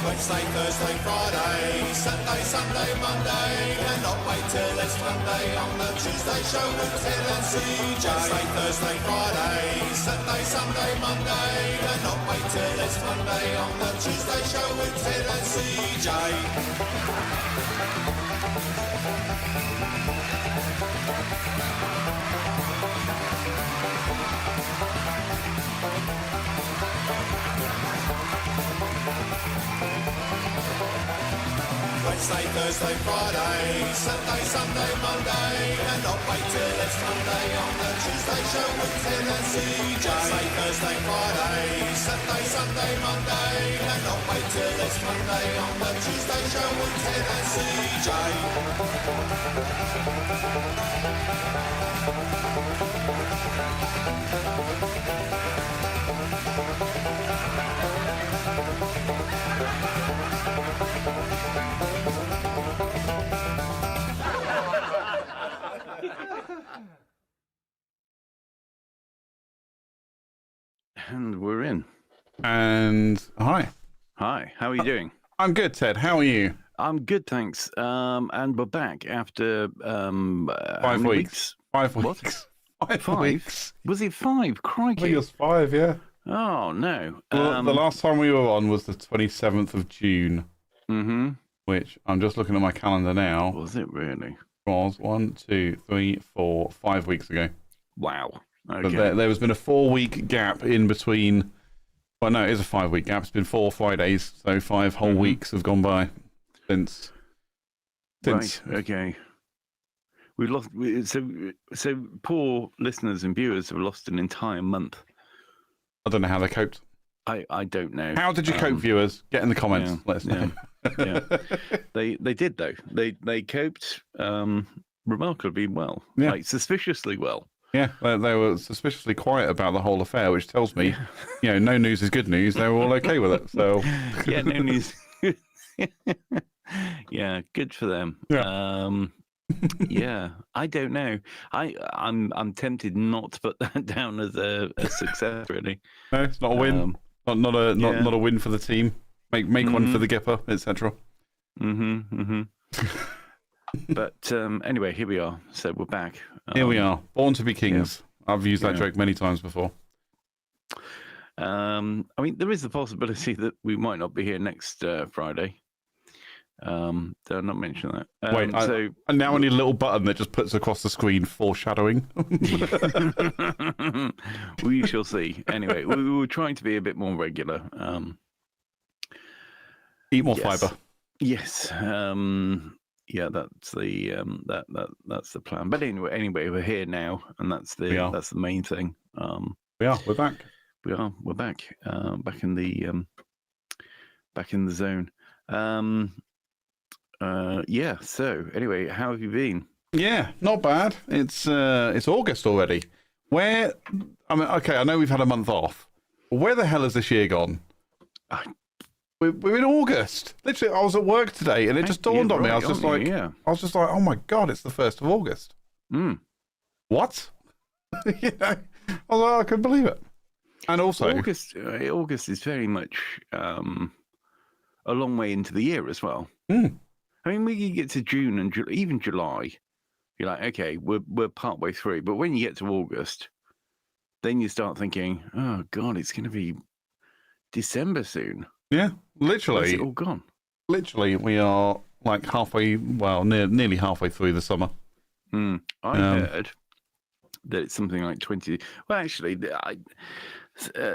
Wednesday, Thursday, Friday, Saturday, Sunday, Monday, and not wait till it's Monday on the Tuesday show with Ted and CJ. Wednesday, Thursday, Friday, Saturday, Sunday, Monday, and not wait till it's Monday on the Tuesday show with Ted and CJ. Wednesday, Thursday, Friday, Saturday, Sunday, Monday, and not wait till it's Monday on the Tuesday show with Ted and CJ. Wednesday, Thursday, Friday, Saturday, Sunday, Monday, and not wait till it's Monday on the Tuesday show with Ted and And we're in. And hi. Hi, how are you doing? I'm good, Ted. How are you? I'm good, thanks. And we're back after 5 weeks. 5 weeks. What? 5 weeks. Was it 5? Crikey. I think it was 5, yeah. Oh, no. Well, the last time we were on was the 27th of June. Mm-hmm. Which I'm just looking at my calendar now. Was it really? Was 1, 2, 3, 4, 5 weeks ago. Wow. Okay. But there has been a 4-week gap in between. Well, no, it is a 5-week gap. It's been 4 Fridays, so 5 whole weeks have gone by since. Right. Okay. We've lost. So poor listeners and viewers have lost an entire month. I don't know how they coped. I don't know. How did you cope, viewers? Get in the comments. Let us know. Yeah. They did though. They coped remarkably well. Yeah. Like suspiciously well. Yeah, they were suspiciously quiet about the whole affair, which tells me, no news is good news. They were all okay with it. So yeah, no news. Yeah, good for them. Yeah. Yeah, I don't know. I'm tempted not to put that down as a success. Really, no, it's not a win. Not a win for the team. Make one for the Gipper, etc. But anyway, here we are. So we're back. Here we are, born to be kings. Yeah. I've used that joke many times before. I mean, there is the possibility that we might not be here next Friday. Did I not mention that? Wait, and now I need a little button that just puts across the screen foreshadowing. We shall see. Anyway, we were trying to be a bit more regular. Eat more fiber. Yes. Yeah, that's the that's the plan. But anyway, we're here now, and that's the main thing. We're back. We're back. Back in the zone. Yeah. So anyway, how have you been? Yeah, not bad. It's August already. I know we've had a month off. Where the hell has this year gone? We're in August. Literally, I was at work today, and it just dawned on me. I was just like, oh my god, it's the 1st of August. What? I was like, I couldn't believe it. And also, August is very much a long way into the year as well. I mean, when you get to June and even July, you're like, okay, we're partway through. But when you get to August, then you start thinking, oh god, it's going to be December soon. Yeah, literally. Where's it all gone? Literally, we are like nearly halfway through the summer. I heard that it's something like 20. Well, actually,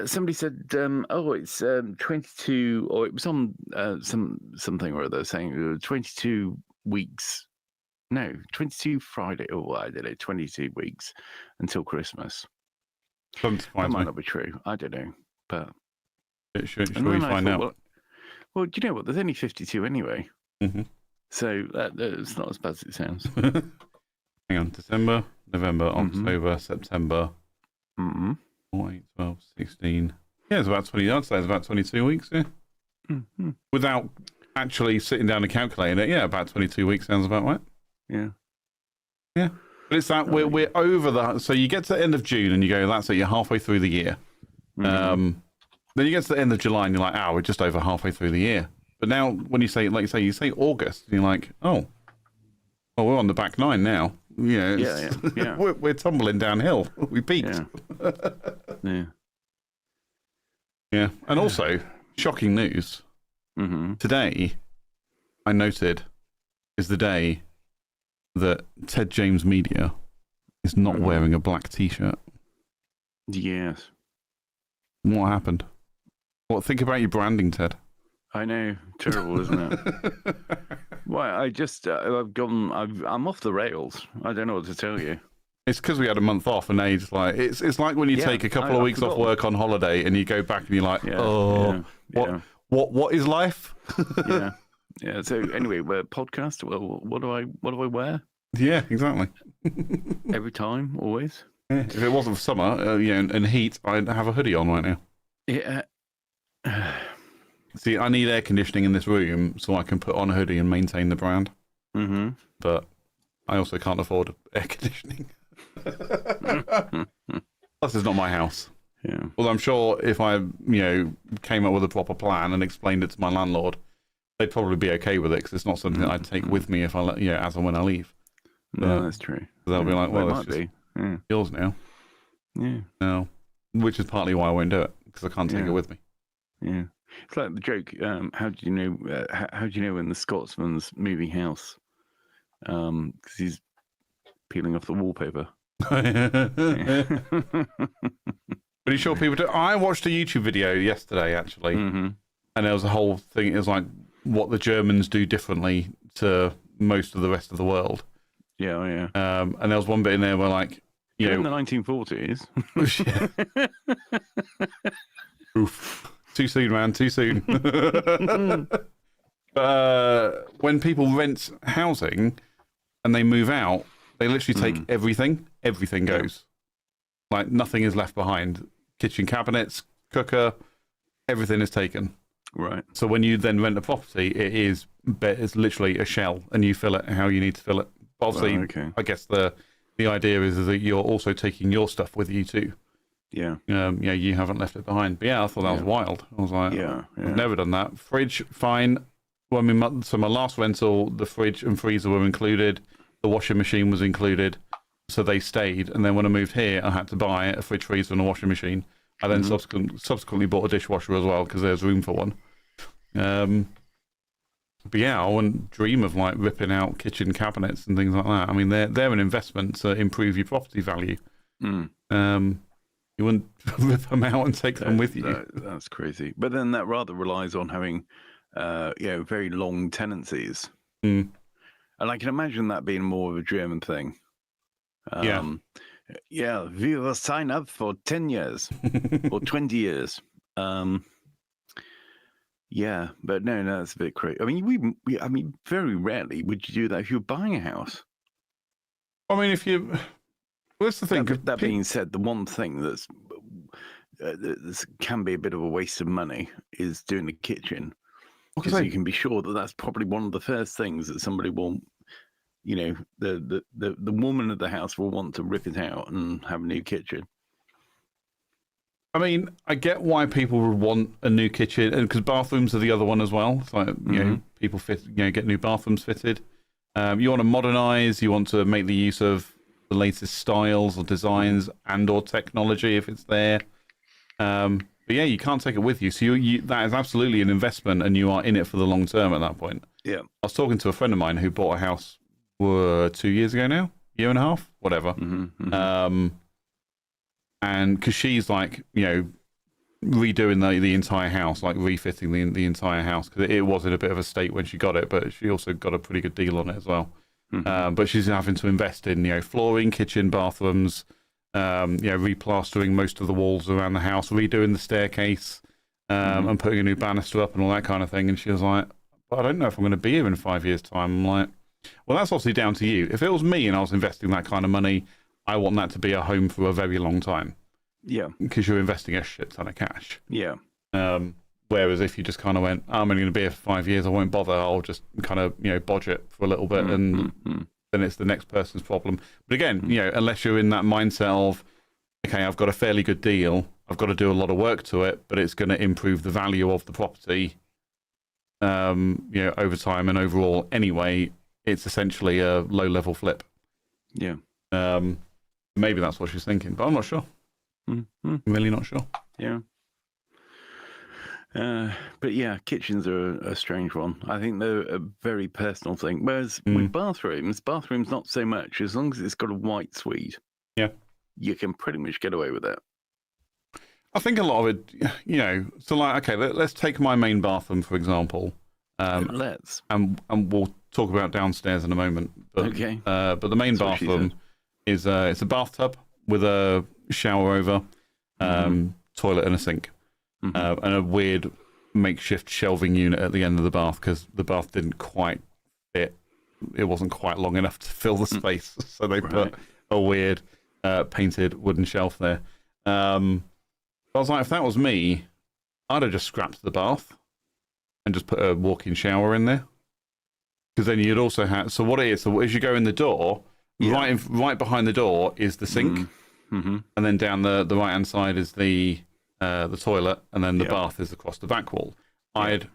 somebody said, it's 22, or it was on something or other saying 22 weeks. No, 22 Friday. Oh, I don't know, 22 weeks until Christmas. That might not be true. I don't know, but Sure you find out. Well, do you know what? There's only 52 anyway. Mm-hmm. So it's not as bad as it sounds. Hang on. December, November, October, September. 4, 8, 12, 16. Yeah, it's about 20. I'd say it's about 22 weeks, yeah. Mm-hmm. Without actually sitting down and calculating it, yeah, about 22 weeks sounds about right. Yeah. Yeah. But it's that we're over the... So you get to the end of June and you go, that's it, you're halfway through the year. Then you get to the end of July and you're like, we're just over halfway through the year. But now when you say, like you say August, and you're like, we're on the back nine now. Yeah. we're tumbling downhill. We peaked. Yeah. Yeah. And also, shocking news. Today, I noted, is the day that Ted James Media is not wearing a black T-shirt. Yes. What happened? Think about your branding, Ted. I know, terrible, isn't it? Well, I'm off the rails. I don't know what to tell you. It's because we had a month off, and now you're just like, it's like when you take a couple of weeks off work on holiday, and you go back and you're like, what is life? Yeah. So anyway, we're podcast. Well, what do I wear? Yeah, exactly. Every time, always. Yeah. If it wasn't for summer, and heat, I'd have a hoodie on right now. Yeah. See, I need air conditioning in this room so I can put on a hoodie and maintain the brand. But I also can't afford air conditioning. Plus, it's not my house. Yeah. Well, I'm sure if I, came up with a proper plan and explained it to my landlord, they'd probably be okay with it because it's not something that I'd take with me if I, as and when I leave. No, that's true. They'll be like, well, it it's might just yours now. Yeah. No, which is partly why I won't do it because I can't take it with me. Yeah. It's like the joke. How do you know? How do you know when the Scotsman's moving house? Because he's peeling off the wallpaper. Pretty sure people do. I watched a YouTube video yesterday, actually, and there was a whole thing. It was like what the Germans do differently to most of the rest of the world. Yeah. And there was one bit in there where, like, in the 1940s. Oof. Too soon, man. Too soon. When people rent housing and they move out, they literally take everything. Everything goes. Like, nothing is left behind. Kitchen cabinets, cooker, everything is taken. Right. So when you then rent a property, it's literally a shell, and you fill it how you need to fill it. Obviously, I guess the idea is that you're also taking your stuff with you too. Yeah. You haven't left it behind. But I thought that was wild. I was like, I've never done that. Fridge, fine. Well, so my last rental, the fridge and freezer were included. The washing machine was included. So they stayed. And then when I moved here, I had to buy a fridge, freezer, and a washing machine. I then subsequently bought a dishwasher as well because there's room for one. But I wouldn't dream of like ripping out kitchen cabinets and things like that. I mean, they're an investment to improve your property value. You wouldn't rip them out and take them with you. That's crazy. But then that rather relies on having, very long tenancies. And I can imagine that being more of a German thing. We will sign up for 10 years or 20 years. But no, that's a bit crazy. I mean, we very rarely would you do that if you're buying a house. I mean, if you... What's the thing? That being said, the one thing that can be a bit of a waste of money is doing the kitchen, because you can be sure that that's probably one of the first things that somebody will, the woman of the house will want to rip it out and have a new kitchen. I mean, I get why people would want a new kitchen, and because bathrooms are the other one as well. It's like people get new bathrooms fitted. You want to modernize. You want to make the use of the latest styles or designs and/or technology if it's there. But you can't take it with you. So that is absolutely an investment, and you are in it for the long term at that point. Yeah. I was talking to a friend of mine who bought a house 2 years ago now, year and a half, whatever. And because she's like, redoing the entire house, like refitting the entire house, because it was in a bit of a state when she got it, but she also got a pretty good deal on it as well. But she's having to invest in, flooring, kitchen, bathrooms, replastering most of the walls around the house, redoing the staircase, and putting a new banister up and all that kind of thing. And she was like, but I don't know if I'm going to be here in 5 years' time. I'm like, well, that's obviously down to you. If it was me and I was investing that kind of money, I want that to be a home for a very long time. Yeah. Because you're investing a shit ton of cash. Yeah. Whereas if you just kind of went, I'm only going to be here for 5 years, I won't bother. I'll just kind of, bodge it for a little bit, and then it's the next person's problem. But again, unless you're in that mindset of, okay, I've got a fairly good deal, I've got to do a lot of work to it, but it's going to improve the value of the property, over time and overall. Anyway, it's essentially a low-level flip. Yeah. Maybe that's what she's thinking, but I'm not sure. I'm really not sure. Yeah. But yeah, kitchens are a strange one. I think they're a very personal thing. Whereas with bathrooms not so much. As long as it's got a white suite, you can pretty much get away with it. I think a lot of it, so like, okay, let's take my main bathroom, for example. Let's. And we'll talk about downstairs in a moment. But, okay. But the main bathroom is it's a bathtub with a shower over, toilet and a sink. And a weird makeshift shelving unit at the end of the bath because the bath didn't quite fit. It wasn't quite long enough to fill the space. So they put a weird painted wooden shelf there. I was like, if that was me, I'd have just scrapped the bath and just put a walk-in shower in there. Because then you'd also have... So what it is, so as you go in the door, right behind the door is the sink. And then down the right-hand side is the toilet, and then the bath is across the back wall. I'd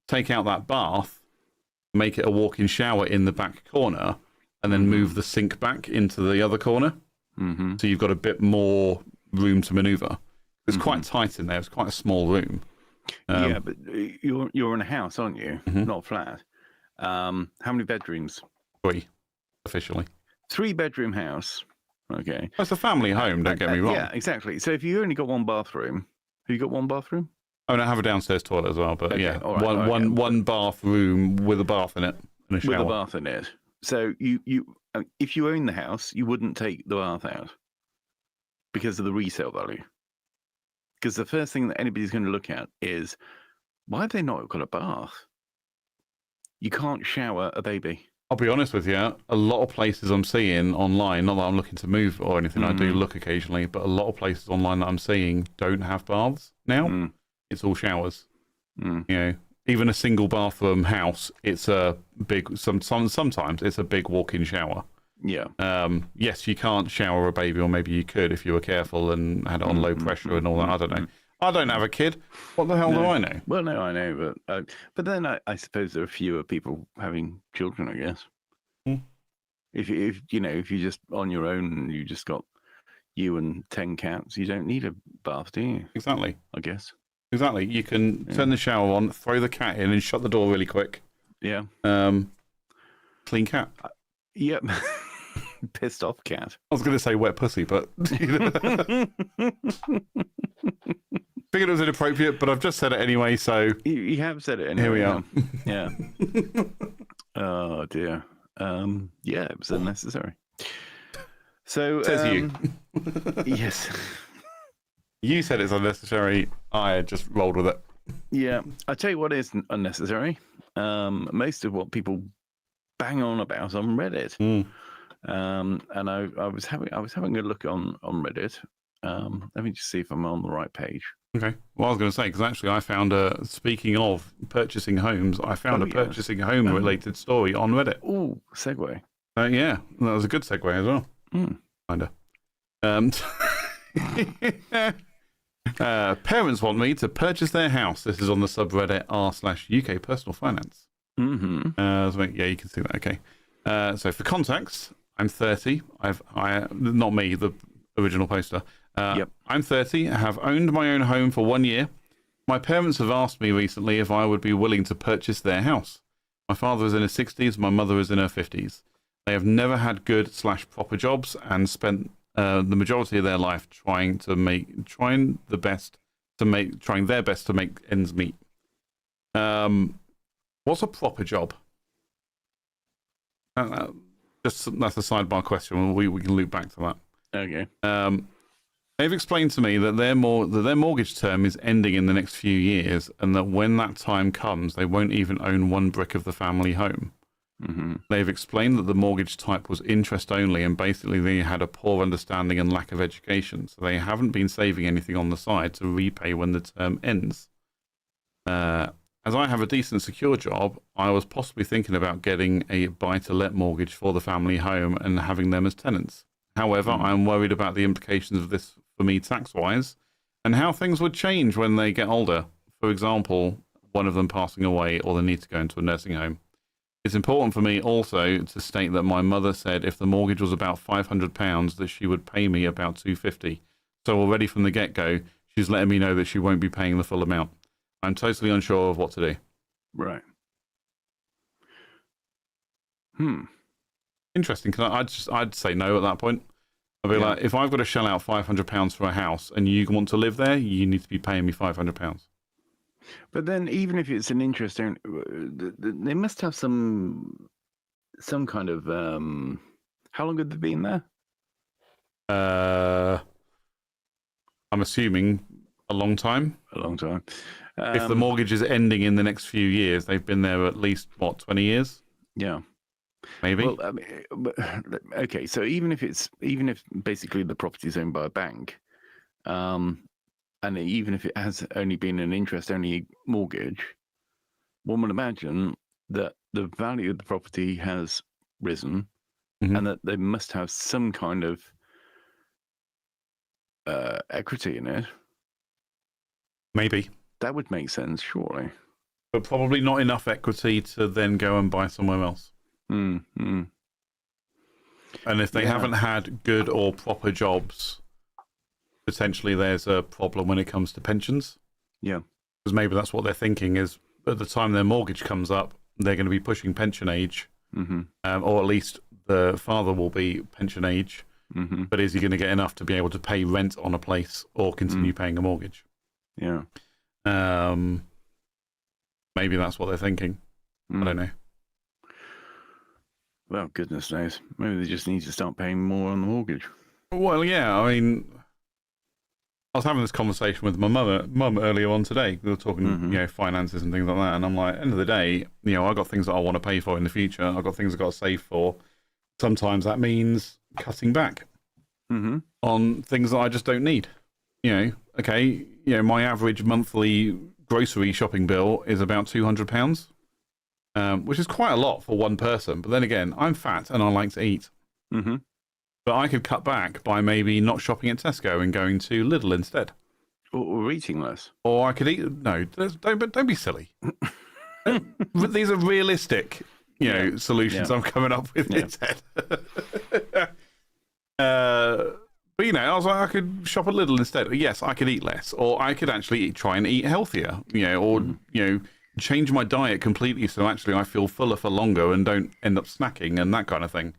take out that bath, make it a walk-in shower in the back corner, and then move the sink back into the other corner. So you've got a bit more room to manoeuvre. It's quite tight in there. It's quite a small room. Yeah, but you're in a house, aren't you? Not a flat. How many bedrooms? 3, officially. 3-bedroom house. Okay. Well, it's a family home, don't get me wrong. Yeah, exactly. So if you only got one bathroom, have you got one bathroom? I mean, I have a downstairs toilet as well, but okay, one bathroom with a bath in it and a shower. With a bath in it. So if you own the house, you wouldn't take the bath out because of the resale value. Because the first thing that anybody's going to look at is, why have they not got a bath? You can't shower a baby. I'll be honest with you, a lot of places I'm seeing online, not that I'm looking to move or anything, I do look occasionally, but a lot of places online that I'm seeing don't have baths now. It's all showers. Even a single bathroom house, it's a big, sometimes it's a big walk-in shower. Yeah. Yes, you can't shower a baby, or maybe you could if you were careful and had it on low pressure and all that. I don't know. I don't have a kid. What the hell do I know? Well, no, I know, but then I suppose there are fewer people having children, I guess. If you're just on your own and you just got you and 10 cats, you don't need a bath, do you? Exactly. I guess. Exactly. You can turn the shower on, throw the cat in, and shut the door really quick. Yeah. Clean cat. Yep. Pissed off cat. I was going to say wet pussy, but figured it was inappropriate, but I've just said it anyway, so... You have said it anyway. Here we are. Yeah. Oh, dear. Yeah, it was unnecessary. So... Says you. Yes. You said it's unnecessary. I just rolled with it. Yeah. I tell you what is unnecessary. Most of what people bang on about on Reddit. And I was having a look on Reddit. Let me just see if I'm on the right page. Okay. Well, I was going to say, because actually I found speaking of purchasing homes, I found a purchasing home related story on Reddit. Oh, segue. Yeah, that was a good segue as well. Kind of. Parents want me to purchase their house. This is on the subreddit r/UK personal finance. So you can see that. Okay. So for context, I'm 30. Not me, the original poster. I'm 30. I have owned my own home for 1 year. My parents have asked me recently if I would be willing to purchase their house. My father is in his 60s. My mother is in her 50s. They have never had good/proper jobs and spent the majority of their life trying their best to make ends meet. What's a proper job? That's a sidebar question. We can loop back to that. Okay. They've explained to me that their mortgage term is ending in the next few years, and that when that time comes, they won't even own one brick of the family home. Mm-hmm. They've explained that the mortgage type was interest only, and basically they had a poor understanding and lack of education, so they haven't been saving anything on the side to repay when the term ends. As I have a decent secure job, I was possibly thinking about getting a buy-to-let mortgage for the family home and having them as tenants. However, I'm worried about the implications of this for me tax-wise, and how things would change when they get older. For example, one of them passing away or the need to go into a nursing home. It's important for me also to state that my mother said if the mortgage was about £500, that she would pay me about £250. So already from the get-go, she's letting me know that she won't be paying the full amount. I'm totally unsure of what to do. Right. Interesting, because I'd say no at that point. I'd be like, if I've got to shell out £500 for a house and you want to live there, you need to be paying me £500. But then, even if it's an interest, they must have some kind of. How long have they been there? I'm assuming a long time. A long time. If the mortgage is ending in the next few years, they've been there at least 20 years. Yeah. Maybe. Well, I mean, okay. So even if basically the property is owned by a bank, and even if it has only been an interest-only mortgage, one would imagine that the value of the property has risen, and that they must have some kind of equity in it. Maybe. That would make sense, surely. But probably not enough equity to then go and buy somewhere else. And if they haven't had good or proper jobs, potentially there's a problem when it comes to pensions. Yeah. Because maybe that's what they're thinking is at the time their mortgage comes up, they're going to be pushing pension age, or at least the father will be pension age. But is he going to get enough to be able to pay rent on a place or continue paying a mortgage? Yeah. Maybe that's what they're thinking. I don't know. Well, goodness knows. Maybe they just need to start paying more on the mortgage. Well, yeah. I mean, I was having this conversation with my mum earlier on today. We were talking, finances and things like that. And I'm like, end of the day, I've got things that I want to pay for in the future. I've got things I've got to save for. Sometimes that means cutting back on things that I just don't need. My average monthly grocery shopping bill is about £200, which is quite a lot for one person. But then again, I'm fat and I like to eat. But I could cut back by maybe not shopping at Tesco and going to Lidl instead. Or eating less. Or I could eat... No, don't be silly. These are realistic, solutions I'm coming up with instead. But, I was like, I could shop at Lidl instead. Yes, I could eat less. Or I could actually try and eat healthier, change my diet completely so actually I feel fuller for longer and don't end up snacking and that kind of thing.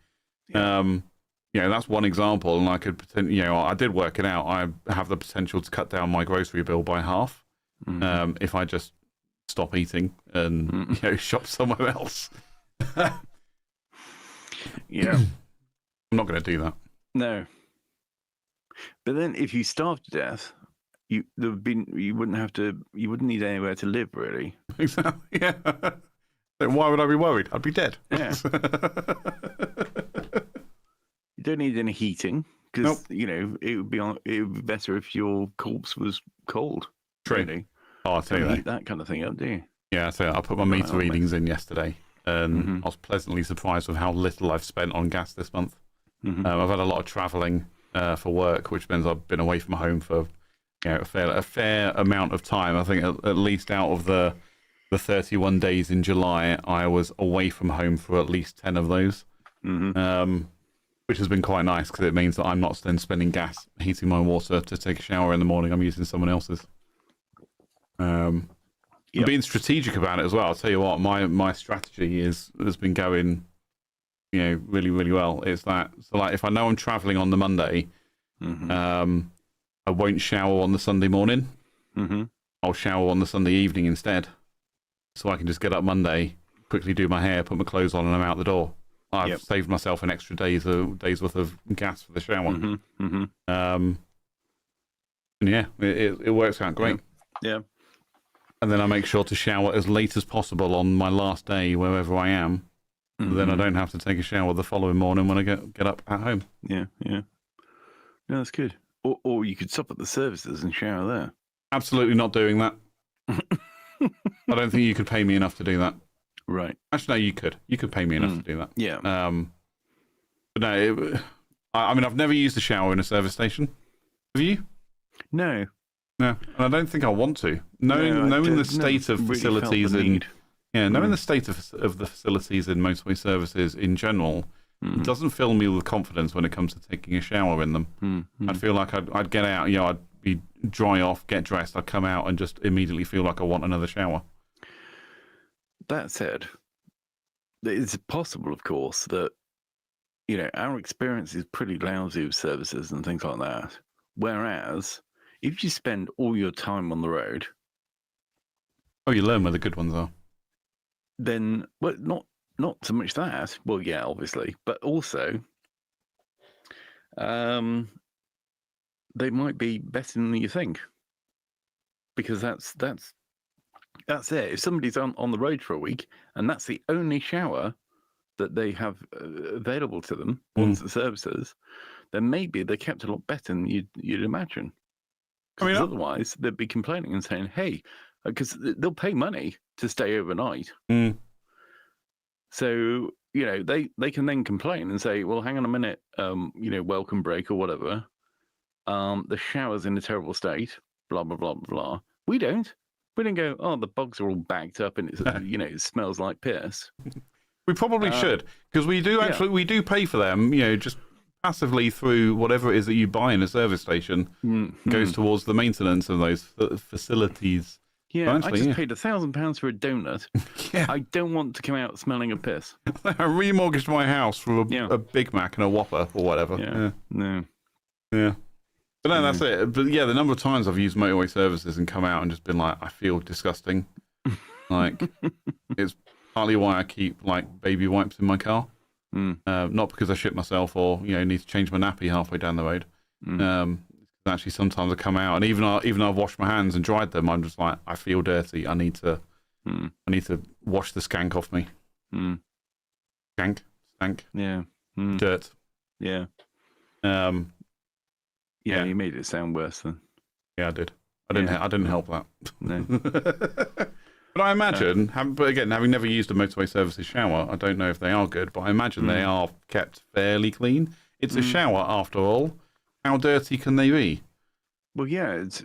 That's one example. And I could, I did work it out. I have the potential to cut down my grocery bill by half if I just stop eating and, shop somewhere else. I'm not going to do that. No. But then, if you starve to death, you wouldn't need anywhere to live, really. Exactly. Yeah. Then why would I be worried? I'd be dead. Yeah. You don't need any heating because it would be better if your corpse was cold. True. Really. Oh, I'll tell you that kind of thing up, do you? Yeah, so I put my meter readings in yesterday, and I was pleasantly surprised with how little I've spent on gas this month. I've had a lot of travelling for work, which means I've been away from home for a fair amount of time. I think at least out of the 31 days in July, I was away from home for at least 10 of those, which has been quite nice because it means that I'm not then spending gas heating my water to take a shower in the morning. I'm using someone else's. Being strategic about it as well. I'll tell you what, my strategy has been going really, really well. It's that, so like if I know I'm traveling on the Monday, I won't shower on the Sunday morning. I'll shower on the Sunday evening instead, so I can just get up Monday, quickly do my hair, put my clothes on, and I'm out the door. I've saved myself an extra day's worth of gas for the shower. And yeah, it works out great. Yeah. And then I make sure to shower as late as possible on my last day, wherever I am. Mm-hmm. Then I don't have to take a shower the following morning when I get up at home. Yeah. No, that's good. Or you could stop at the services and shower there. Absolutely not doing that. I don't think you could pay me enough to do that. Right. Actually, no, you could. You could pay me enough to do that. Yeah. But no, I mean, I've never used a shower in a service station. Have you? No. No, and I don't think I want to. Knowing the state of facilities knowing the state of the facilities in motorway services in general doesn't fill me with confidence when it comes to taking a shower in them. I'd feel like I'd get out, I'd be dry off, get dressed, I'd come out and just immediately feel like I want another shower. That said, it's possible, of course, that our experience is pretty lousy with services and things like that. Whereas, if you spend all your time on the road, you learn where the good ones are. Then, well, not so much that. Well, yeah, obviously, but also, they might be better than you think, because that's it. If somebody's on the road for a week and that's the only shower that they have available to them once the services, then maybe they're kept a lot better than you'd imagine. Because otherwise they'd be complaining and saying, "Hey," because they'll pay money to stay overnight. So they can then complain and say, "Well, hang on a minute, welcome break or whatever. The shower's in a terrible state. Blah blah blah blah." We don't go, "Oh, the bogs are all backed up and it's it smells like piss." We probably should, because we do pay for them. Just passively through whatever it is that you buy in a service station goes towards the maintenance of those facilities. Yeah, I just paid £1,000 for a donut. I don't want to come out smelling of piss. I remortgaged my house for a Big Mac and a Whopper or whatever. Yeah. No. Yeah. But no, that's it. But yeah, the number of times I've used motorway services and come out and just been like, I feel disgusting. It's partly why I keep baby wipes in my car. Not because I shit myself or need to change my nappy halfway down the road. Actually, sometimes I come out and even I've washed my hands and dried them, I'm just like, I feel dirty. I need to wash the skank off me. Stank. Yeah. Dirt. Yeah. Yeah, you made it sound worse then. Yeah, I did. I didn't help that. No. But I imagine, having never used a motorway services shower, I don't know if they are good, but I imagine they are kept fairly clean. It's a shower after all. How dirty can they be? Well, yeah, it's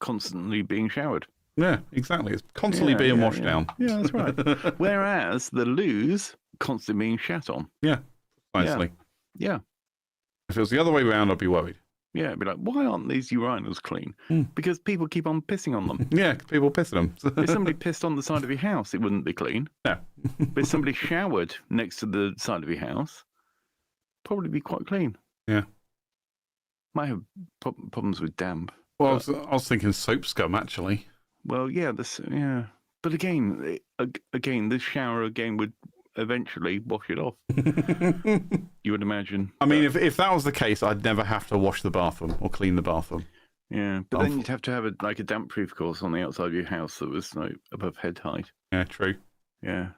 constantly being showered. Yeah, exactly. It's constantly being washed down. Yeah, that's right. Whereas the loos constantly being shat on. Yeah, precisely. Yeah. If it was the other way around, I'd be worried. Yeah, it'd be like, why aren't these urinals clean? Because people keep on pissing on them. Yeah, people piss on them. If somebody pissed on the side of your house, it wouldn't be clean. No. But if somebody showered next to the side of your house, probably be quite clean. Yeah. Might have problems with damp. Well, I was thinking soap scum, actually. Well, yeah, But again, this shower would eventually wash it off. You would imagine. I mean, if that was the case, I'd never have to wash the bathroom or clean the bathroom. Yeah, but then you'd have to have a damp-proof course on the outside of your house that was above head height. Yeah, true. Yeah,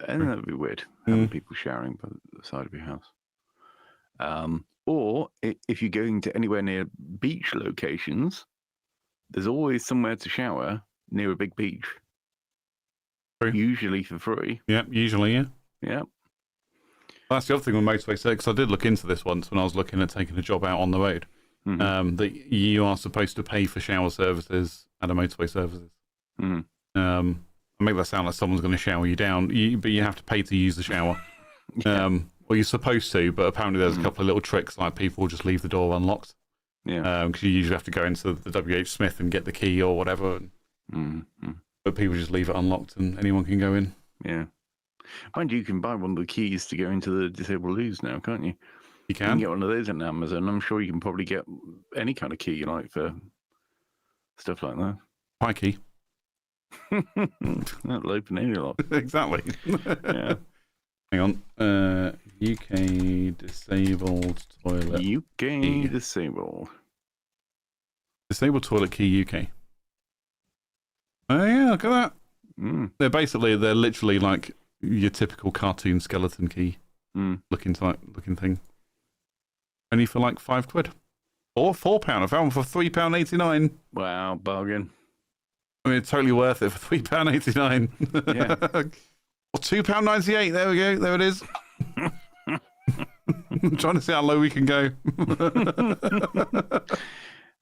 and that would be weird, having people showering by the side of your house. Or if you're going to anywhere near beach locations, there's always somewhere to shower near a big beach. True. Usually for free. Yeah, usually, yeah. Yeah. Well, that's the other thing with motorway services, because I did look into this once when I was looking at taking a job out on the road. That you are supposed to pay for shower services at a motorway services. I make that sound like someone's going to shower you down, but you have to pay to use the shower. Well, you're supposed to, but apparently there's a couple of little tricks, like people just leave the door unlocked. Yeah. Because you usually have to go into the WH Smith and get the key or whatever. But people just leave it unlocked and anyone can go in. Yeah. Mind you can buy one of the keys to go into the disabled loos now, can't you? You can. You can get one of those on Amazon. I'm sure you can probably get any kind of key you like for stuff like that. Pi key. That'll open any lock. Exactly. Yeah. Hang on. UK disabled toilet. UK disabled. Disabled toilet key UK. Oh yeah, look at that. They're literally like your typical cartoon skeleton key looking thing. Only for like £5 or £4. I found one for £3.89. Wow, bargain. I mean, it's totally worth it for £3.89. Yeah. Or £2.98. There we go. There it is. I'm trying to see how low we can go.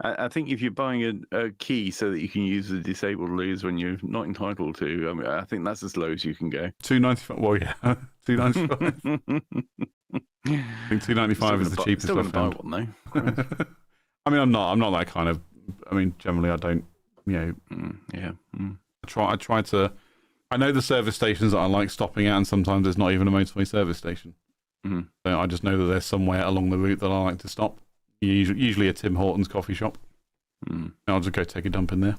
I think if you're buying a key so that you can use the disabled loos when you're not entitled to, I mean, I think that's as low as you can go. £2.95. Well, yeah, £2.95. I think £2.95 is the cheapest Still I've found. Buy one though. I mean, I'm not that kind of. I mean, generally, I don't. I try to. I know the service stations that I like stopping at, and sometimes there's not even a motorway service station. So I just know that there's somewhere along the route that I like to stop. Usually a Tim Hortons coffee shop. I'll just go take a dump in there.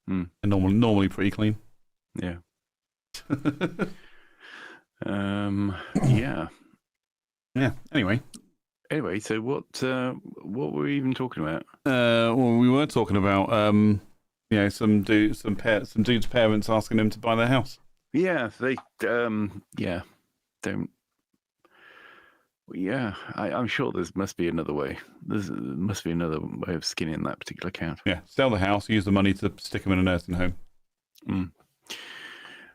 And normally pretty clean. Yeah. Yeah. Yeah. Anyway, so what were we even talking about? Well, we were talking about some dude's parents asking him to buy their house. Yeah, they don't. Yeah, I'm sure there must be another way. There must be another way of skinning that particular cat. Yeah, sell the house, use the money to stick him in a nursing home.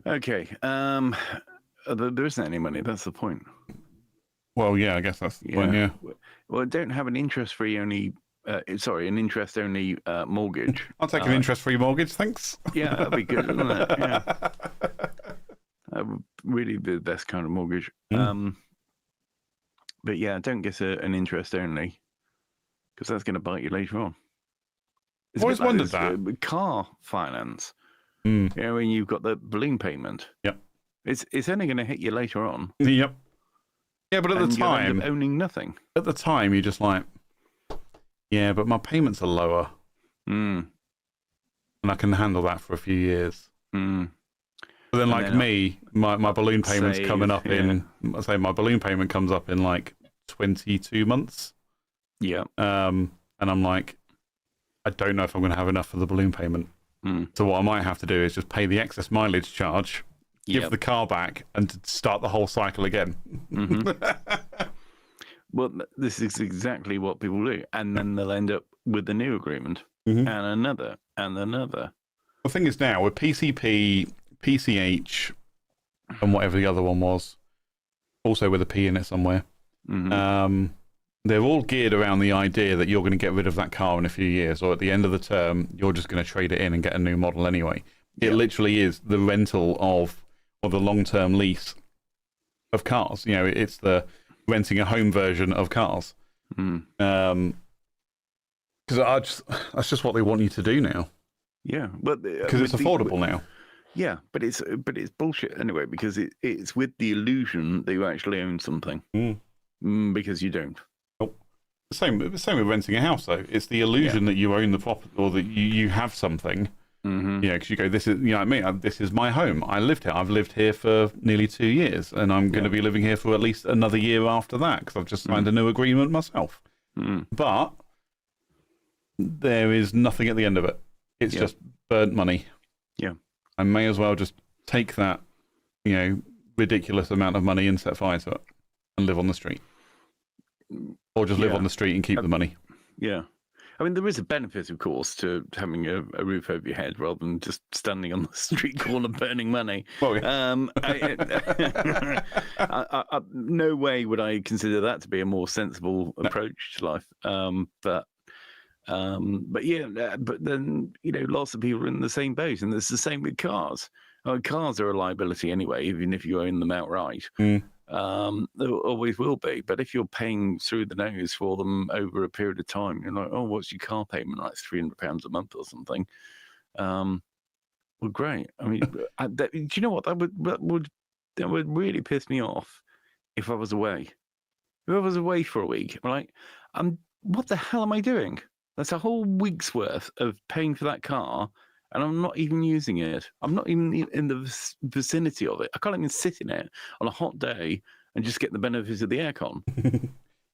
Okay. There isn't any money. That's the point. Well, yeah, I guess that's the point. Yeah. Well, don't have an interest-free only. An interest-only mortgage. I'll take an interest-free mortgage, thanks. Yeah, that'd be good, wouldn't it? Yeah. That would really be the best kind of mortgage. But yeah, don't get an interest only, because that's going to bite you later on. I've always wondered that. Car finance, when you've got the balloon payment. Yep. It's only going to hit you later on. Yep. Yeah, but at the time, you'll end up owning nothing. At the time, you're just like, yeah, but my payments are lower. And I can handle that for a few years. But then, like me, my balloon payment's coming up in. I say my balloon payment comes up in like 22 months. Yeah. And I'm like, I don't know if I'm going to have enough for the balloon payment. So what I might have to do is just pay the excess mileage charge, give the car back, and start the whole cycle again. Well, this is exactly what people do, and then they'll end up with a new agreement and another and another. The thing is now with PCP, PCH, and whatever the other one was, also with a P in it somewhere. They're all geared around the idea that you're going to get rid of that car in a few years, or at the end of the term, you're just going to trade it in and get a new model anyway. It literally is the rental of, or the long-term lease of cars. You know, it's the renting a home version of cars. Because that's just what they want you to do now. Yeah, but because it's affordable now. Yeah, but it's bullshit anyway, because it's with the illusion that you actually own something, because you don't. The same with renting a house, though. It's the illusion that you own the property, or that you have something. Because you go, this is, this is my home. I lived here. I've lived here for nearly 2 years, and I'm going to be living here for at least another year after that, because I've just signed a new agreement myself. But there is nothing at the end of it. It's just burnt money. Yeah. I may as well just take that, ridiculous amount of money and set fire to it and live on the street. Or just live on the street and keep the money. Yeah. I mean, there is a benefit, of course, to having a roof over your head rather than just standing on the street corner burning money. Well, yeah. No way would I consider that to be a more sensible approach to life. But then, lots of people are in the same boat, and it's the same with cars. Cars are a liability anyway, even if you own them outright. There always will be. But if you're paying through the nose for them over a period of time, you're like, oh, what's your car payment? Like £300 a month or something. Well, great. I mean, do you know what? That would really piss me off if I was away. If I was away for a week, I'm like, what the hell am I doing? That's a whole week's worth of paying for that car, and I'm not even using it. I'm not even in the vicinity of it. I can't even sit in it on a hot day and just get the benefits of the aircon.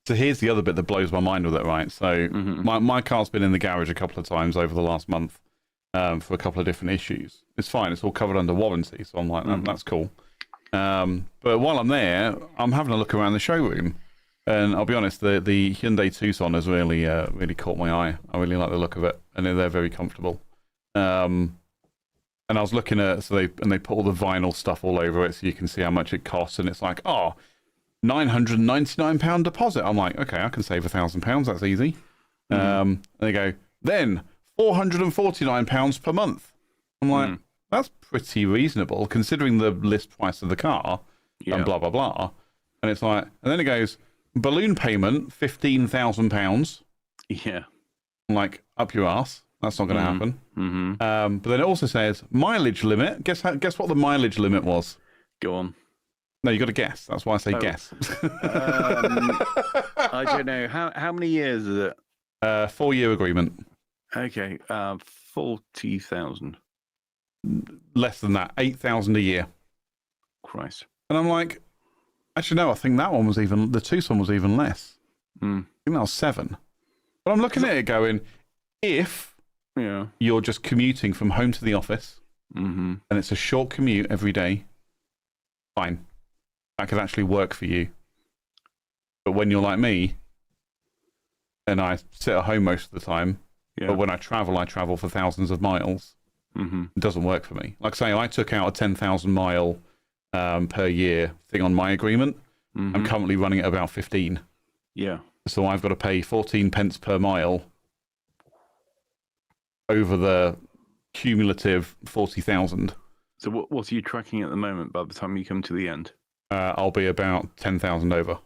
So here's the other bit that blows my mind with it, right? So my car's been in the garage a couple of times over the last month for a couple of different issues. It's fine. It's all covered under warranty. So I'm like, that's cool. But while I'm there, I'm having a look around the showroom. And I'll be honest, the Hyundai Tucson has really really caught my eye. I really like the look of it. And they're very comfortable. And I was looking at, they put all the vinyl stuff all over it so you can see how much it costs. And it's like, £999 deposit. I'm like, okay, I can save £1,000. That's easy. And they go, then £449 per month. I'm like, that's pretty reasonable considering the list price of the car and blah, blah, blah. And it's like, and then it goes, balloon payment, £15,000. Yeah. I'm like, up your ass. That's not going to happen. But then it also says mileage limit. Guess what the mileage limit was? Go on. No, you got to guess. That's why I say guess. I don't know. How many years is it? 4-year agreement. Okay. 40,000. Less than that. 8,000 a year. Christ. And I'm like, actually, no, I think that one was the Tucson was even less. I think that was 7. But I'm looking at it going, if you're just commuting from home to the office and it's a short commute every day, fine. That could actually work for you. But when you're like me, and I sit at home most of the time, but when I travel for thousands of miles, it doesn't work for me. Like say, I took out a 10,000 mile per year thing on my agreement. I'm currently running at about 15. Yeah. So I've got to pay 14 pence per mile over the cumulative 40,000. So what are you tracking at the moment by the time you come to the end? I'll be about 10,000 over.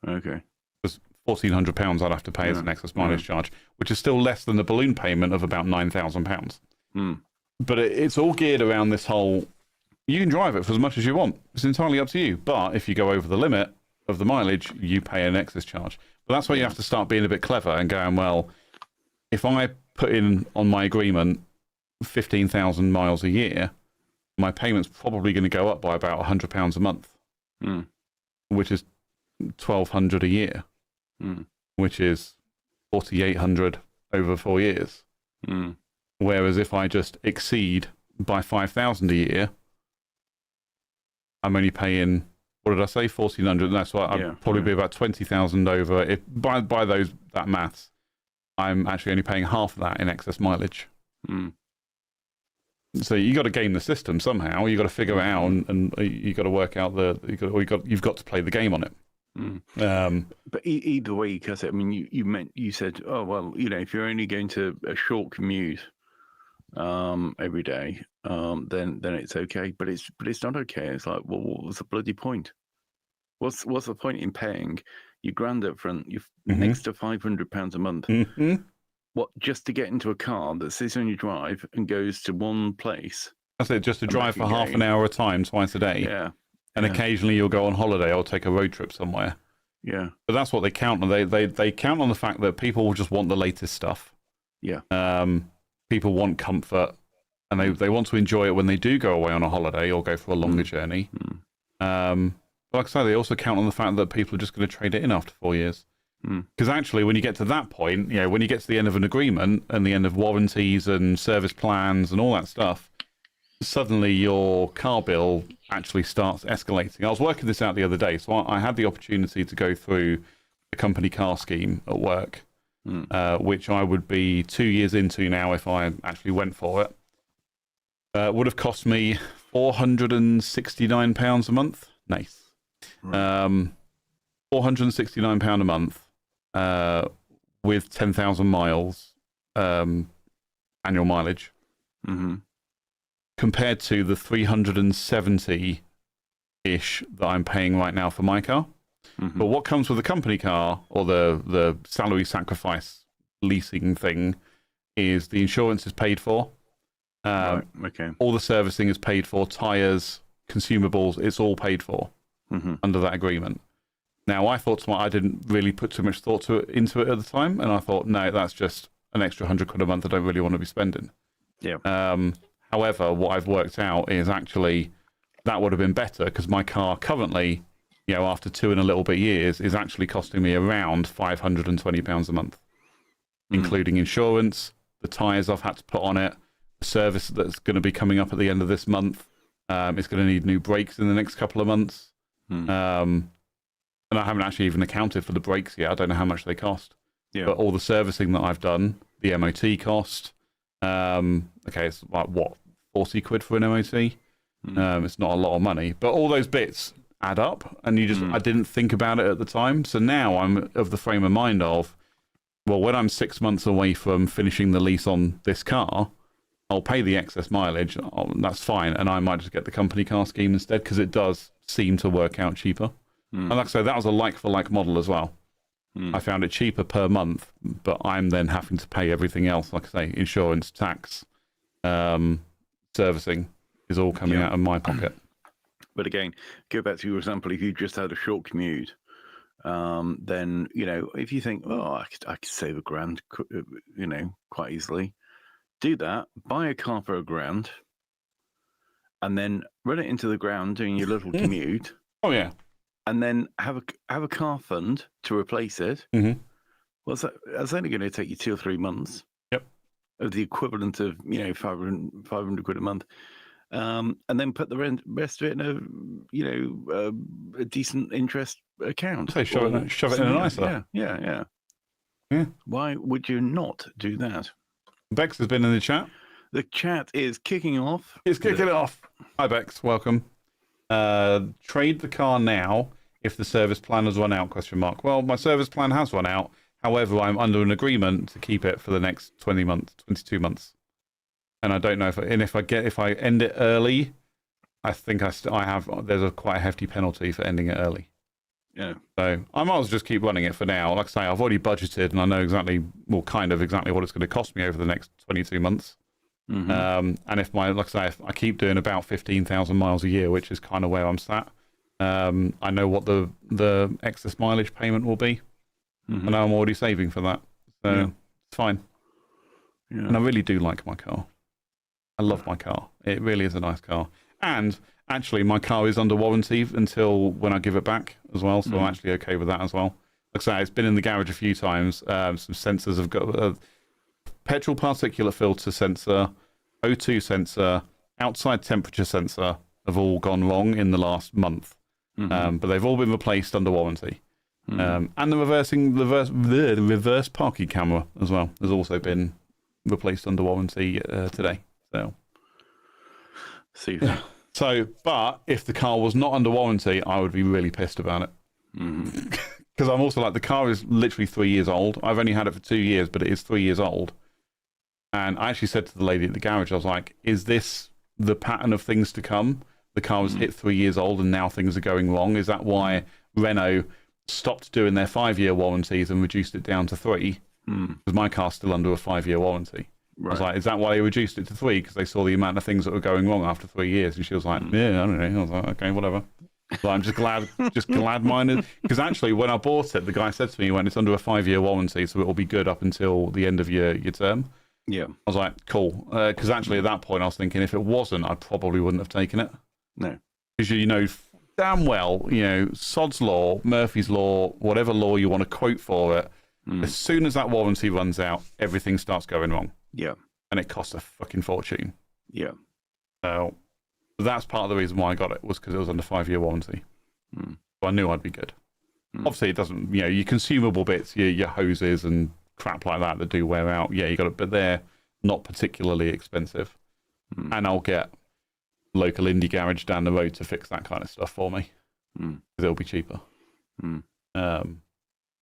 Okay. There's £1,400 I'd have to pay as an excess mileage charge, which is still less than the balloon payment of about £9,000. But it's all geared around this whole, you can drive it for as much as you want. It's entirely up to you. But if you go over the limit of the mileage, you pay an excess charge. But that's where you have to start being a bit clever and going, well, if I put in on my agreement 15,000 miles a year, my payment's probably going to go up by about £100 a month, which is 1,200 a year, which is 4,800 over 4 years. Whereas if I just exceed by 5,000 a year, I'm only paying, what did I say, 1,400? That's why I'd probably be about 20,000 over. If by that maths, I'm actually only paying half of that in excess mileage. So you got to game the system somehow. You got to figure it out, and you got to work out you've got to play the game on it. But either way, because I mean, you said, oh well, if you're only going to a short commute every day, then it's okay. But it's not okay. It's like, well, what was the bloody point? What's the point in paying your grand up front, your next to £500 a month? What, just to get into a car that sits on your drive and goes to one place? That's it, just to drive for half an hour at a time, twice a day. Yeah. And occasionally you'll go on holiday or take a road trip somewhere. Yeah. But that's what they count on. They count on the fact that people will just want the latest stuff. Yeah. People want comfort, and they want to enjoy it when they do go away on a holiday or go for a longer journey. But like I say, they also count on the fact that people are just going to trade it in after 4 years. Because actually, when you get to that point, when you get to the end of an agreement and the end of warranties and service plans and all that stuff, suddenly your car bill actually starts escalating. I was working this out the other day, so I had the opportunity to go through a company car scheme at work, which I would be 2 years into now if I actually went for it. Would have cost me £469 a month. Nice. Right. £469 a month with 10,000 miles annual mileage. Compared to the 370-ish that I'm paying right now for my car. But what comes with a company car or the salary sacrifice leasing thing is the insurance is paid for. Right. Okay. All the servicing is paid for, tyres, consumables, it's all paid for under that agreement. Now, I thought I didn't really put too much thought into it at the time, and I thought, no, that's just an extra £100 a month I don't really want to be spending. Yeah. However, what I've worked out is actually that would have been better because my car currently after 2 and a little bit years, is actually costing me around £520 a month, including insurance, the tyres I've had to put on it, the service that's going to be coming up at the end of this month. It's going to need new brakes in the next couple of months. And I haven't actually even accounted for the brakes yet. I don't know how much they cost. Yeah. But all the servicing that I've done, the MOT cost, it's like, what, 40 quid for an MOT? It's not a lot of money. But all those bits add up, and I didn't think about it at the time. So now I'm of the frame of mind of, well, when I'm 6 months away from finishing the lease on this car, I'll pay the excess mileage. That's fine. And I might just get the company car scheme instead, because it does seem to work out cheaper. And like I say, that was a like-for-like model as well. I found it cheaper per month, but I'm then having to pay everything else. Like I say, insurance, tax, servicing is all coming out of my pocket. But again, go back to your example. If you just had a short commute, then, if you think, I could save £1,000, quite easily. Do that, buy a car for £1,000, and then run it into the ground doing your little commute. Oh, yeah. And then have a car fund to replace it. Well, that's only going to take you 2 or 3 months. Yep. Of the equivalent of 500 quid a month, and then put the rest of it in a decent interest account. So shove it in an ISA. Yeah. Why would you not do that? Bex has been in the chat. The chat is kicking off. It's kicking off. Hi, Bex. Welcome. Trade the car now if the service plan has run out, ? Well, my service plan has run out. However, I'm under an agreement to keep it for the next 22 months. And I don't know if I end it early, I think there's quite a hefty penalty for ending it early. Yeah. So I might as well just keep running it for now. Like I say, I've already budgeted and I know exactly what it's going to cost me over the next 22 months. And if if I keep doing about 15,000 miles a year, which is kind of where I'm sat, I know what the excess mileage payment will be, and I'm already saving for that. So it's fine. Yeah. And I really do like my car. I love my car. It really is a nice car. And actually, my car is under warranty until when I give it back as well, so I'm actually okay with that as well. Like I say, it's been in the garage a few times. Some sensors have got petrol particulate filter sensor, O2 sensor, outside temperature sensor have all gone wrong in the last month. But they've all been replaced under warranty. And the reverse parking camera as well has also been replaced under warranty today. But if the car was not under warranty, I would be really pissed about it. Because I'm also like, the car is literally 3 years old. I've only had it for 2 years, but it is 3 years old. And I actually said to the lady at the garage, I was like, is this the pattern of things to come? The car was hit 3 years old and now things are going wrong. Is that why Renault stopped doing their 5-year warranties and reduced it down to 3? Because my car's still under a 5-year warranty. Right. I was like, is that why they reduced it to 3? Because they saw the amount of things that were going wrong after 3 years. And she was like, yeah, I don't know. I was like, okay, whatever. So I'm just glad mine is. Because actually, when I bought it, the guy said to me, when it's under a 5-year warranty, so it will be good up until the end of your term. Yeah. I was like, cool. Because actually, at that point, I was thinking, if it wasn't, I probably wouldn't have taken it. No. Because damn well, Sod's Law, Murphy's Law, whatever law you want to quote for it, as soon as that warranty runs out, everything starts going wrong. Yeah. And it costs a fucking fortune. Yeah. So that's part of the reason why I got it, was because it was under 5-year warranty. So I knew I'd be good. Obviously, it doesn't, your consumable bits, your hoses and crap like that do wear out. Yeah, you got it, but they're not particularly expensive. And I'll get local indie garage down the road to fix that kind of stuff for me. Because it'll be cheaper.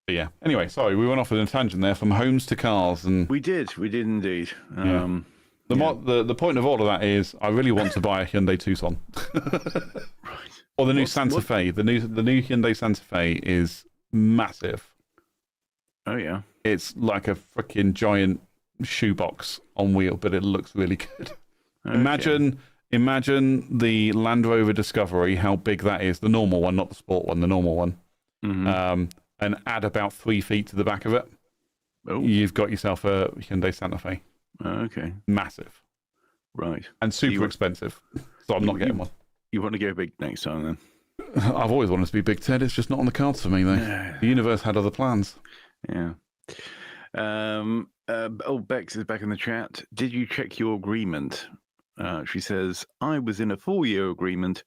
But yeah. Anyway, sorry, we went off on a tangent there from homes to cars, and we did indeed. The point of all of that is, I really want to buy a Hyundai Tucson, right? Or the new Santa Fe. The new Hyundai Santa Fe is massive. Oh yeah, it's like a freaking giant shoebox on wheel, but it looks really good. Okay. Imagine the Land Rover Discovery, how big that is. The normal one, not the sport one. The normal one. And add about 3 feet to the back of it. Oh. You've got yourself a Hyundai Santa Fe. Okay. Massive. Right. And super expensive. So I'm not getting one. You want to go big next time then? I've always wanted to be Big Ted. It's just not on the cards for me, though. The universe had other plans. Yeah. Bex is back in the chat. Did you check your agreement? She says, I was in a 4-year agreement,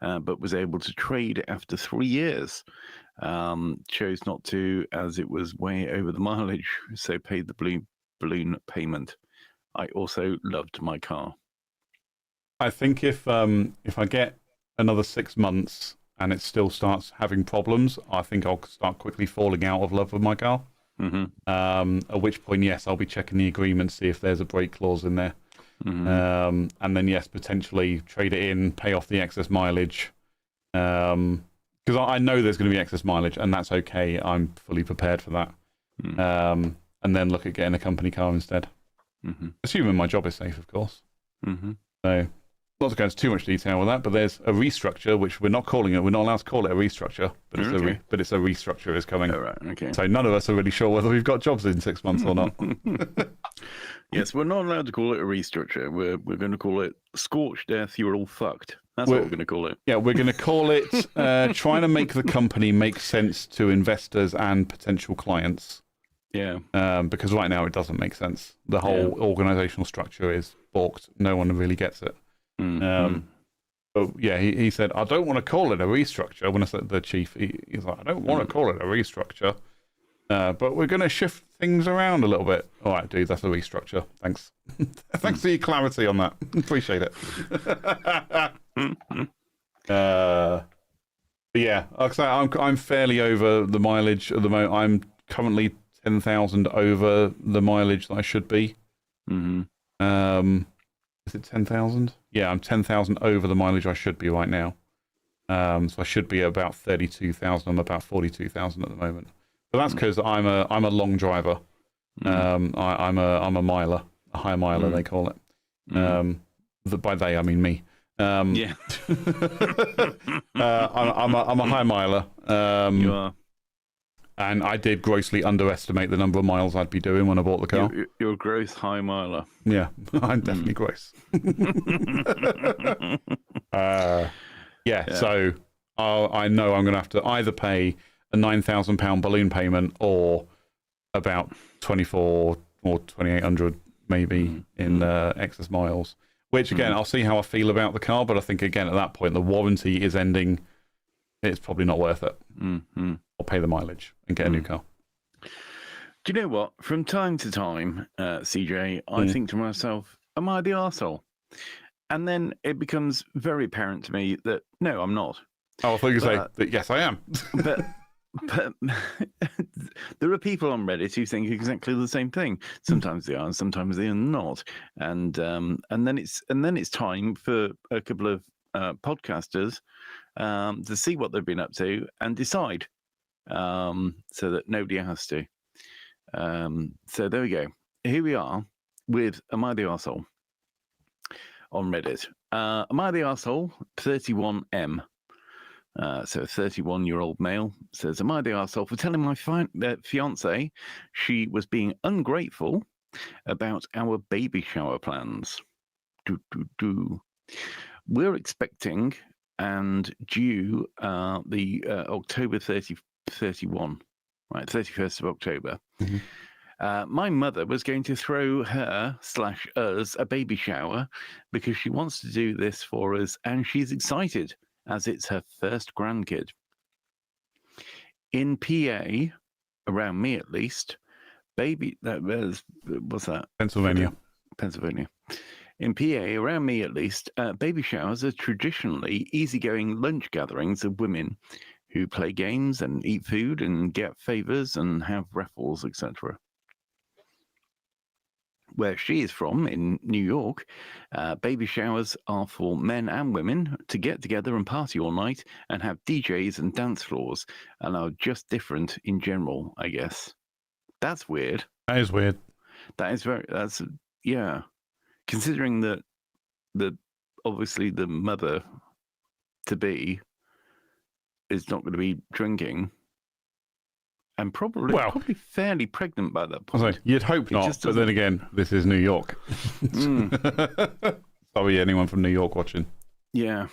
but was able to trade after 3 years. Chose not to as it was way over the mileage, so paid the balloon payment. I also loved my car. I think if I get another 6 months and it still starts having problems, I think I'll start quickly falling out of love with my car. Mm-hmm. At which point, yes, I'll be checking the agreement, see if there's a break clause in there. Mm-hmm. And then, yes, potentially trade it in, pay off the excess mileage. Because I know there's going to be excess mileage, and that's okay. I'm fully prepared for that. Mm-hmm. And then look at getting a company car instead. Mm-hmm. Assuming my job is safe, of course. Mm-hmm. So, not to go into too much detail with that, but there's a restructure, which we're not calling it. We're not allowed to call it a restructure, but it's a restructure is coming. All right, okay. So none of us are really sure whether we've got jobs in 6 months or not. Yes, we're not allowed to call it a restructure. We're going to call it scorched earth. You're all fucked. That's what we're going to call it. Yeah, we're going to call it trying to make the company make sense to investors and potential clients. Yeah. Because right now it doesn't make sense. The whole organizational structure is balked. No one really gets it. But yeah, he said, I don't want to call it a restructure. When I said the chief, he's like, I don't want to call it a restructure, but we're going to shift things around a little bit. All right, dude, that's a restructure. Thanks. Thanks for your clarity on that. Appreciate it. But yeah, like I say, I'm fairly over the mileage at the moment. I'm currently 10,000 over the mileage that I should be. Mm-hmm. Is it 10,000? Yeah, I'm 10,000 over the mileage I should be right now. So I should be about 32,000. I'm about 42,000 at the moment. But that's because I'm a long driver. I'm a miler, a high miler they call it. By they I mean me. Yeah. I'm a high miler. You are. And I did grossly underestimate the number of miles I'd be doing when I bought the car. You're a gross high miler. Yeah, I'm definitely gross. So I know I'm going to have to either pay a £9,000 balloon payment or about 24 or 2,800 maybe in excess miles. Which again, I'll see how I feel about the car, but I think again at that point the warranty is ending. It's probably not worth it. I'll pay the mileage and get a new car. Do you know what? From time to time, CJ, I think to myself, am I the arsehole? And then it becomes very apparent to me that, no, I'm not. Oh, I thought you could say that, yes, I am. but there are people on Reddit who think exactly the same thing. Sometimes they are, and sometimes they are not. And then it's time for a couple of podcasters to see what they've been up to and decide, so that nobody has to. So there we go. Here we are with Am I the Arsehole on Reddit. Am I the Arsehole 31M? So a 31-year-old male says, am I the arsehole for telling my fiance she was being ungrateful about our baby shower plans? We're expecting and due the October 31, right, 31st of October. My mother was going to throw her/us a baby shower because she wants to do this for us and she's excited as it's her first grandkid. In PA, around me at least, what's that? Pennsylvania. In PA, around me at least, baby showers are traditionally easygoing lunch gatherings of women who play games and eat food and get favors and have raffles, etc. Where she is from, in New York, baby showers are for men and women to get together and party all night and have DJs and dance floors and are just different in general, I guess. That's weird. That is weird. Yeah. Considering that obviously the mother to be is not going to be drinking. And probably fairly pregnant by that point. You'd hope not, but then again, this is New York. Sorry, anyone from New York watching. Yeah.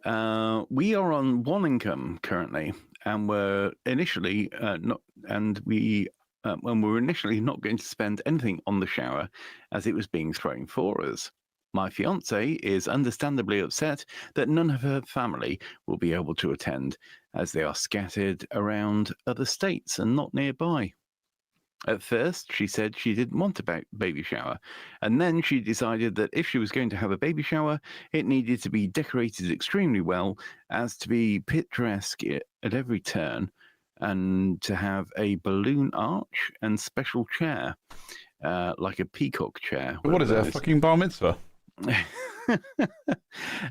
We are on one income currently, and we're initially not, and we're initially not going to spend anything on the shower as it was being thrown for us. My fiance is understandably upset that none of her family will be able to attend, as they are scattered around other states and not nearby. At first, she said she didn't want a baby shower, and then she decided that if she was going to have a baby shower, it needed to be decorated extremely well as to be picturesque at every turn, and to have a balloon arch and special chair, like a peacock chair. What is it, a fucking bar mitzvah?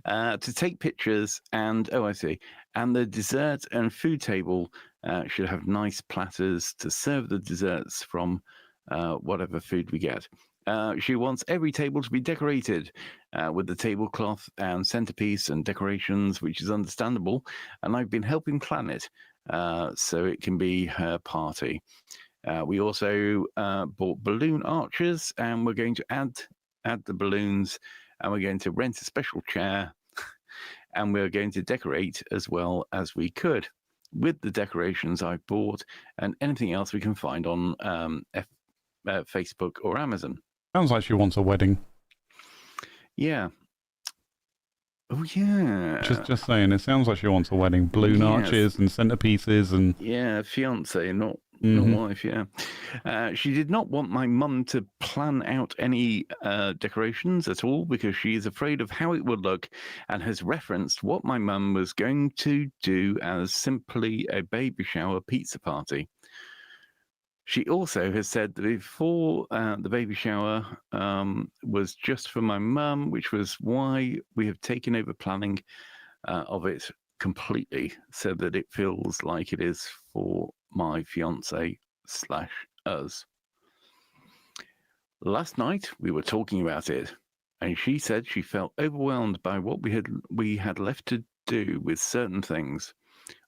To take pictures, and I see. And the dessert and food table should have nice platters to serve the desserts from whatever food we get. She wants every table to be decorated with the tablecloth and centerpiece and decorations, which is understandable. And I've been helping plan it so it can be her party. We also bought balloon arches, and we're going to add the balloons, and we're going to rent a special chair, and we're going to decorate as well as we could with the decorations I've bought and anything else we can find on Facebook or Amazon. Sounds like she wants a wedding. Yeah. Oh, yeah. Just saying, it sounds like she wants a wedding. Balloon arches and centerpieces and... Yeah, fiance, not wife, yeah. She did not want my mum to plan out any decorations at all because she is afraid of how it would look, and has referenced what my mum was going to do as simply a baby shower pizza party. She also has said that before the baby shower was just for my mum, which was why we have taken over planning of it completely, so that it feels like it is for my fiance / us. Last night we were talking about it, and she said she felt overwhelmed by what we had left to do with certain things.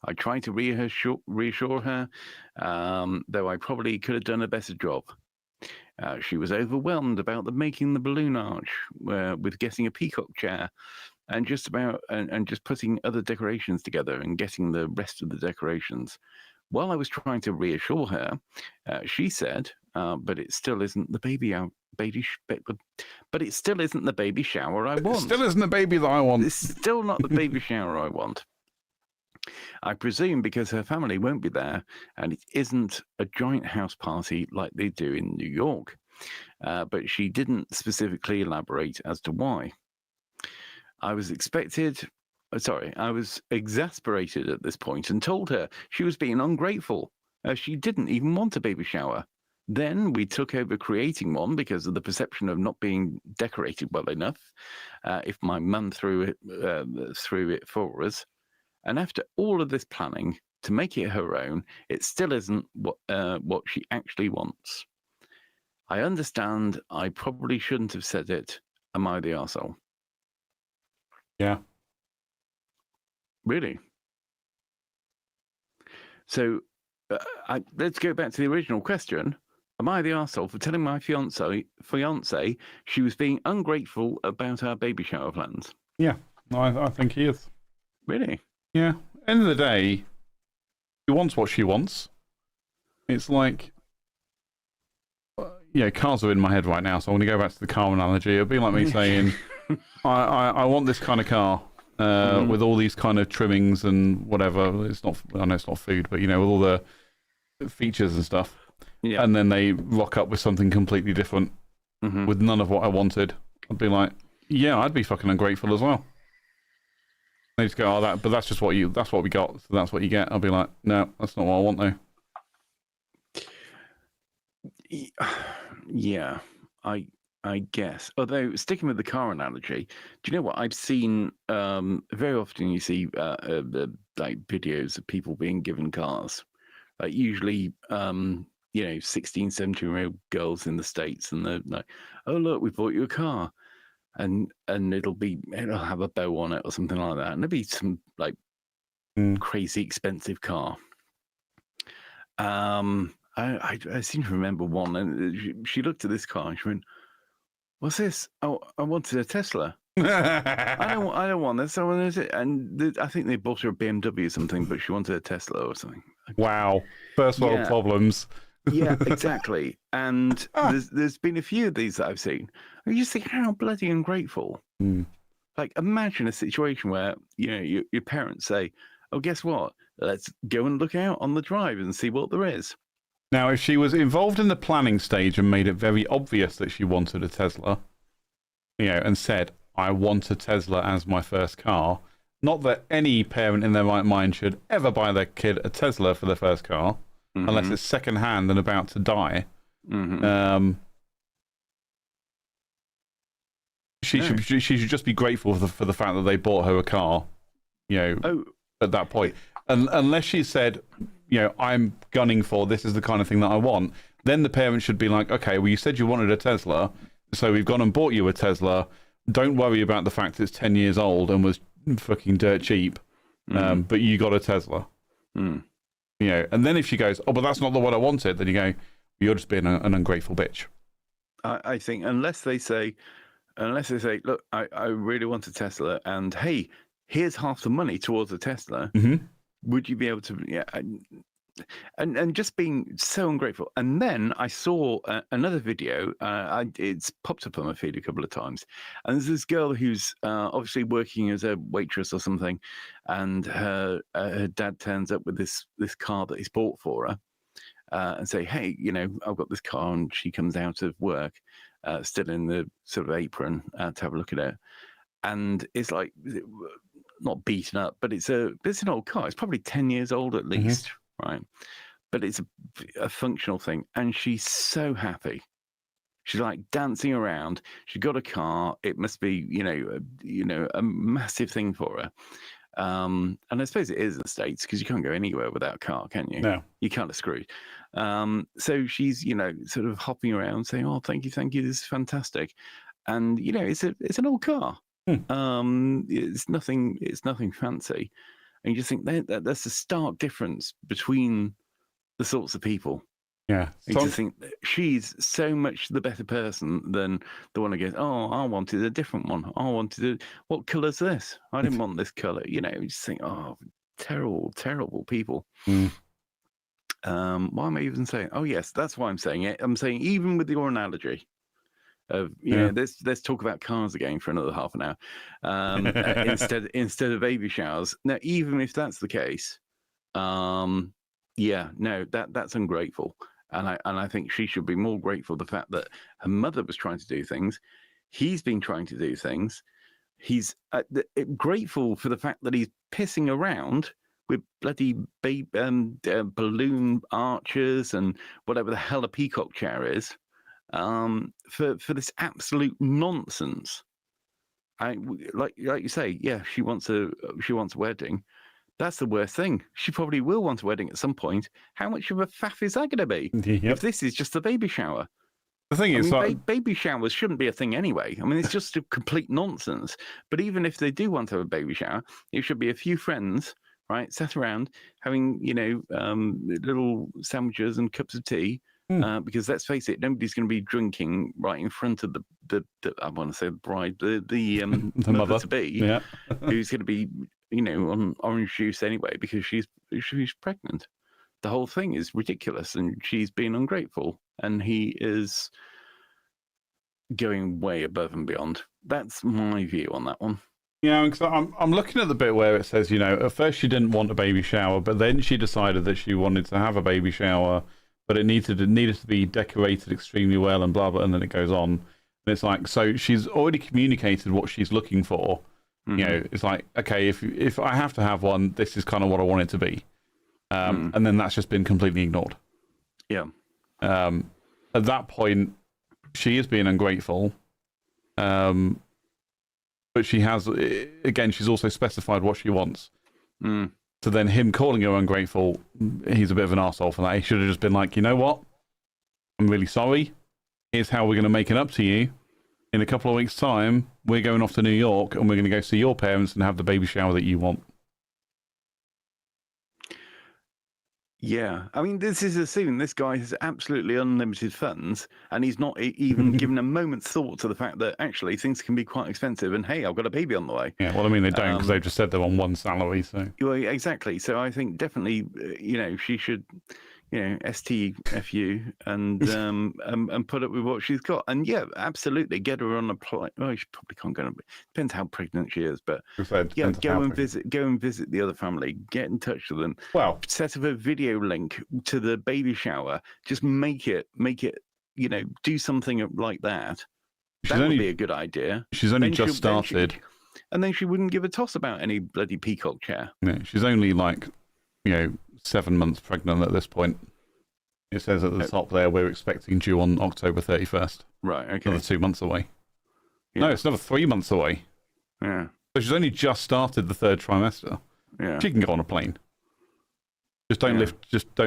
I tried to reassure her, though I probably could have done a better job. She was overwhelmed about making the balloon arch, with getting a peacock chair, and just putting other decorations together and getting the rest of the decorations. While I was trying to reassure her, she said, "But it still isn't the but it still isn't the baby shower I want. It still isn't the baby that I want. It's still not the baby shower I want." I presume because her family won't be there, and it isn't a joint house party like they do in New York. But she didn't specifically elaborate as to why. I was exasperated at this point and told her she was being ungrateful. She didn't even want a baby shower. Then we took over creating one because of the perception of not being decorated well enough, if my mum threw it for us. And after all of this planning to make it her own, it still isn't what she actually wants. I understand I probably shouldn't have said it. Am I the arsehole? Yeah. Really? So let's go back to the original question. Am I the arsehole for telling my fiance she was being ungrateful about our baby shower plans? Yeah, I think he is. Really? Yeah. End of the day, she wants what she wants. It's like, cars are in my head right now, so I want to go back to the car analogy. It'd be like me saying, I want this kind of car with all these kind of trimmings and whatever. I know it's not food, but with all the features and stuff. Yeah. And then they rock up with something completely different with none of what I wanted. I'd be like, yeah, I'd be fucking ungrateful as well. They just go, but that's just that's what we got, so that's what you get. I'll be like, no, that's not what I want though. Yeah, I guess. Although, sticking with the car analogy, do you know what I've seen? Very often you see like videos of people being given cars, like usually 16, 17-year-old girls in the States, and they're like, "Oh look, we bought you a car." And it'll have a bow on it or something like that, and it'll be some like crazy expensive car. I seem to remember one, and she looked at this car and she went, "What's this? Oh, I wanted a Tesla." I don't want this. So I think they bought her a BMW or something, but she wanted a Tesla or something. Wow, first world problems. Yeah, exactly. And there's been a few of these that I've seen. And you just think how bloody ungrateful. Like, imagine a situation where your parents say, "Oh, guess what? Let's go and look out on the drive and see what there is." Now, if she was involved in the planning stage and made it very obvious that she wanted a Tesla, and said, "I want a Tesla as my first car," not that any parent in their right mind should ever buy their kid a Tesla for their first car, unless it's second-hand and about to die. She should just be grateful for the fact that they bought her a car, at that point. And unless she said, "I'm gunning for this is the kind of thing that I want," then the parent should be like, "Okay, well, you said you wanted a Tesla, so we've gone and bought you a Tesla. Don't worry about the fact it's 10 years old and was fucking dirt cheap, but you got a Tesla." And then if she goes, "Oh, but that's not the one I wanted," then you go, "You're just being an ungrateful bitch." I think unless they say, "Look, I really want a Tesla, and hey, here's half the money towards a Tesla," would you be able to? Yeah, and just being so ungrateful. And then I saw another video. It's popped up on my feed a couple of times, and there's this girl who's obviously working as a waitress or something, and her dad turns up with this car that he's bought for her, and say, "Hey, I've got this car," and she comes out of work, still in the sort of apron, to have a look at it, and it's like not beaten up, but it's an old car. It's probably 10 years old at least. Right, but it's a functional thing, and she's so happy. She's like dancing around. She got a car. It must be, a massive thing for her. And I suppose it is in the States because you can't go anywhere without a car, can you? No, you can't have screwed. So she's, sort of hopping around, saying, "Oh, thank you, this is fantastic," and it's an old car. It's nothing fancy. And you just think that's a stark difference between the sorts of people. Yeah. You just think she's so much the better person than the one who goes, "Oh, I wanted a different one. I wanted what colour's this? I didn't want this colour." You just think, "Oh, terrible, terrible people." Why am I even saying? Oh, yes, that's why I'm saying it. I'm saying even with your analogy of let's talk about cars again for another half an hour instead of baby showers. Now, even if that's the case, that's ungrateful, and I think she should be more grateful the fact that her mother was trying to do things, he's been trying to do things, he's grateful for the fact that he's pissing around with bloody balloon archers and whatever the hell a peacock chair is. For this absolute nonsense. Like you say, yeah, she wants a wedding. That's the worst thing. She probably will want a wedding at some point. How much of a faff is that going to be? If this is just a baby shower? The thing is, baby showers shouldn't be a thing anyway. I mean, it's just a complete nonsense. But even if they do want to have a baby shower, it should be a few friends, right, sat around having little sandwiches and cups of tea. Because let's face it, nobody's going to be drinking right in front of the I want to say the bride, the mother to be, who's going to be on orange juice anyway because she's pregnant. The whole thing is ridiculous, and she's being ungrateful, and he is going way above and beyond. That's my view on that one. Yeah, because I'm looking at the bit where it says, at first she didn't want a baby shower, but then she decided that she wanted to have a baby shower. But it needed to be decorated extremely well and blah, blah, and then it goes on. And it's like, so she's already communicated what she's looking for. It's like, okay, if I have to have one, this is kind of what I want it to be. And then that's just been completely ignored. Yeah. At that point, she is being ungrateful. But she has, again, she's also specified what she wants. So then him calling her ungrateful, he's a bit of an arsehole for that. He should have just been like, "You know what? I'm really sorry. Here's how we're going to make it up to you. In a couple of weeks' time, we're going off to New York and we're going to go see your parents and have the baby shower that you want." Yeah, I mean, this is assuming this guy has absolutely unlimited funds, and he's not even given a moment's thought to the fact that actually things can be quite expensive. And hey, I've got a baby on the way. Yeah, well, I mean, they don't because they've just said they're on one salary. So, well, exactly. So I think definitely, she should, STFU and put up with what she's got. And yeah, absolutely, get her on a plane. Well, she probably can't go. Depends how pregnant she is, but yeah, go and visit the other family. Get in touch with them. Well, set up a video link to the baby shower. Just make it. Do something like that. That would be a good idea. She's only just started. And then she wouldn't give a toss about any bloody peacock chair. No, she's only 7 months pregnant at this point. It says at the top there, we're expecting due on October 31st. Right, okay. Another 2 months away. Yeah. No, it's another 3 months away. Yeah. So she's only just started the third trimester. Yeah. She can go on a plane. Just don't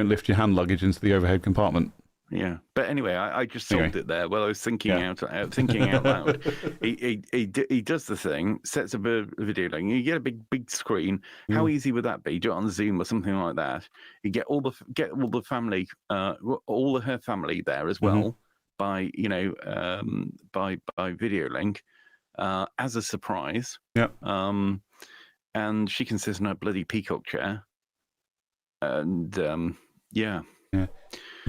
lift your hand luggage into the overhead compartment. Yeah, but anyway, I just solved it there. Well, I was thinking out loud. He does the thing, sets up a video link. You get a big screen. How easy would that be? Do it on Zoom or something like that. You get all the family, all of her family there as well by by video link as a surprise. Yeah. And she can sit in her bloody peacock chair. And yeah.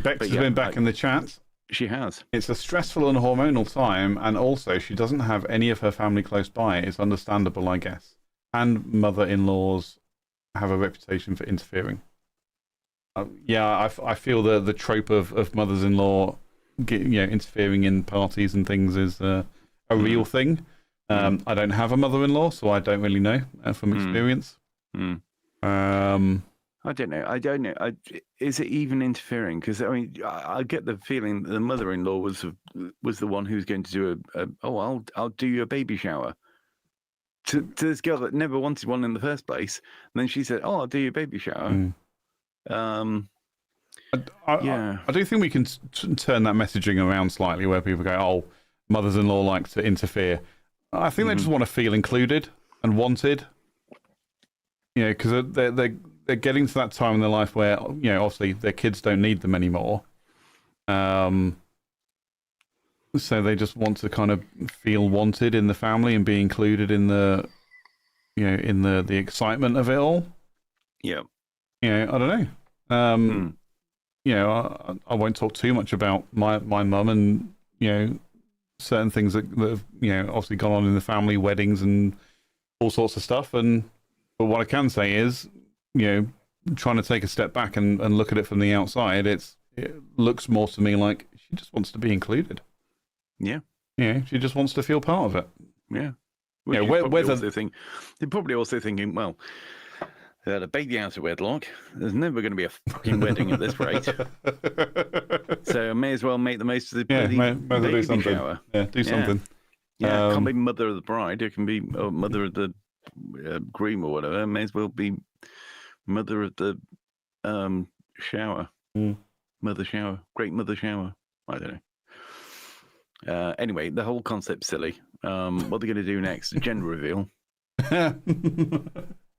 Bex has been back in the chat. She has. It's a stressful and hormonal time, and also she doesn't have any of her family close by. It's understandable, I guess. And mother-in-laws have a reputation for interfering. I feel the trope of mothers-in-law interfering in parties and things is a real thing. I don't have a mother-in-law, so I don't really know from experience. I don't know. Is it even interfering? Because I mean, I get the feeling that the mother-in-law was the one who was going to do I'll do your baby shower to this girl that never wanted one in the first place. And then she said, "Oh, I'll do your baby shower." I do think we can turn that messaging around slightly, where people go, "Oh, mothers-in-law like to interfere." I think they just want to feel included and wanted. Because they're getting to that time in their life where, obviously their kids don't need them anymore. So they just want to kind of feel wanted in the family and be included in the, in the excitement of it all. Yeah. I don't know. I won't talk too much about my mum and, certain things that have, obviously gone on in the family, weddings and all sorts of stuff. But what I can say is, trying to take a step back and look at it from the outside, it looks more to me like she just wants to be included. Yeah. She just wants to feel part of it. Yeah. They're probably also thinking, well, they had a baby out of wedlock. There's never going to be a fucking wedding at this rate. So I may as well make the most of the baby shower. Yeah, do something. Yeah, it can't be mother of the bride. It can be mother of the groom or whatever. It may as well be mother of the shower. Mother shower. Great mother shower. I don't know. Anyway, the whole concept's silly. What are they going to do next? Gender reveal.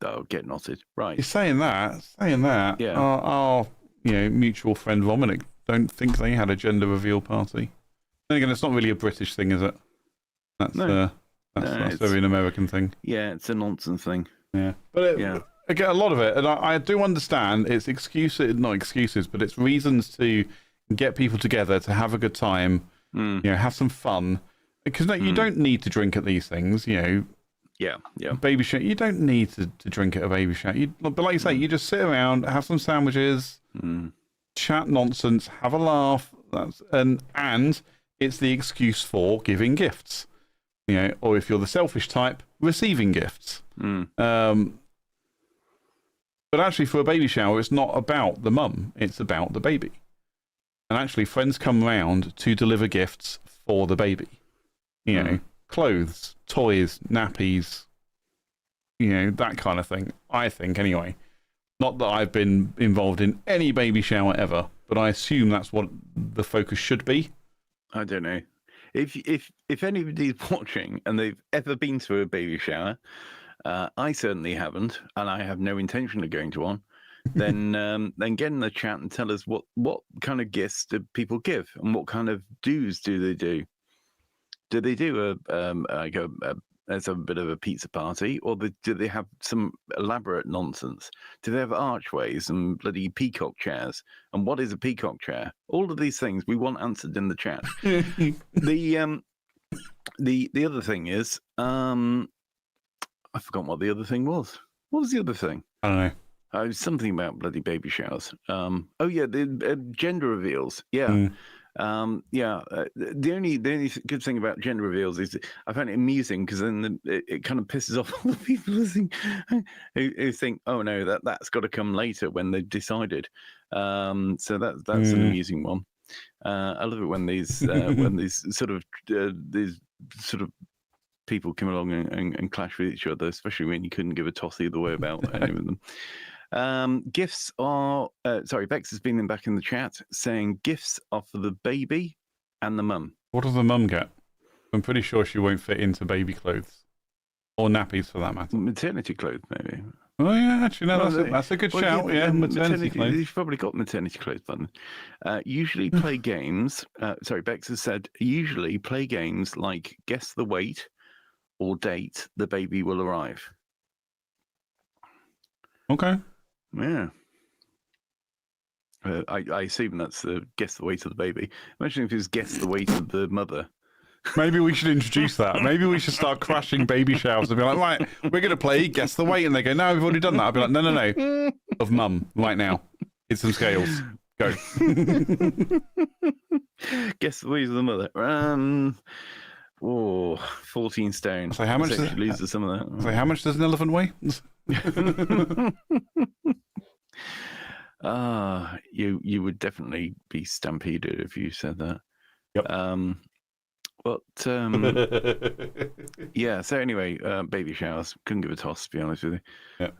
Oh, get knotted. Right. You're saying that. Yeah. Our mutual friend Romanic don't think they had a gender reveal party. Then again, it's not really a British thing, is it? That's very an American thing. Yeah, it's a nonsense thing. Yeah. But again, a lot of it, and I do understand it's not excuses, but it's reasons to get people together to have a good time, have some fun. Because you don't need to drink at these things, Yeah. Baby shower, you don't need to drink at a baby shower. But like you say, you just sit around, have some sandwiches, chat nonsense, have a laugh, and it's the excuse for giving gifts. Or if you're the selfish type, receiving gifts. But actually, for a baby shower, it's not about the mum; it's about the baby. And actually, friends come round to deliver gifts for the baby. Clothes, toys, nappies, that kind of thing. I think, anyway. Not that I've been involved in any baby shower ever, but I assume that's what the focus should be. I don't know. If anybody's watching and they've ever been to a baby shower, I certainly haven't, and I have no intention of going to one. then get in the chat and tell us what kind of gifts do people give and what kind of do's do they do. Do they do as a bit of a pizza party, or do they have some elaborate nonsense? Do they have archways and bloody peacock chairs? And what is a peacock chair? All of these things we want answered in the chat. The other thing is, I forgot what the other thing was. What was the other thing? I don't know. It was something about bloody baby showers. Oh yeah, the gender reveals. Yeah. The only good thing about gender reveals is I find it amusing because then it kind of pisses off all the people who think, oh no, that's got to come later when they've decided. So that's an amusing one. I love it when these sort of people come along and clash with each other, especially when you couldn't give a toss either way about any of them. Gifts are Bex has been back in the chat saying gifts are for the baby and the mum. What does the mum get? I'm pretty sure she won't fit into baby clothes or nappies for that matter. Maternity clothes, maybe. Oh yeah, actually no, that's a good shout. Yeah, maternity clothes. You've probably got maternity clothes button. Usually play games. Bex has said usually play games like guess the weight or date the baby will arrive. Okay. Yeah. I assume that's the guess the weight of the baby. Imagine if it was guess the weight of the mother. Maybe we should introduce that. Maybe we should start crashing baby showers and be like, right, we're going to play guess the weight. And they go, no, we've already done that. I'll be like, no. Of mum, right now. Hit some scales. Go. Guess the weight of the mother. 14 stone. So how much loses some of that. So how much does an elephant weigh? You would definitely be stampeded if you said that. Yep. Yeah. So anyway, baby showers couldn't give a toss, to be honest with you. Yep.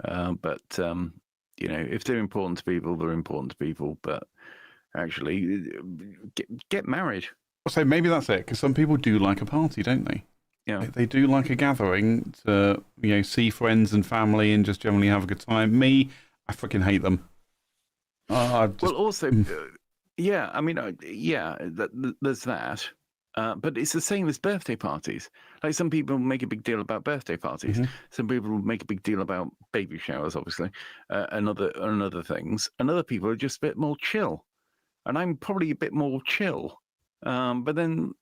If they're important to people, they're important to people. But actually, get married. So maybe that's it, because some people do like a party, don't they? Yeah. They do like a gathering to, see friends and family and just generally have a good time. Me, I freaking hate them. Well, also, there's that. But it's the same as birthday parties. Like some people make a big deal about birthday parties. Mm-hmm. Some people make a big deal about baby showers, obviously, and other things. And other people are just a bit more chill. And I'm probably a bit more chill. But then,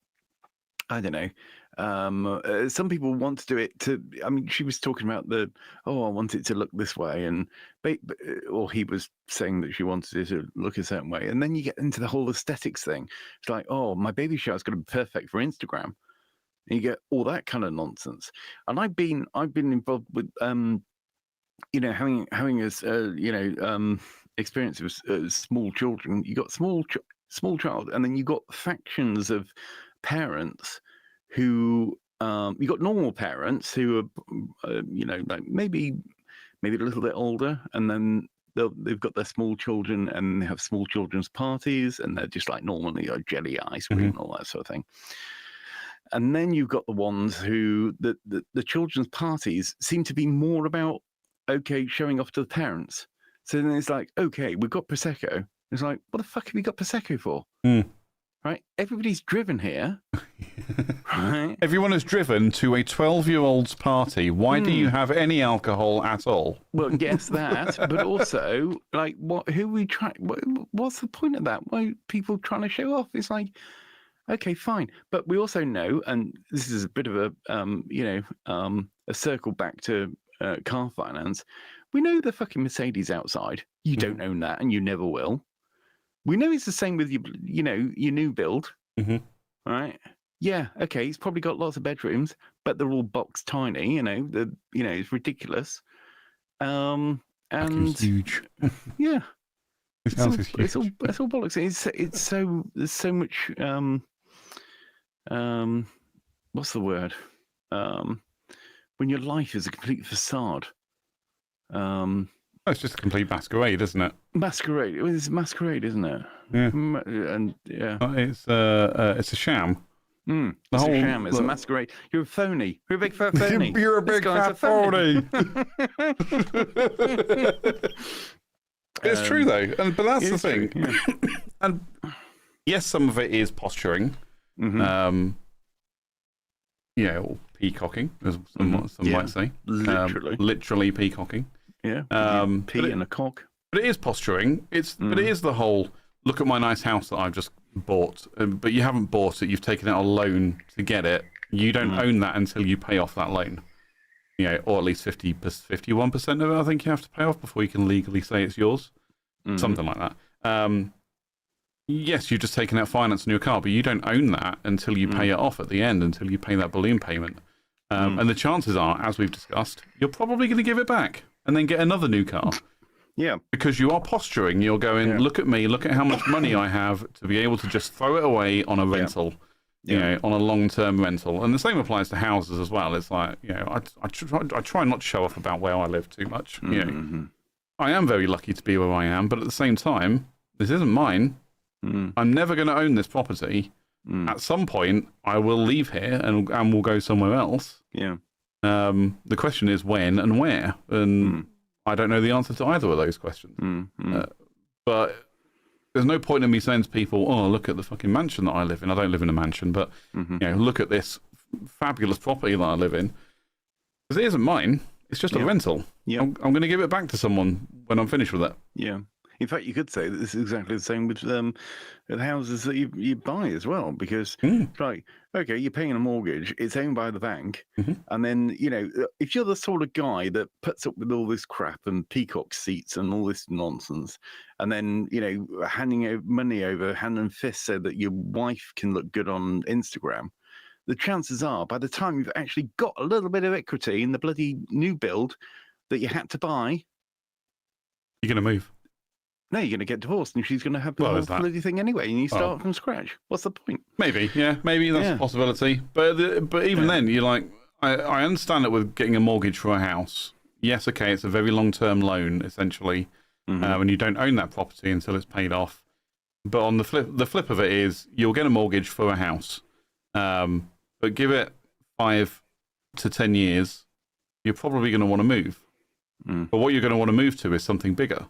I don't know. Some people want to do it she was talking about I want it to look this way. Or he was saying that she wanted it to look a certain way. And then you get into the whole aesthetics thing. It's like, oh, my baby shower's got to be perfect for Instagram. And you get all that kind of nonsense. And I've been involved with, having experience with small children. You got small child, and then you got factions of parents who you got normal parents who are like maybe a little bit older, and then they've got their small children and they have small children's parties, and they're just like normally jelly ice cream and all that sort of thing. And then you've got the ones who the children's parties seem to be more about showing off to the parents. So then it's like, okay, we've got Prosecco. It's like, what the fuck have we got Prosecco for? Right? Everybody's driven here. Right? Everyone is driven to a 12-year-old's party. Why do you have any alcohol at all? Well, yes, that. But also, like, who we try? What's the point of that? Why are people trying to show off? It's like, okay, fine. But we also know, and this is a bit of a circle back to car finance. We know the fucking Mercedes outside. You don't own that, and you never will. We know it's the same with your new build, right? Yeah, okay. It's probably got lots of bedrooms, but they're all box tiny. It's ridiculous. And huge. Yeah, His house is huge. It's all bollocks. It's so there's so much. What's the word? When your life is a complete facade. It's just a complete masquerade, isn't it? Masquerade. It's masquerade, isn't it? Yeah. And yeah. It's a sham. It's a sham. It's a masquerade. You're a phony. You're a big fat phony. You're a big fat phony. It's true though, but that's the thing. True, yeah. And yes, some of it is posturing. Mm-hmm. Or peacocking, as some might say. Literally peacocking. Yeah. Pea and a cock. But it is posturing. But it is the whole look at my nice house that I've just bought, but you haven't bought it. You've taken out a loan to get it. You don't own that until you pay off that loan. Or at least 51% of it. I think you have to pay off before you can legally say it's yours. Something like that. Yes, you've just taken out finance on your car, but you don't own that until you pay it off at the end, until you pay that balloon payment. And the chances are, as we've discussed, you're probably going to give it back and then get another new car. Yeah. Because you are posturing. You're going, look at me, look at how much money I have to be able to just throw it away on a rental, on a long-term rental. And the same applies to houses as well. It's like, I try not to show off about where I live too much. I am very lucky to be where I am, but at the same time, this isn't mine. I'm never going to own this property. At some point, I will leave here and we'll go somewhere else. Yeah. The question is when and where, and I don't know the answer to either of those questions. But there's no point in me saying to people, "Oh, look at the fucking mansion that I live in." I don't live in a mansion, but look at this fabulous property that I live in. Because it isn't mine. It's just a rental. Yeah. I'm going to give it back to someone when I'm finished with it. Yeah. In fact, you could say that this is exactly the same with the houses that you buy as well, because right, okay, you're paying a mortgage, it's owned by the bank, and then if you're the sort of guy that puts up with all this crap and peacock seats and all this nonsense, and then handing money over hand and fist so that your wife can look good on Instagram, the chances are by the time you've actually got a little bit of equity in the bloody new build that you had to buy, you're going to move. No, you're going to get divorced, and she's going to have the whole bloody thing anyway, and you start from scratch. What's the point? Maybe that's a possibility. But even then, you're like, I understand it with getting a mortgage for a house. Yes, okay, it's a very long-term loan, essentially, and you don't own that property until it's paid off. But on the flip of it is, you'll get a mortgage for a house, but give it 5 to 10 years, you're probably going to want to move. But what you're going to want to move to is something bigger,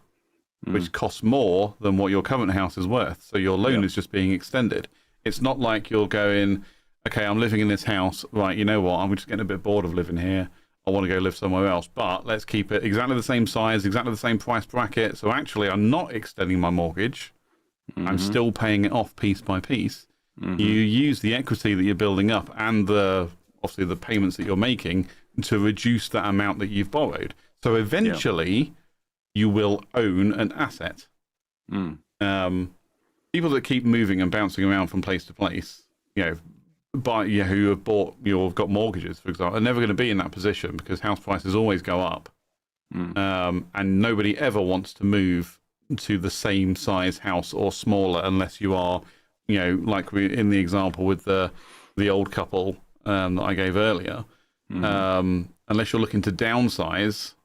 which costs more than what your current house is worth. So your loan is just being extended. It's not like you're going, okay, I'm living in this house. Right, you know what? I'm just getting a bit bored of living here. I want to go live somewhere else. But let's keep it exactly the same size, exactly the same price bracket. So actually, I'm not extending my mortgage. I'm still paying it off piece by piece. You use the equity that you're building up and obviously the payments that you're making to reduce that amount that you've borrowed. So eventually you will own an asset. People that keep moving and bouncing around from place to place, who have bought, have got mortgages, for example, are never going to be in that position because house prices always go up. And nobody ever wants to move to the same size house or smaller unless you are, like we in the example with the old couple that I gave earlier. Unless you're looking to downsize,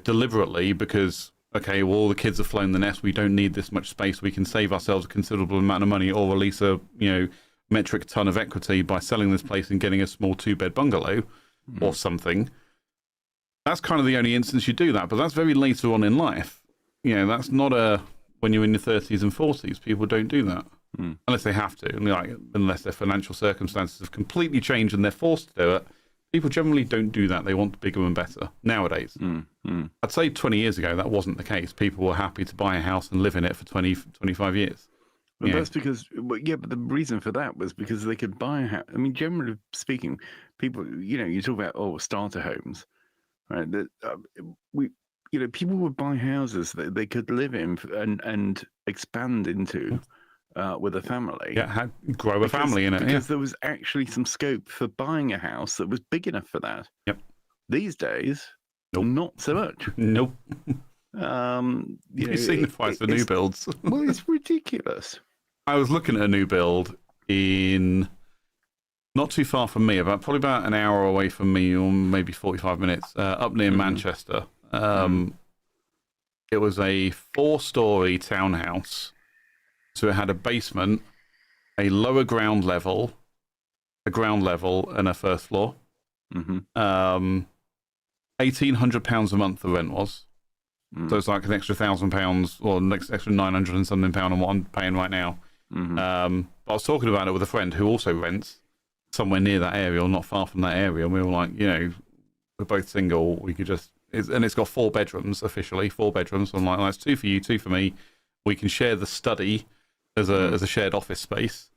deliberately because, okay, well, all the kids have flown the nest. We don't need this much space. We can save ourselves a considerable amount of money or release a, metric ton of equity by selling this place and getting a small 2-bed bungalow or something. That's kind of the only instance you do that, but that's very later on in life. That's not when you're in your 30s and 40s. People don't do that unless they have to, unless their financial circumstances have completely changed and they're forced to do it. People generally don't do that. They want bigger and better nowadays. I'd say 20 years ago, that wasn't the case. People were happy to buy a house and live in it for 20, 25 years. But that's because, but the reason for that was because they could buy a house. I mean, generally speaking, people, you talk about, starter homes, right? People would buy houses that they could live in and expand into. With a family. Grow a family in it. Because there was actually some scope for buying a house that was big enough for that. These days, not so much. Nope. You've seen the price for new builds. Well, it's ridiculous. I was looking at a new build in not too far from me, probably about an hour away from me, or maybe 45 minutes, up near Manchester. It was a 4-story townhouse. So it had a basement, a lower ground level, a ground level, and a first floor. £1,800 a month the rent was. So it's like an extra £1,000 or an extra 900 and something pound on what I'm paying right now. But I was talking about it with a friend who also rents somewhere near that area or not far from that area, and we were like, we're both single. We could just, and it's got 4 bedrooms officially, 4 bedrooms. So I'm like, that's 2 for you, 2 for me. We can share the study as a shared office space.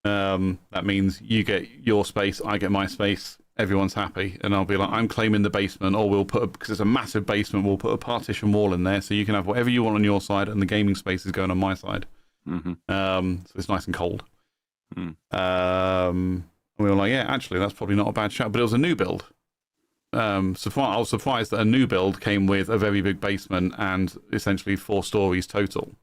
That means you get your space, I get my space. Everyone's happy, and I'll be like, I'm claiming the basement, or we'll put because it's a massive basement, we'll put a partition wall in there, so you can have whatever you want on your side, and the gaming space is going on my side. So it's nice and cold. We were like, yeah, actually, that's probably not a bad shout, but it was a new build. I was surprised that a new build came with a very big basement and essentially 4 stories total.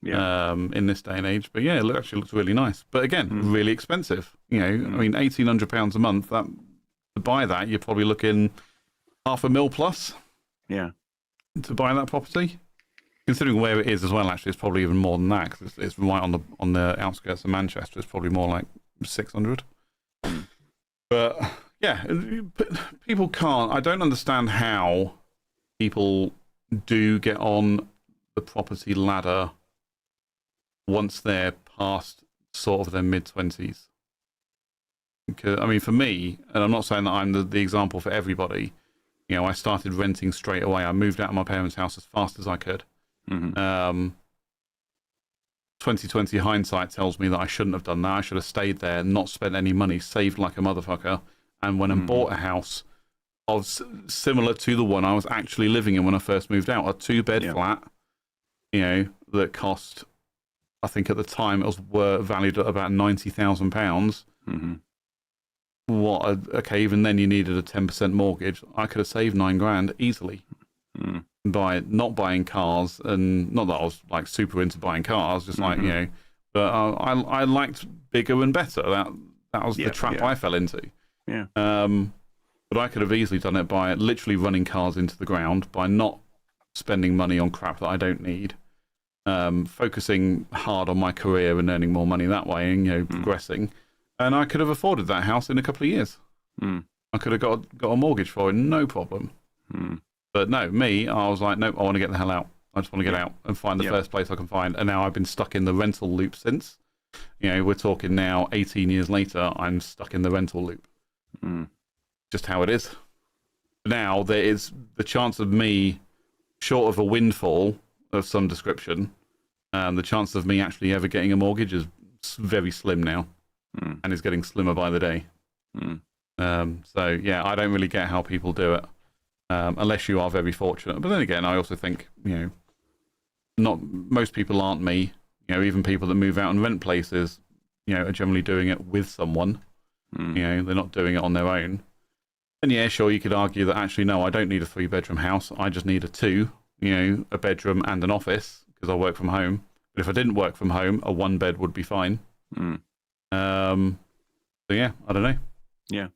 In this day and age, but yeah, it actually looks really nice. But again, really expensive. I mean, £1,800 a month. To buy that, you're probably looking $500,000 plus. Yeah. To buy that property, considering where it is as well. Actually, it's probably even more than that because it's right on the outskirts of Manchester. It's probably more like 600. But yeah, people can't. I don't understand how people do get on the property ladder once they're past sort of their mid-20s. Because, I mean, for me, and I'm not saying that I'm the example for everybody, I started renting straight away. I moved out of my parents' house as fast as I could. 2020 hindsight tells me that I shouldn't have done that. I should have stayed there, not spent any money, saved like a motherfucker, and went and bought a house similar to the one I was actually living in when I first moved out, a 2-bed flat, that cost, I think at the time it was valued at about £90,000. Okay, even then you needed a 10% mortgage. I could have saved £9,000 easily by not buying cars, and not that I was like super into buying cars, just like but I liked bigger and better. That was the trap I fell into. But I could have easily done it by literally running cars into the ground, by not spending money on crap that I don't need. Focusing hard on my career and earning more money that way, and progressing, and I could have afforded that house in a couple of years. I could have got a mortgage for it, no problem. But no, I was like, nope, I want to get the hell out. I just want to get out and find the first place I can find. And now I've been stuck in the rental loop since. We're talking now 18 years later. I'm stuck in the rental loop. Just how it is. Now there is the chance of me, short of a windfall of some description, the chance of me actually ever getting a mortgage is very slim now, and is getting slimmer by the day. So yeah, I don't really get how people do it, unless you are very fortunate. But then again, I also think not most people aren't me. Even people that move out and rent places, are generally doing it with someone. They're not doing it on their own. And yeah, sure, you could argue that actually no, I don't need a 3-bedroom house. I just need a 2. A bedroom and an office because I work from home. But if I didn't work from home, a 1-bed would be fine. So yeah, I don't know. Yeah,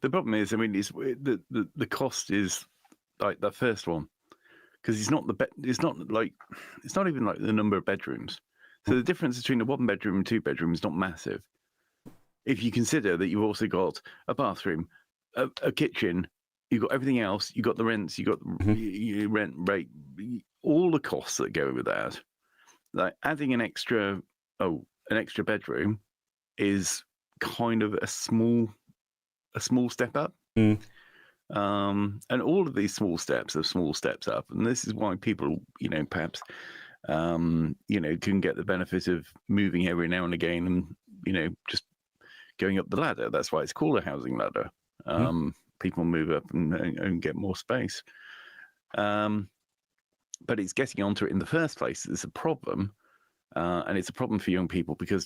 the problem is, I mean, it's the cost is like the first one, because it's not it's not even like the number of bedrooms. So the difference between a 1-bedroom and 2-bedroom is not massive. If you consider that you've also got a bathroom, a kitchen, you've got everything else, you've got the rents, you've got rent rate, all the costs that go with that. Like adding an extra bedroom is kind of a small step up. And all of these small steps are small steps up, and this is why people, perhaps, can get the benefit of moving every now and again, and just going up the ladder. That's why it's called a housing ladder. People move up and get more space. But it's getting onto it in the first place. It's a problem, and it's a problem for young people because.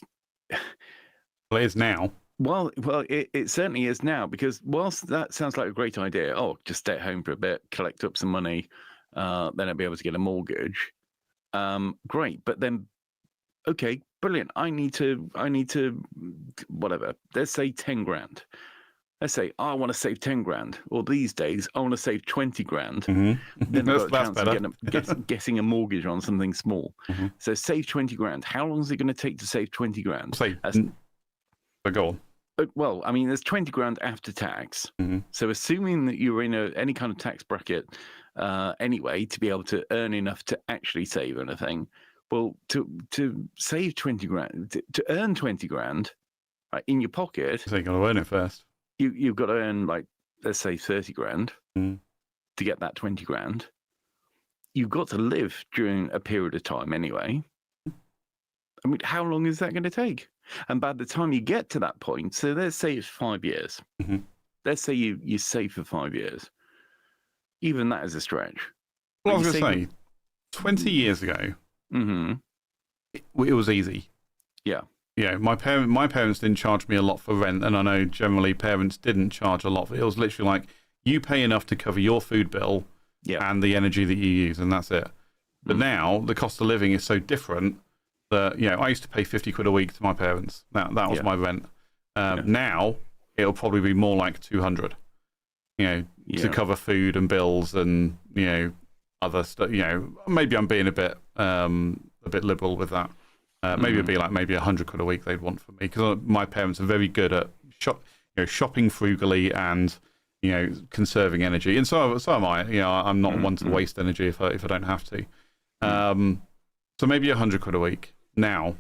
Well, it is now. Well, it certainly is now, because whilst that sounds like a great idea, just stay at home for a bit, collect up some money, then I'll be able to get a mortgage. Great, but then, okay, brilliant. I need to, whatever. Let's say 10 grand. Let's say I want to save 10 grand, or these days I want to save 20 grand. Then I've got a chance of getting a mortgage on something small. So save 20 grand. How long is it going to take to save 20 grand? Go on. Well, I mean, there's 20 grand after tax. So assuming that you're in any kind of tax bracket anyway to be able to earn enough to actually save anything. Well, to save 20 grand, to earn 20 grand right, in your pocket, So you got to earn it first. You've got to earn, like, let's say 30 grand Mm. to get that 20 grand. You've got to live during a period of time anyway. I mean, how long is that going to take? And by the time you get to that point, so let's say it's 5 years. Mm-hmm. Let's say you save for 5 years. Even that is a stretch. Well, I was going to say, 20 years ago, Mm-hmm. it was easy. Yeah. Yeah, my parents didn't charge me a lot for rent, and I know generally parents didn't charge a lot for it. It was literally like, you pay enough to cover your food bill and the energy that you use, and that's it. But now, the cost of living is so different that, I used to pay 50 quid a week to my parents. That was my rent. Now, it'll probably be more like 200, to cover food and bills and, other stuff. Maybe I'm being a bit liberal with that. Maybe it'd be like maybe 100 quid a week they'd want from me, because my parents are very good at shopping frugally and conserving energy, and so am I. I'm not one to waste energy if I don't have to. So maybe 100 quid a week now,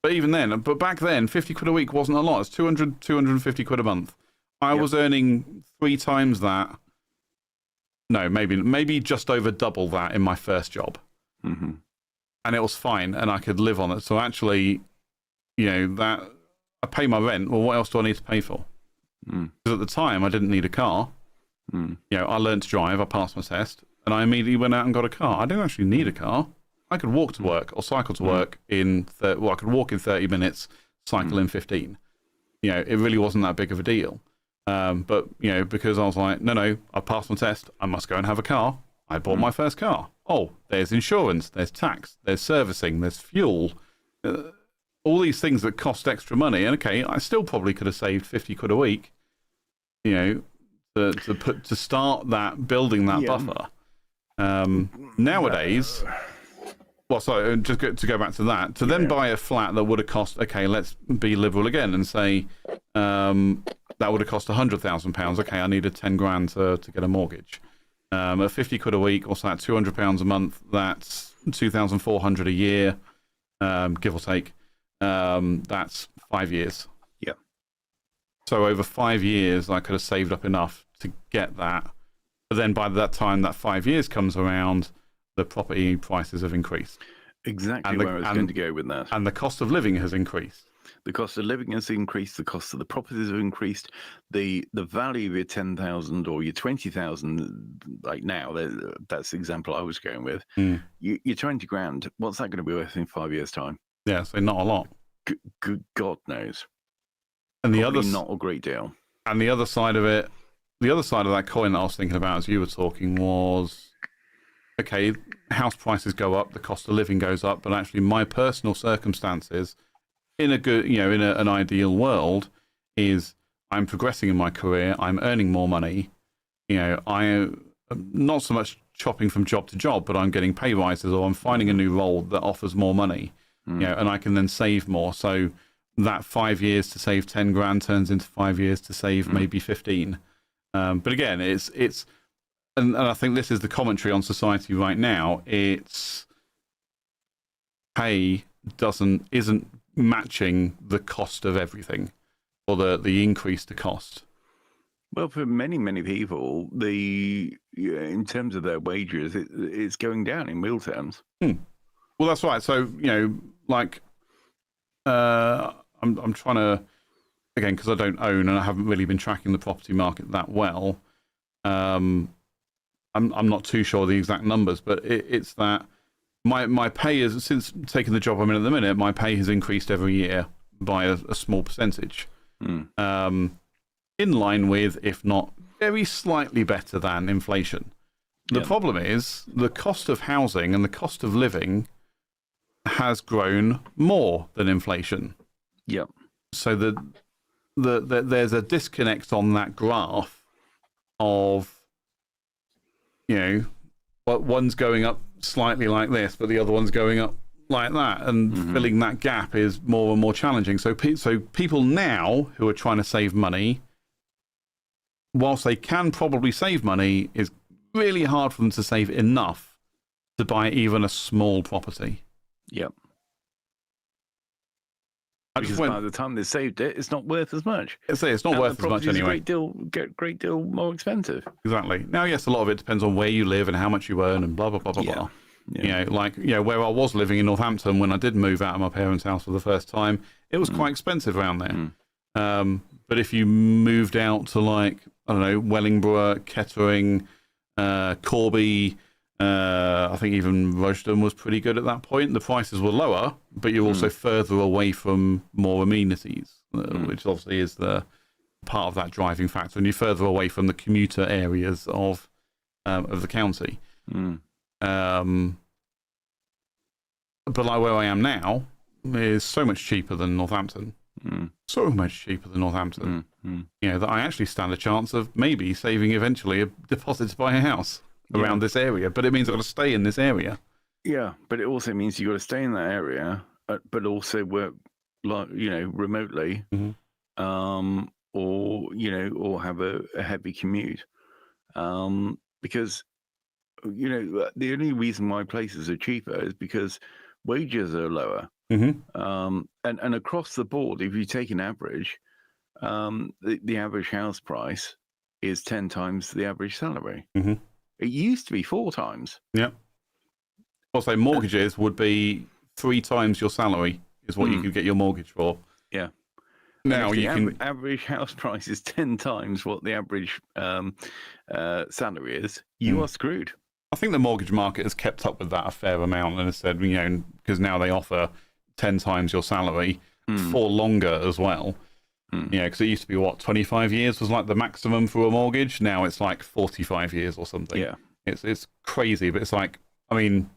but even then, back then, 50 quid a week wasn't a lot. It's 250 quid a month. I was earning 3 times that. No, maybe just over double that in my first job. Mm-hmm. And it was fine, and I could live on it. So actually, that I pay my rent. Well, what else do I need to pay for? Because at the time, I didn't need a car. I learned to drive. I passed my test, and I immediately went out and got a car. I didn't actually need a car. I could walk to work or cycle to work I could walk in 30 minutes, cycle in 15. It really wasn't that big of a deal. But because I was like, no, I passed my test. I must go and have a car. I bought my first car. Oh, there's insurance, there's tax, there's servicing, there's fuel, all these things that cost extra money. And okay, I still probably could have saved 50 quid a week, to start that, building that buffer. Nowadays, well, sorry, just to go back to that, then buy a flat that would have cost, okay, let's be liberal again and say that would have cost £100,000. Okay, I needed 10 grand to get a mortgage. At 50 quid a week, also that's £200 a month. That's 2,400 a year, give or take. That's 5 years. Yeah. So over 5 years, I could have saved up enough to get that. But then by that time, that 5 years comes around, the property prices have increased. Exactly where I was going to go with that. And the cost of living has increased. The cost of living has increased. The cost of the properties have increased. The value of your 10,000 or your 20,000, like now, that's the example I was going with. Your 20 grand, what's that going to be worth in 5 years' time? Yeah, so not a lot. Good God knows. And Probably not a great deal. And the other side of it, the other side of that coin that I was thinking about as you were talking was, okay, house prices go up, the cost of living goes up, but actually my personal circumstances in a good, in an ideal world, is I'm progressing in my career, I'm earning more money, I am not so much chopping from job to job, but I'm getting pay rises, or I'm finding a new role that offers more money, and I can then save more. So that 5 years to save 10 grand turns into 5 years to save maybe 15. But again, it's and I think this is the commentary on society right now. It's pay isn't matching the cost of everything, or the increase to cost. Well, for many, many people, in terms of their wages, it's going down in real terms. Well, that's right. So like I'm trying to, again, because I don't own and I haven't really been tracking the property market that well. I'm not too sure the exact numbers, but it's that. My pay is, since taking the job I'm in at the minute, my pay has increased every year by a small percentage. In line with, if not very slightly better than, inflation. The problem is the cost of housing and the cost of living has grown more than inflation. Yep. So there's a disconnect on that graph of, one's going up slightly like this, but the other one's going up like that, and filling that gap is more and more challenging. So people now who are trying to save money, whilst they can probably save money, is really hard for them to save enough to buy even a small property. Yep. Because by the time they saved it, it's not worth as much. It's not worth as much anyway. Great deal more expensive. Exactly. Now, yes, a lot of it depends on where you live and how much you earn and blah, blah, blah, blah, blah. Yeah. Where I was living in Northampton when I did move out of my parents' house for the first time, it was quite expensive around there. But if you moved out to, like, I don't know, Wellingborough, Kettering, Corby, I think even Rushden was pretty good at that point. The prices were lower, but you're also further away from more amenities, which obviously is the part of that driving factor. And you're further away from the commuter areas of the county. But like where I am now is so much cheaper than Northampton. So much cheaper than Northampton. That I actually stand a chance of maybe saving eventually a deposit to buy a house around this area, but it means I've got to stay in this area. Yeah, but it also means you've got to stay in that area, but also work, remotely, or have a heavy commute, because the only reason why places are cheaper is because wages are lower, and across the board, if you take an average, the average house price is 10 times the average salary. It used to be 4 times. Yeah. Also, mortgages would be 3 times your salary is what you could get your mortgage for. Yeah. Now you can average house price is 10 times what the average salary is. You are screwed. I think the mortgage market has kept up with that a fair amount and has said, because now they offer 10 times your salary for longer as well. Because it used to be 25 years was like the maximum for a mortgage. Now it's like 45 years or something. Yeah, it's crazy, but it's like, I mean,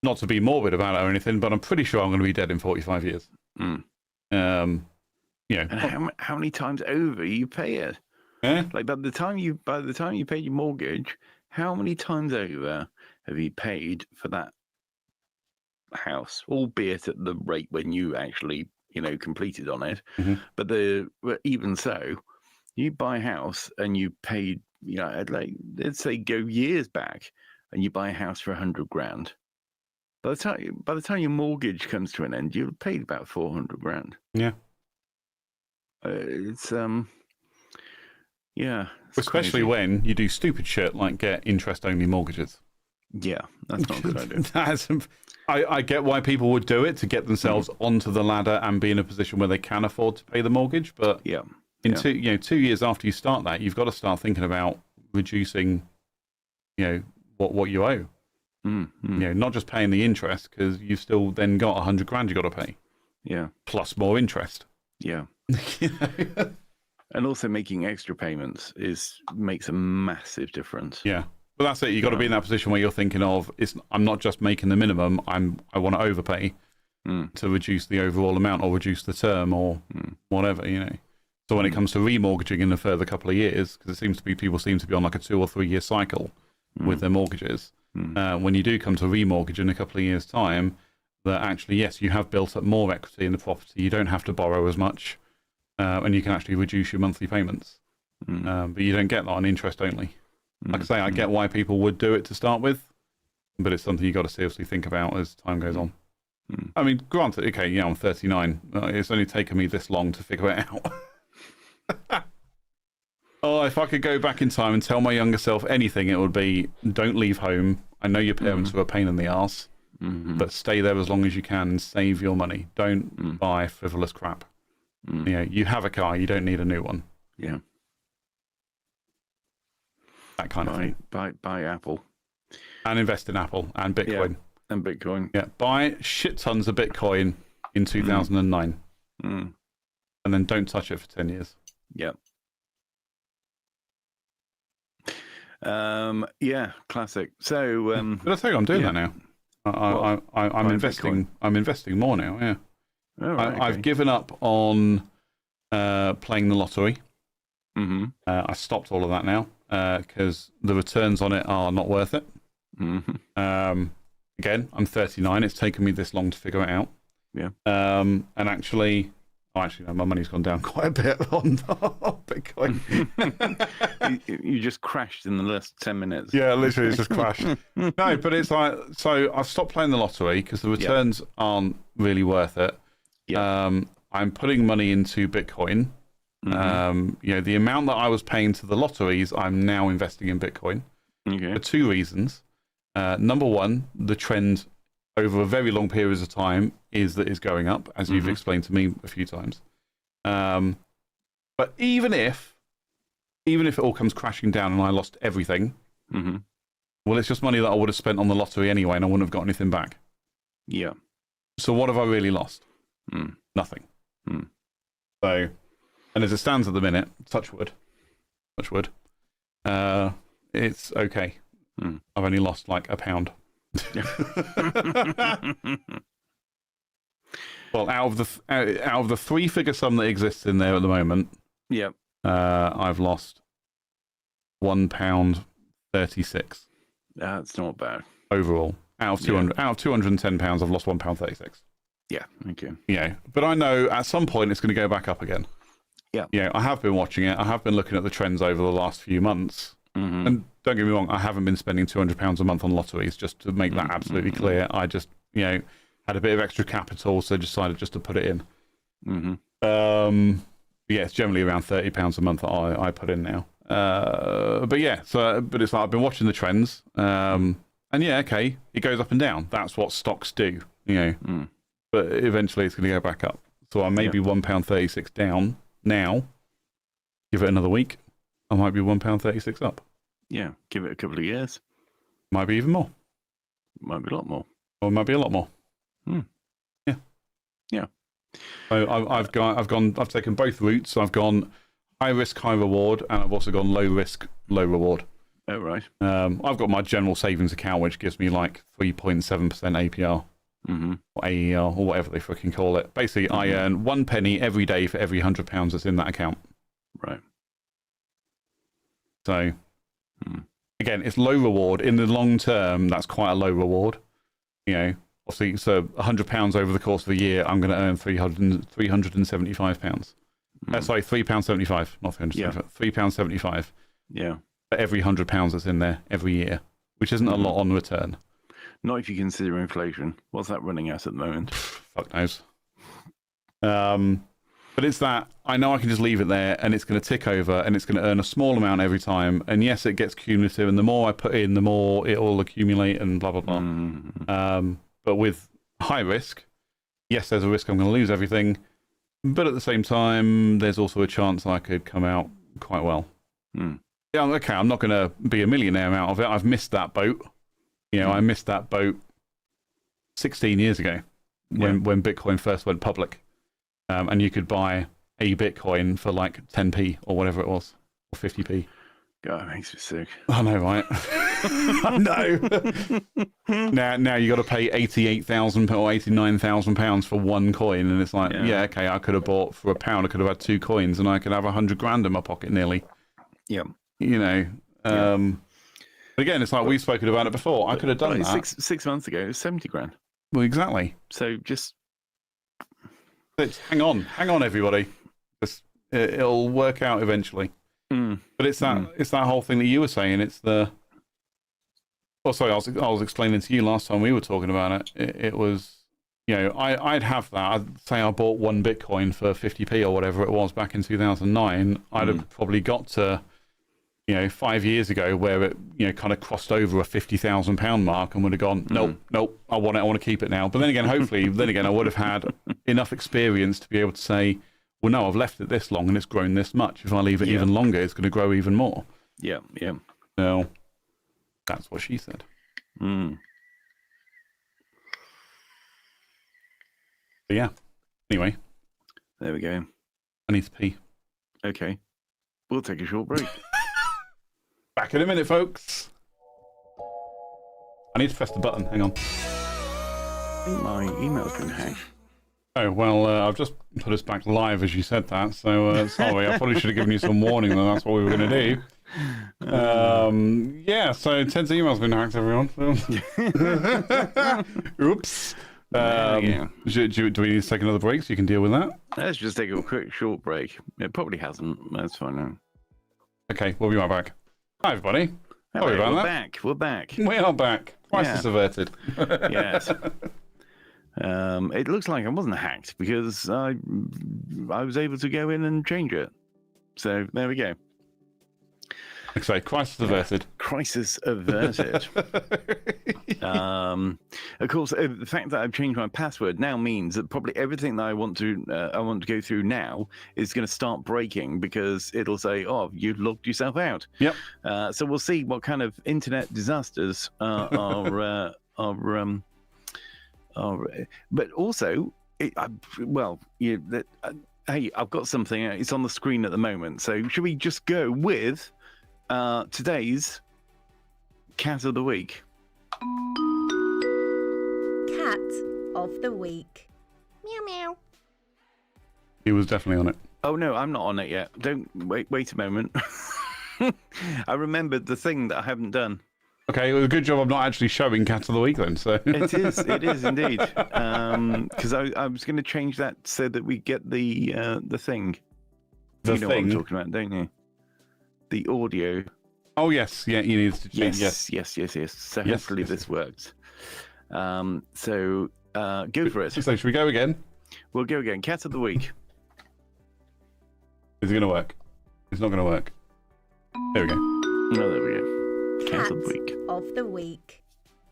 not to be morbid about it or anything, but I'm pretty sure I'm going to be dead in 45 years. And how many times over you pay it? Yeah. Like by the time you pay your mortgage, how many times over have you paid for that house, albeit at the rate when you actually completed on it, but even so, you buy a house and you paid, like let's say go years back, and you buy a house for 100 grand. By the time your mortgage comes to an end, you've paid about 400 grand. Yeah, it's especially crazy. when you do stupid shit like get interest only mortgages. Yeah, that's not a good idea. I get why people would do it to get themselves onto the ladder and be in a position where they can afford to pay the mortgage. But 2 years after you start that, you've got to start thinking about reducing, what you owe. Not just paying the interest, because you've still then got 100 grand you've got to pay. Yeah, plus more interest. Yeah. And also making extra payments makes a massive difference. Yeah. But that's it. You've got to be in that position where you're thinking of, I'm not just making the minimum, I want to overpay to reduce the overall amount or reduce the term or whatever, So when it comes to remortgaging in a further couple of years, because people seem to be on like a 2 or 3 year cycle with their mortgages, when you do come to remortgage in a couple of years' time, that actually, yes, you have built up more equity in the property, you don't have to borrow as much, and you can actually reduce your monthly payments. But you don't get that on interest only. Like I say, I get why people would do it to start with, but it's something you've got to seriously think about as time goes on. I mean, granted, okay, I'm 39. It's only taken me this long to figure it out. Oh, if I could go back in time and tell my younger self anything, it would be, don't leave home. I know your parents are a pain in the arse, but stay there as long as you can and save your money. Don't buy frivolous crap. You have a car, you don't need a new one. Yeah. That kind of thing. Buy Apple. And invest in Apple and Bitcoin. Yeah, and Bitcoin. Yeah, buy shit tons of Bitcoin in 2009. And then don't touch it for 10 years. Yeah. Yeah, classic. So, but I tell you, I'm doing that now. I'm investing. Bitcoin? I'm investing more now. Yeah. Oh, right, okay. I've given up on playing the lottery. I stopped all of that now because the returns on it are not worth it. Again, I'm 39. It's taken me this long to figure it out. Yeah. And actually, Actually, no, my money's gone down quite a bit on Bitcoin. You just crashed in the last 10 minutes. Yeah, literally, it's just crashed. No, but it's like, so I've stopped playing the lottery because the returns aren't really worth it. Yeah. I'm putting money into Bitcoin. The amount that I was paying to the lotteries, I'm now investing in Bitcoin for two reasons. Number one, the trend over a very long periods of time is that it's going up, as you've explained to me a few times. But even if it all comes crashing down and I lost everything, well, it's just money that I would have spent on the lottery anyway, and I wouldn't have got anything back. Yeah. So what have I really lost? Nothing. So, and as it stands at the minute, touch wood, it's okay. I've only lost like £1. Well, out of the three-figure sum that exists in there at the moment, I've lost £1.36. That's not bad Overall. Out of £210, I've lost £1.36. Yeah, okay. But I know at some point it's going to go back up again. Yeah. I have been watching it. I have been looking at the trends over the last few months. And don't get me wrong, I haven't been spending £200 a month on lotteries, just to make that absolutely clear. I just, had a bit of extra capital, so decided just to put it in. It's generally around £30 a month that I put in now. But it's like I've been watching the trends. And it goes up and down. That's what stocks do, But eventually it's going to go back up. So I may be £1.36 down now. Give it another week, I might be £1.36 up. Yeah, give it a couple of years. Might be even more. Might be a lot more. Or it might be a lot more. Yeah. So I've taken both routes. I've gone high risk, high reward, and I've also gone low risk, low reward. Oh, right. I've got my general savings account, which gives me like 3.7% APR. Or AER, or whatever they fucking call it. Basically, I earn 1 penny every day for every £100 that's in that account. Right. So, again, it's low reward. In the long term, that's quite a low reward. Obviously, so £100 over the course of a year, I'm going to earn £375. Sorry, £3.75, not £375. £3.75. Yeah. For every £100 that's in there every year, which isn't a lot on return. Not if you consider inflation. What's that running at the moment? Fuck knows. But it's that I know I can just leave it there and it's going to tick over and it's going to earn a small amount every time. And yes, it gets cumulative, and the more I put in, the more it will accumulate and blah, blah, blah. But with high risk, yes, there's a risk I'm going to lose everything. But at the same time, there's also a chance I could come out quite well. Yeah, okay, I'm not going to be a millionaire out of it. I've missed that boat. I missed that boat 16 years ago when Bitcoin first went public. And you could buy a Bitcoin for like 10p or whatever it was, or 50p. God, it makes me sick. I know, right? I know. Now you got to pay £88,000 or £89,000 for one coin, and it's like, okay, I could have bought for £1. I could have had 2 coins, and I could have 100 grand in my pocket nearly. Yeah. But again, it's like we've spoken about it before. I could have done that 6 months ago. It was 70 grand. Well, exactly. So just hang on, everybody. It'll work out eventually. But it's that whole thing that you were saying. It's the. Oh, sorry, I was explaining to you last time we were talking about it. It was, I'd have that. I'd say I bought 1 Bitcoin for 50p or whatever it was back in 2009. I'd have probably got to, 5 years ago where it, kind of crossed over a £50,000 mark and would have gone, nope, I want to keep it now. But then again, hopefully, I would have had enough experience to be able to say, well, no, I've left it this long and it's grown this much. If I leave it even longer, it's going to grow even more. Yeah. So that's what she said. But yeah. Anyway. There we go. I need to pee. Okay. We'll take a short break. Back in a minute, folks. I need to press the button. Hang on. I think my email's been hacked. Oh, well, I've just put us back live as you said that, so sorry. I probably should have given you some warning that that's what we were going to do. So Ted's email's been hacked, everyone. Oops. Yeah. Do we need to take another break so you can deal with that? Let's just take a quick short break. It probably hasn't. That's fine now. Okay, we'll be right back. Hi, everybody. Sorry about that. Back. We're back. We are back. Crisis averted. Yes. It looks like I wasn't hacked because I was able to go in and change it. So there we go. Like I say, crisis averted. Crisis averted. Of course, the fact that I've changed my password now means that probably everything that I want to go through now is going to start breaking because it'll say, "Oh, you logged yourself out." Yep. So we'll see what kind of internet disasters are. But also, hey, I've got something. It's on the screen at the moment. So should we just go with today's Cat of the Week? Cat of the Week. Meow meow. He was definitely on it. Oh no, I'm not on it yet. Don't wait a moment. I remembered the thing that I haven't done. Okay, well, good job I'm not actually showing Cat of the Week then. So It is indeed. Because I was going to change that so that we get the thing. The you know thing? what I'm talking about, don't you? The audio. Oh yes, yeah, you need to change. Yes. So hopefully this works. So go for it. So should we go again? We'll go again. Cat of the Week. Is it going to work? It's not going to work. There we go. Oh, there we go. Cat Cat of the Week. of the Week.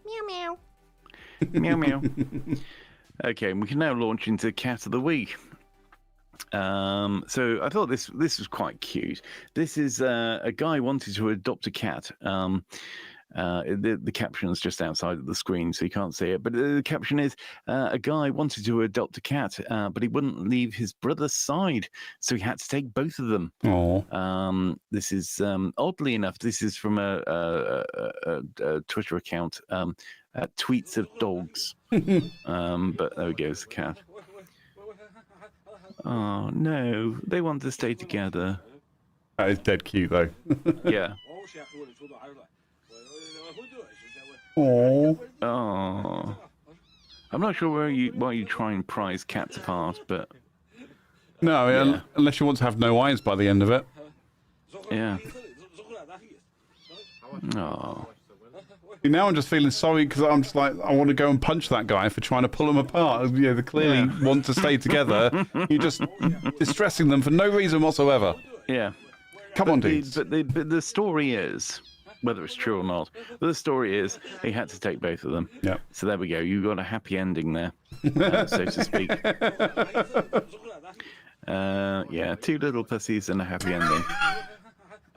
Meow meow. Meow meow. Okay, we can now launch into Cat of the Week. So I thought this was quite cute. This is a guy wanted to adopt a cat. The caption is just outside of the screen, so you can't see it. But the caption is a guy wanted to adopt a cat, but he wouldn't leave his brother's side, so he had to take both of them. Oh. This is oddly enough, this is from a Twitter account, Tweets of Dogs. But there we go, it's the cat. Oh no, they want to stay together. That is dead cute though. Yeah. Oh. Oh. I'm not sure why you try and prize cats apart, but No, Yeah. unless you want to have no eyes by the end of it. yeah. Oh. Now I'm just feeling sorry because I'm just like, I want to go and punch that guy for trying to pull them apart. You know, they clearly want to stay together. You're just distressing them for no reason whatsoever. Yeah. Come on, dudes. But the story is, whether it's true or not, but the story is he had to take both of them. Yeah. So there we go. You got a happy ending there, so to speak. Yeah, two little pussies and a happy ending.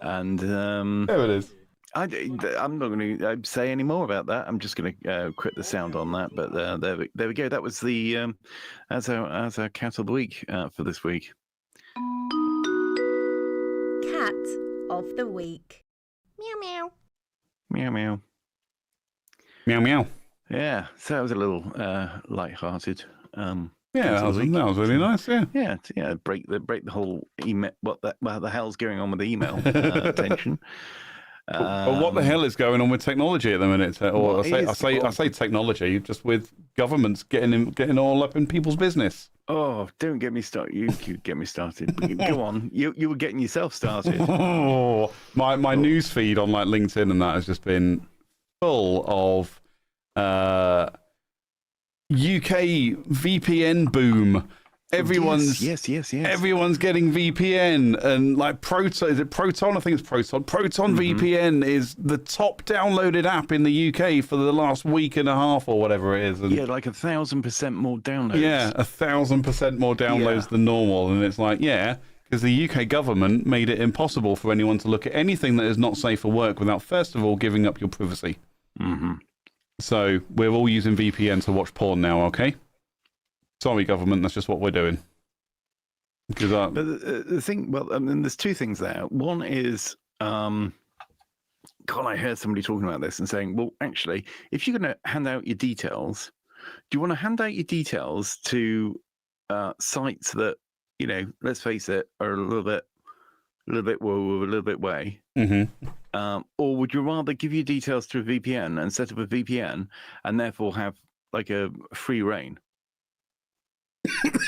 And There it is. I'm not going to say any more about that. I'm just going to quit the sound on that. But there we go. That was the as our Cat of the Week for this week. Cat of the Week. Meow meow. Meow meow. Meow meow. Yeah, so that was a little light-hearted. Yeah, Cat that of the was Week. really nice. Yeah. Yeah. Break the whole email. What the hell's going on with the email tension? But what the hell is going on with technology at the minute? Or What is I say technology, just with governments getting all up in people's business. Oh, don't get me started. You get me started. Go on. You were getting yourself started. Oh, my news feed on like LinkedIn and that has just been full of UK VPN boom. Everyone's yes. Everyone's getting VPN and like Proton. Is it Proton? I think it's Proton. Proton VPN is the top downloaded app in the UK for the last week and a half or whatever it is. And Yeah, like 1,000% more downloads. yeah, 1,000% more downloads than normal. And it's like, yeah, because the UK government made it impossible for anyone to look at anything that is not safe for work without first of all giving up your privacy. Mm-hmm. So we're all using VPN to watch porn now, okay? Sorry, government, that's just what we're doing. Because But the thing, well, I mean, there's two things there. One is, God, I heard somebody talking about this and saying, well, actually, if you're going to hand out your details, do you want to hand out your details to sites that, you know, let's face it, are a little bit woo, a little bit way? mm-hmm. Or would you rather give your details to a VPN and set up a VPN and therefore have like a free reign?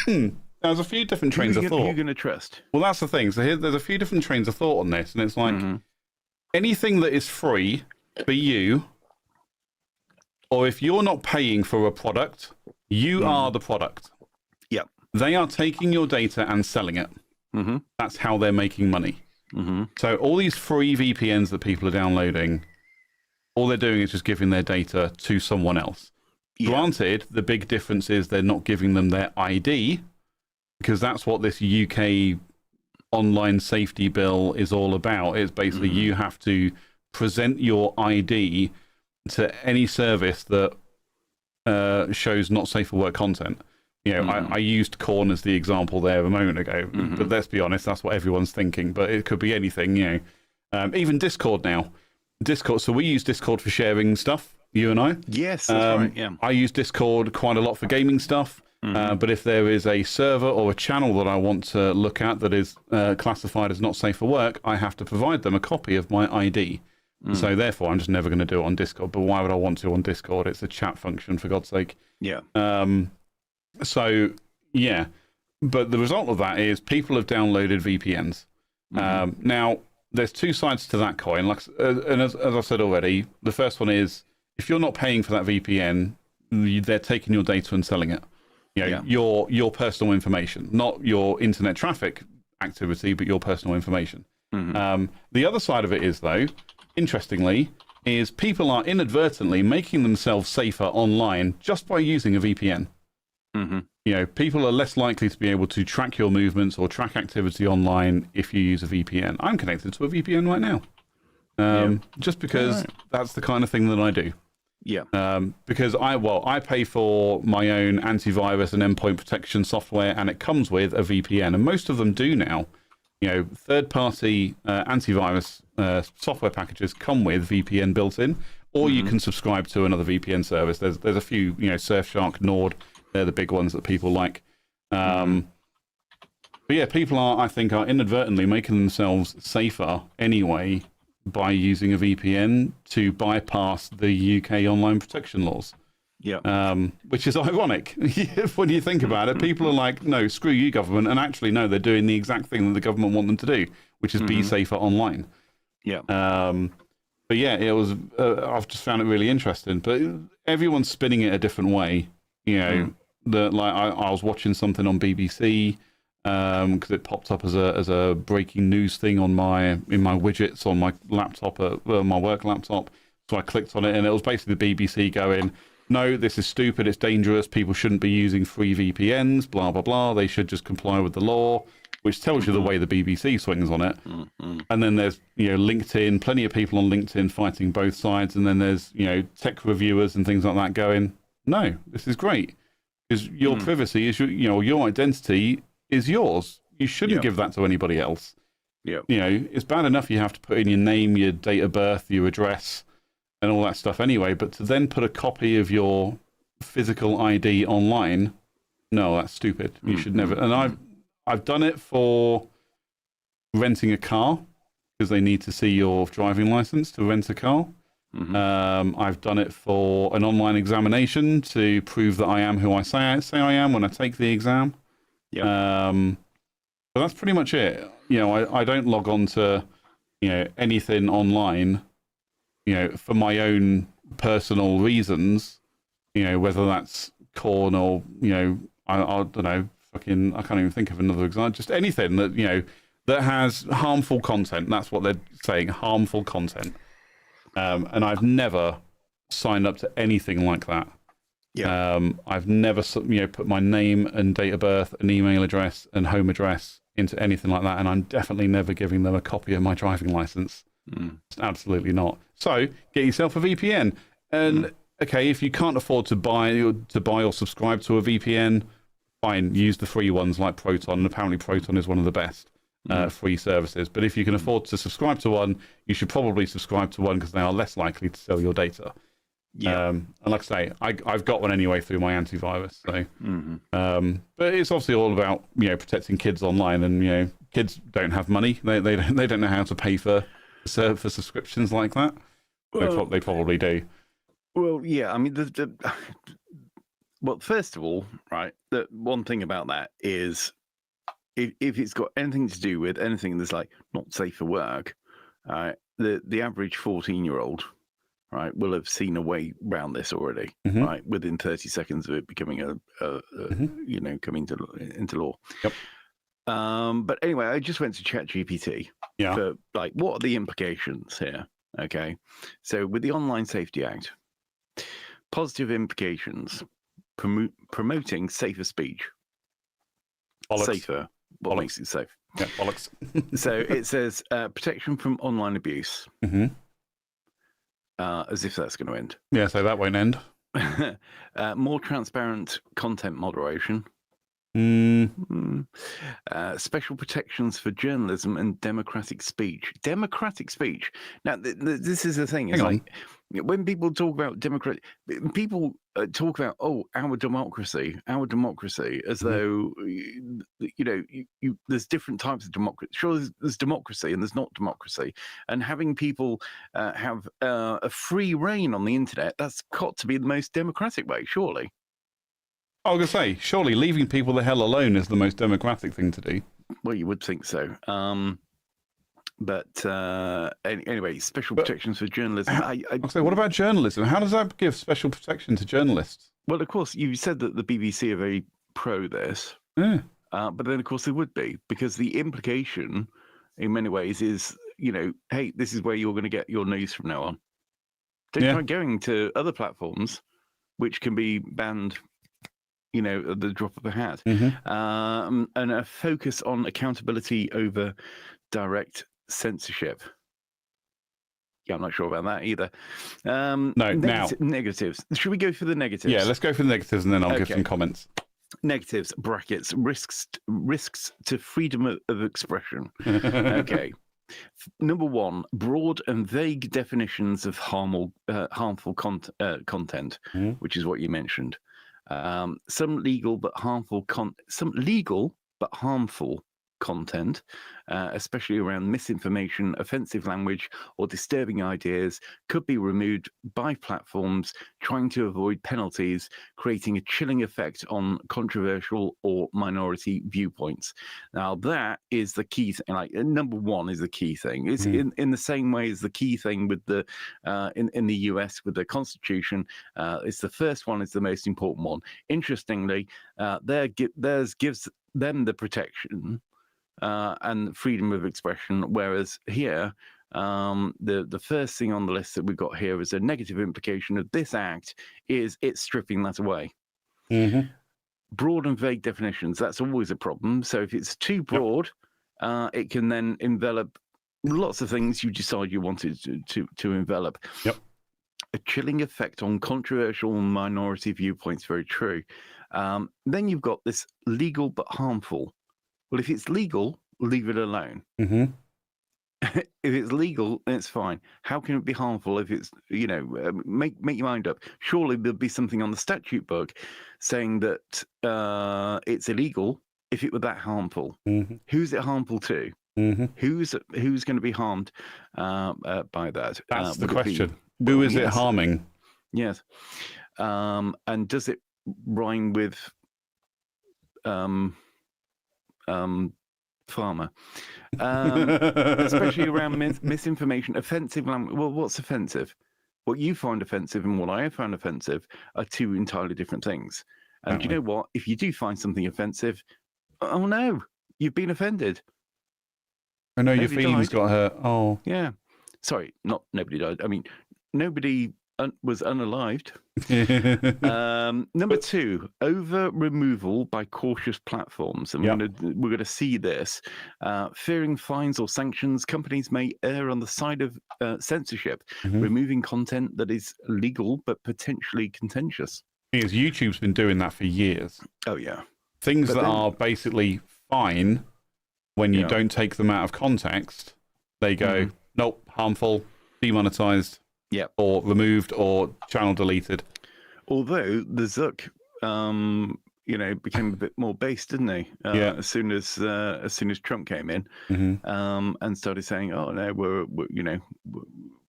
There's a few different trains of Who are thought. you going to trust? Well, that's the thing. So there's a few different trains of thought on this, and it's like anything that is free for you, or if you're not paying for a product, you are the product. Yep. They are taking your data and selling it. That's how they're making money. So all these free VPNs that people are downloading, all they're doing is just giving their data to someone else. Yeah. Granted, the big difference is they're not giving them their ID, because that's what this UK online safety bill is all about. It's basically you have to present your ID to any service that shows not safe for work content. You know, I used Corn as the example there a moment ago, but let's be honest, that's what everyone's thinking. But it could be anything, you know. Even Discord now. Discord. So we use Discord for sharing stuff, you and I. Yes, that's right, yeah. I use Discord quite a lot for gaming stuff. But if there is a server or a channel that I want to look at that is classified as not safe for work, I have to provide them a copy of my ID. So therefore, I'm just never going to do it on Discord. But why would I want to on Discord? It's a chat function, for God's sake. Yeah. So, yeah. But the result of that is people have downloaded VPNs. Now, there's two sides to that coin. Like, and as I said already, the first one is if you're not paying for that VPN, they're taking your data and selling it. You know, your personal information, not your internet traffic activity, but your personal information. The other side of it is, though, interestingly, is people are inadvertently making themselves safer online just by using a VPN. You know, people are less likely to be able to track your movements or track activity online if you use a VPN. I'm connected to a VPN right now, just because that's the kind of thing that I do. Yeah. Because I pay for my own antivirus and endpoint protection software, and it comes with a VPN, and most of them do now. You know, third-party antivirus software packages come with VPN built in, or you can subscribe to another VPN service. There's a few, you know, Surfshark, Nord. They're the big ones that people like. But yeah, people I think, are inadvertently making themselves safer anyway by using a VPN to bypass the UK online protection laws. Yeah. Which is ironic when you think about it. People are like, no, screw you, government. And actually, no, they're doing the exact thing that the government want them to do, which is be safer online. Yeah. But yeah, it was. I've just found it really interesting. But everyone's spinning it a different way. You know, like I was watching something on BBC because it popped up as a breaking news thing in my widgets on my laptop, my work laptop. So I clicked on it, and it was basically the BBC going, no, this is stupid, it's dangerous, people shouldn't be using free VPNs, blah, blah, blah, they should just comply with the law, which tells you the way the BBC swings on it. And then there's, you know, LinkedIn, plenty of people on LinkedIn fighting both sides, and then there's, you know, tech reviewers and things like that going, no, this is great, because your privacy is, your identity is yours. You shouldn't give that to anybody else. You know, it's bad enough you have to put in your name, your date of birth, your address, and all that stuff anyway, but to then put a copy of your physical ID online, no, that's stupid. You should never. And I've done it for renting a car, because they need to see your driving license to rent a car. I've done it for an online examination to prove that I am who I say I am when I take the exam. But that's pretty much it. You know, I don't log on to, you know, anything online, you know, for my own personal reasons, you know, whether that's Corn or, you know, I don't know, I can't even think of another example, just anything that, you know, that has harmful content. That's what they're saying, harmful content. And I've never signed up to anything like that. I've never, you know, put my name and date of birth and email address and home address into anything like that. And I'm definitely never giving them a copy of my driving license. Absolutely not. So get yourself a VPN, and okay, if you can't afford to buy or subscribe to a VPN, fine, use the free ones like Proton. And apparently Proton is one of the best free services. But if you can afford to subscribe to one, you should probably subscribe to one, because they are less likely to sell your data. And like I say, I've got one anyway through my antivirus. So, but it's obviously all about, you know, protecting kids online, and, you know, kids don't have money. They don't know how to pay for subscriptions like that. Well, they probably do. Well, yeah. I mean, Well, first of all, right, the one thing about that is if it's got anything to do with anything that's like not safe for work, the average 14-year-old, right, will have seen a way around this already, right, within 30 seconds of it becoming coming into law. Yep. But anyway, I just went to ChatGPT for like, what are the implications here? Okay, so with the Online Safety Act, positive implications, promoting safer speech. Bollocks. Safer. What makes it safe? Yeah, bollocks. So it says protection from online abuse. As if that's going to end. Yeah, so that won't end. More transparent content moderation. Special protections for journalism and democratic speech. Democratic speech. Now, this is the thing. It's like when people talk about people talk about our democracy, as though there's different types of democracy. Sure, there's democracy and there's not democracy, and having people have a free reign on the internet, that's got to be the most democratic way, surely. I was going to say, surely leaving people the hell alone is the most democratic thing to do. Well, you would think so. But anyway, special protections for journalism. What about journalism? How does that give special protection to journalists? Well, of course, you said that the BBC are very pro this. Yeah. But then, of course, they would be, because the implication in many ways is, hey, this is where you're going to get your news from now on. Don't try going to other platforms, which can be banned at the drop of a hat. And a focus on accountability over direct censorship. Yeah, I'm not sure about that either. Negatives. Should we go for the negatives? Yeah, let's go for the negatives and then I'll give some comments. Negatives, brackets, risks to freedom of expression. Okay. Number one, broad and vague definitions of harmful content, which is what you mentioned. Some legal but harmful content, especially around misinformation, offensive language, or disturbing ideas, could be removed by platforms trying to avoid penalties, creating a chilling effect on controversial or minority viewpoints. Now, that is the key thing. Like, number one is the key thing. It's in the same way as the key thing with the in the US with the Constitution. It's the first one is the most important one. Interestingly, theirs gives them the protection and freedom of expression, whereas here, the first thing on the list that we've got here is a negative implication of this act is it's stripping that away. Broad and vague definitions, that's always a problem. So if it's too broad, it can then envelop lots of things you decide you wanted to envelop. A chilling effect on controversial and minority viewpoints, very true. Then you've got this legal but harmful. Well, if it's legal, leave it alone. If it's legal, then it's fine. How can it be harmful if it's, make your mind up. Surely there'll be something on the statute book saying that it's illegal if it were that harmful. Who's it harmful to? Who's going to be harmed by that? That's the question. Who is it harming? Yes. And does it rhyme with farmer, especially around misinformation, offensive language? Well, what's offensive? What you find offensive and what I found offensive are two entirely different things. And you know what? If you do find something offensive, oh no, you've been offended. I know your feelings got hurt. Oh, yeah. Sorry, not nobody died. I mean, nobody was unalived. Number two, over removal by cautious platforms. And we're going to see this. Fearing fines or sanctions, companies may err on the side of censorship, removing content that is legal but potentially contentious. Because YouTube's been doing that for years. Oh, yeah. Things that are basically fine when you don't take them out of context, they go, nope, harmful, demonetized. Or removed or channel deleted. Although the Zuck, became a bit more based, didn't he? As soon as Trump came in, and started saying, "Oh no, we're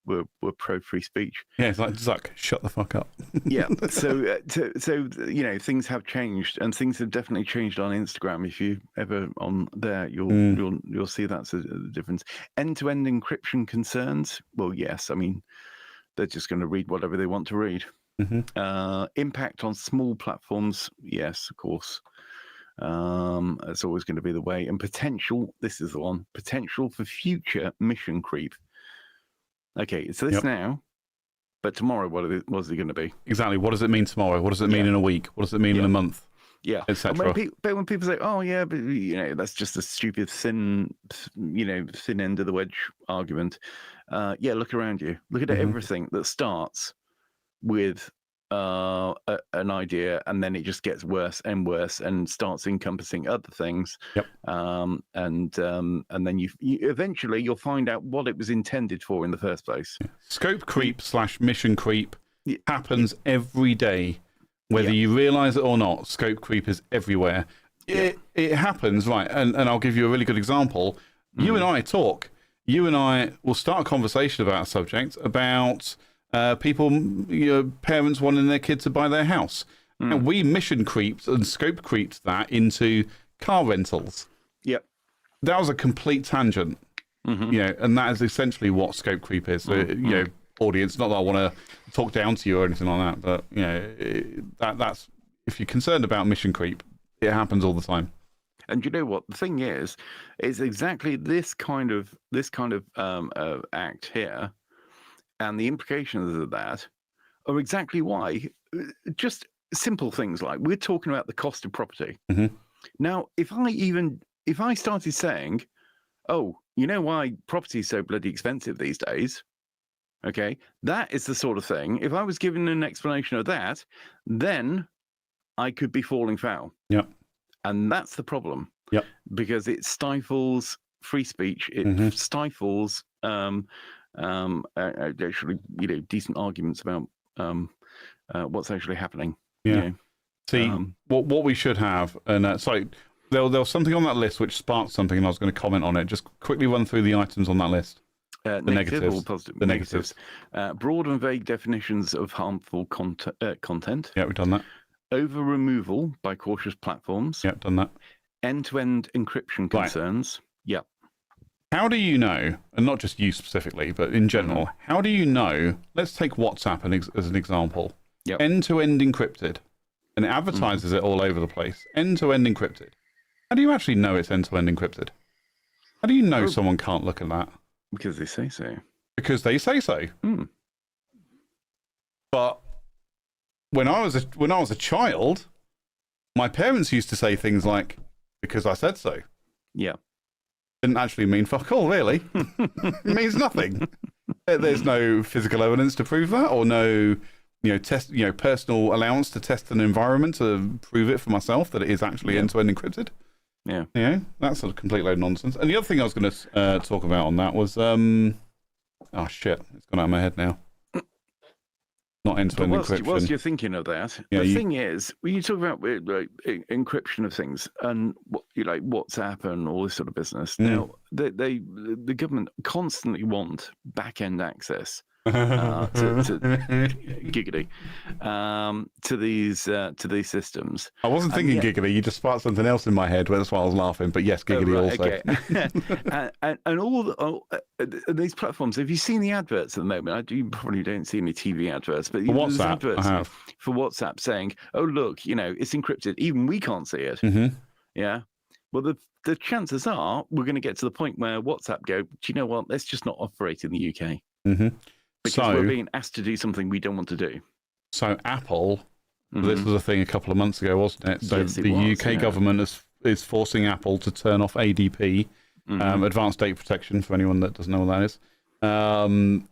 were pro free speech. Yeah, it's like, Zuck, shut the fuck up. Yeah. So things have changed, and things have definitely changed on Instagram. If you ever on there, you'll see that's a difference. End-to-end encryption concerns. Well, yes. I mean, they're just going to read whatever they want to read. Impact on small platforms. Yes, of course. It's always going to be the way. And potential. This is the one. Potential for future mission creep. Okay, it's this now. But tomorrow, what is it going to be? Exactly. What does it mean tomorrow? What does it mean in a week? What does it mean in a month? Yeah, etc. When people say, "Oh, yeah, but that's just a stupid thin end of the wedge argument," look around you. Look at everything that starts with an idea, and then it just gets worse and worse, and starts encompassing other things. Yep. And then you eventually you'll find out what it was intended for in the first place. Yeah. Scope creep / mission creep happens every day, whether you realise it or not. Scope creep is everywhere. It happens, right? And I'll give you a really good example. You and I talk. You and I will start a conversation about a subject about. People, parents wanting their kids to buy their house. And we mission creeped and scope creeped that into car rentals. Yep. That was a complete tangent, and that is essentially what scope creep is. So, audience, not that I want to talk down to you or anything like that, but, that's, if you're concerned about mission creep, it happens all the time. And you know what? The thing is, it's exactly this kind of act here. And the implications of that are exactly why. Just simple things like we're talking about the cost of property. Now, if I started saying, "Oh, you know why property is so bloody expensive these days?" Okay, that is the sort of thing. If I was given an explanation of that, then I could be falling foul. Yep. And that's the problem. Yep. Because it stifles free speech. It stifles. Actually, decent arguments about what's actually happening. Yeah. See, what we should have, and sorry, there was something on that list which sparked something, and I was going to comment on it. Just quickly run through the items on that list. The negatives. Or positive? The negatives. Broad and vague definitions of harmful content. Yeah, we've done that. Over removal by cautious platforms. Yeah, done that. End-to-end encryption concerns. Right. Yep. How do you know, and not just you specifically, but in general, how do you know, let's take WhatsApp as an example, end-to-end encrypted, and it advertises it all over the place, end-to-end encrypted. How do you actually know it's end-to-end encrypted? How do you know someone can't look at that? Because they say so. Because they say so. But when I was a child, my parents used to say things like, because I said so. Yeah. Didn't actually mean fuck all, really. It means nothing. There's no physical evidence to prove that, or no, personal allowance to test an environment to prove it for myself that it is actually end-to-end encrypted. Yeah. That's a complete load of nonsense. And the other thing I was going to talk about on that was, oh shit, it's gone out of my head now. Not end-to-end encryption. Whilst you're thinking of that, the thing is, when you talk about encryption of things and WhatsApp and all this sort of business, now the government constantly want back-end access giggity to these systems. I wasn't thinking giggity. You just sparked something else in my head. That's why I was laughing. But yes, giggity also. and all these platforms. Have you seen the adverts at the moment? You probably don't see any TV adverts, but for WhatsApp, adverts I have. For WhatsApp saying, "Oh look, it's encrypted. Even we can't see it." Yeah. Well, the chances are we're going to get to the point where WhatsApp go, "Do you know what? Let's just not operate in the UK." Because we're being asked to do something we don't want to do. So Apple, this was a thing a couple of months ago, wasn't it? So yes, the UK government is forcing Apple to turn off ADP, Advanced Data Protection, for anyone that doesn't know what that is,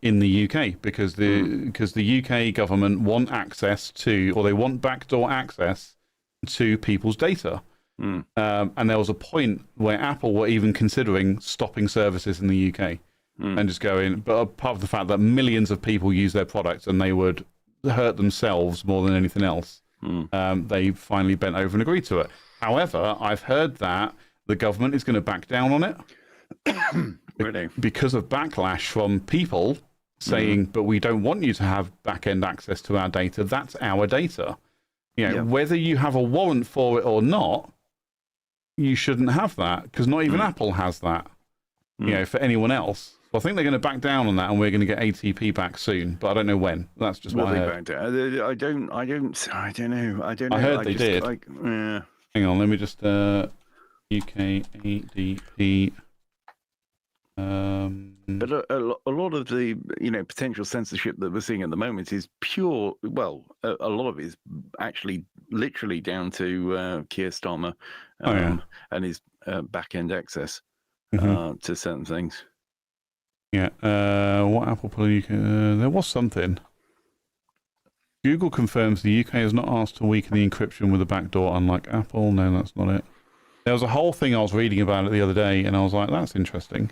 in the UK, because the UK government want access to, or they want backdoor access to people's data. And there was a point where Apple were even considering stopping services in the UK. And just going, but apart from the fact that millions of people use their products and they would hurt themselves more than anything else, they finally bent over and agreed to it. However, I've heard that the government is going to back down on it really? Because of backlash from people saying, but we don't want you to have back-end access to our data. That's our data. Whether you have a warrant for it or not, you shouldn't have that, because not even Apple has that, for anyone else. So I think they're going to back down on that, and we're going to get ATP back soon, but I don't know when. That's just what I heard. I don't know. I heard they did. Yeah. Hang on, let me just UK ADP. But a lot of the potential censorship that we're seeing at the moment is pure. Well, a lot of it is actually literally down to Keir Starmer and his back-end access to certain things. Yeah. What Apple Policy? There was something. Google confirms the UK has not asked to weaken the encryption with a backdoor, unlike Apple. No, that's not it. There was a whole thing I was reading about it the other day, and I was like, that's interesting.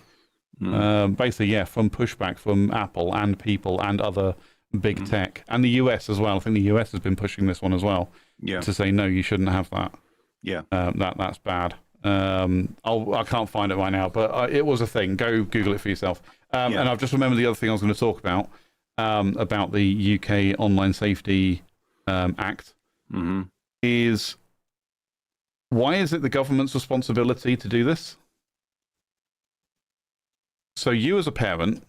Basically, from pushback from Apple and people and other big tech, and the US as well. I think the US has been pushing this one as well. Yeah. To say, no, you shouldn't have that. Yeah. That's bad. I can't find it right now, but it was a thing. Go Google it for yourself. And I've just remembered the other thing I was going to talk about the UK Online Safety Act, is why is it the government's responsibility to do this? So you as a parent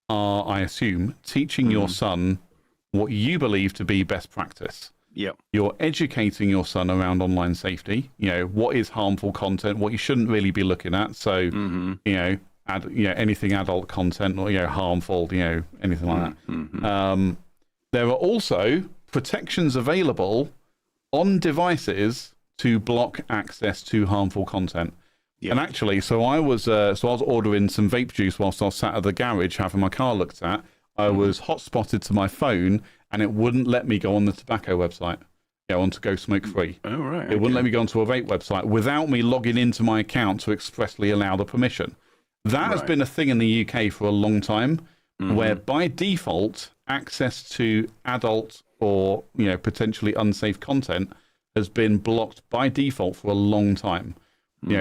are, I assume, teaching your son what you believe to be best practice. Yep. You're educating your son around online safety, what is harmful content, what you shouldn't really be looking at. So, anything adult content or, harmful, anything like that. There are also protections available on devices to block access to harmful content. Yep. And actually, so I was ordering some vape juice whilst I was sat at the garage having my car looked at. I was hotspotted to my phone, and it wouldn't let me go on the tobacco website. On to Go Smoke Free. Oh, right. It wouldn't let me go onto a vape website without me logging into my account to expressly allow the permission. That has been a thing in the UK for a long time, where by default, access to adult or potentially unsafe content has been blocked by default for a long time.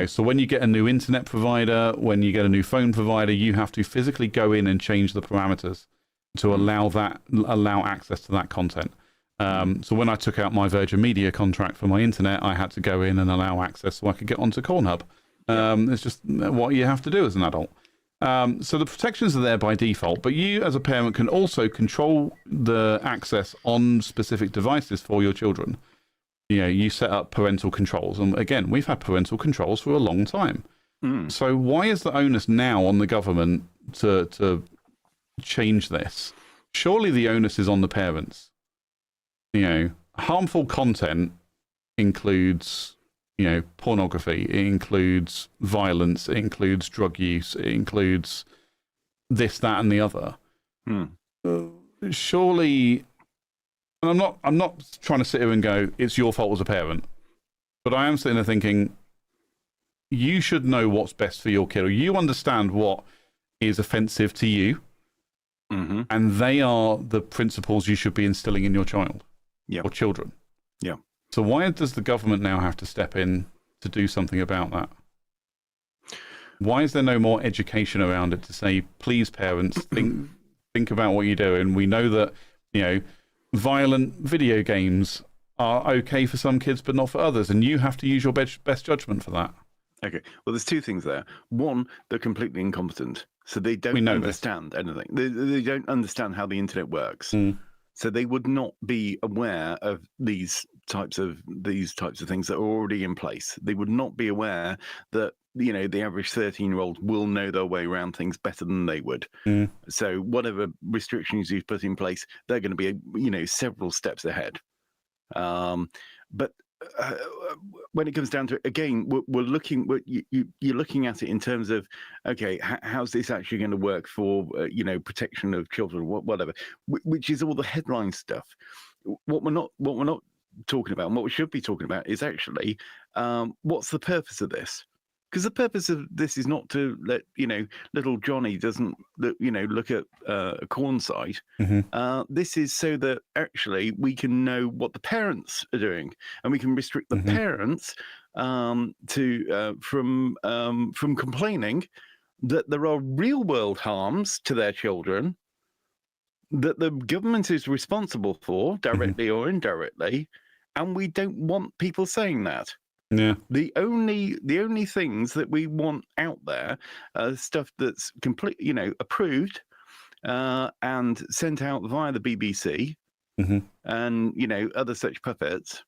So when you get a new internet provider, when you get a new phone provider, you have to physically go in and change the parameters to allow access to that content. So when I took out my Virgin Media contract for my internet, I had to go in and allow access so I could get onto Cornhub. It's just what you have to do as an adult. So the protections are there by default, but you as a parent can also control the access on specific devices for your children. You set up parental controls. And again, we've had parental controls for a long time. So why is the onus now on the government to change this? Surely the onus is on the parents. Harmful content includes, pornography. It includes violence. It includes drug use. It includes this, that, and the other. Surely, and I'm not trying to sit here and go, it's your fault as a parent, but I am sitting there thinking, you should know what's best for your kid, or you understand what is offensive to you, and they are the principles you should be instilling in your child or children. Yeah. So why does the government now have to step in to do something about that? Why is there no more education around it to say, please, parents, think about what you're doing? We know that, violent video games are okay for some kids, but not for others, and you have to use your best judgment for that. Okay. Well, there's two things there. One, they're completely incompetent, so they don't understand anything. They don't understand how the internet works. So they would not be aware of these types of things that are already in place. They would not be aware that the average 13-year-old will know their way around things better than they would. So whatever restrictions you've put in place, they're going to be several steps ahead. But when it comes down to it, again, you're looking at it in terms of, okay, how's this actually going to work for protection of children, whatever, which is all the headline stuff. What we're not talking about, and what we should be talking about, is actually what's the purpose of this? Because the purpose of this is not to let little Johnny doesn't look at a corn site. This is so that actually we can know what the parents are doing, and we can restrict the parents from complaining that there are real world harms to their children that the government is responsible for, directly or indirectly, and we don't want people saying that. Yeah. The only things that we want out there are stuff that's completely, approved and sent out via the BBC and other such puppets.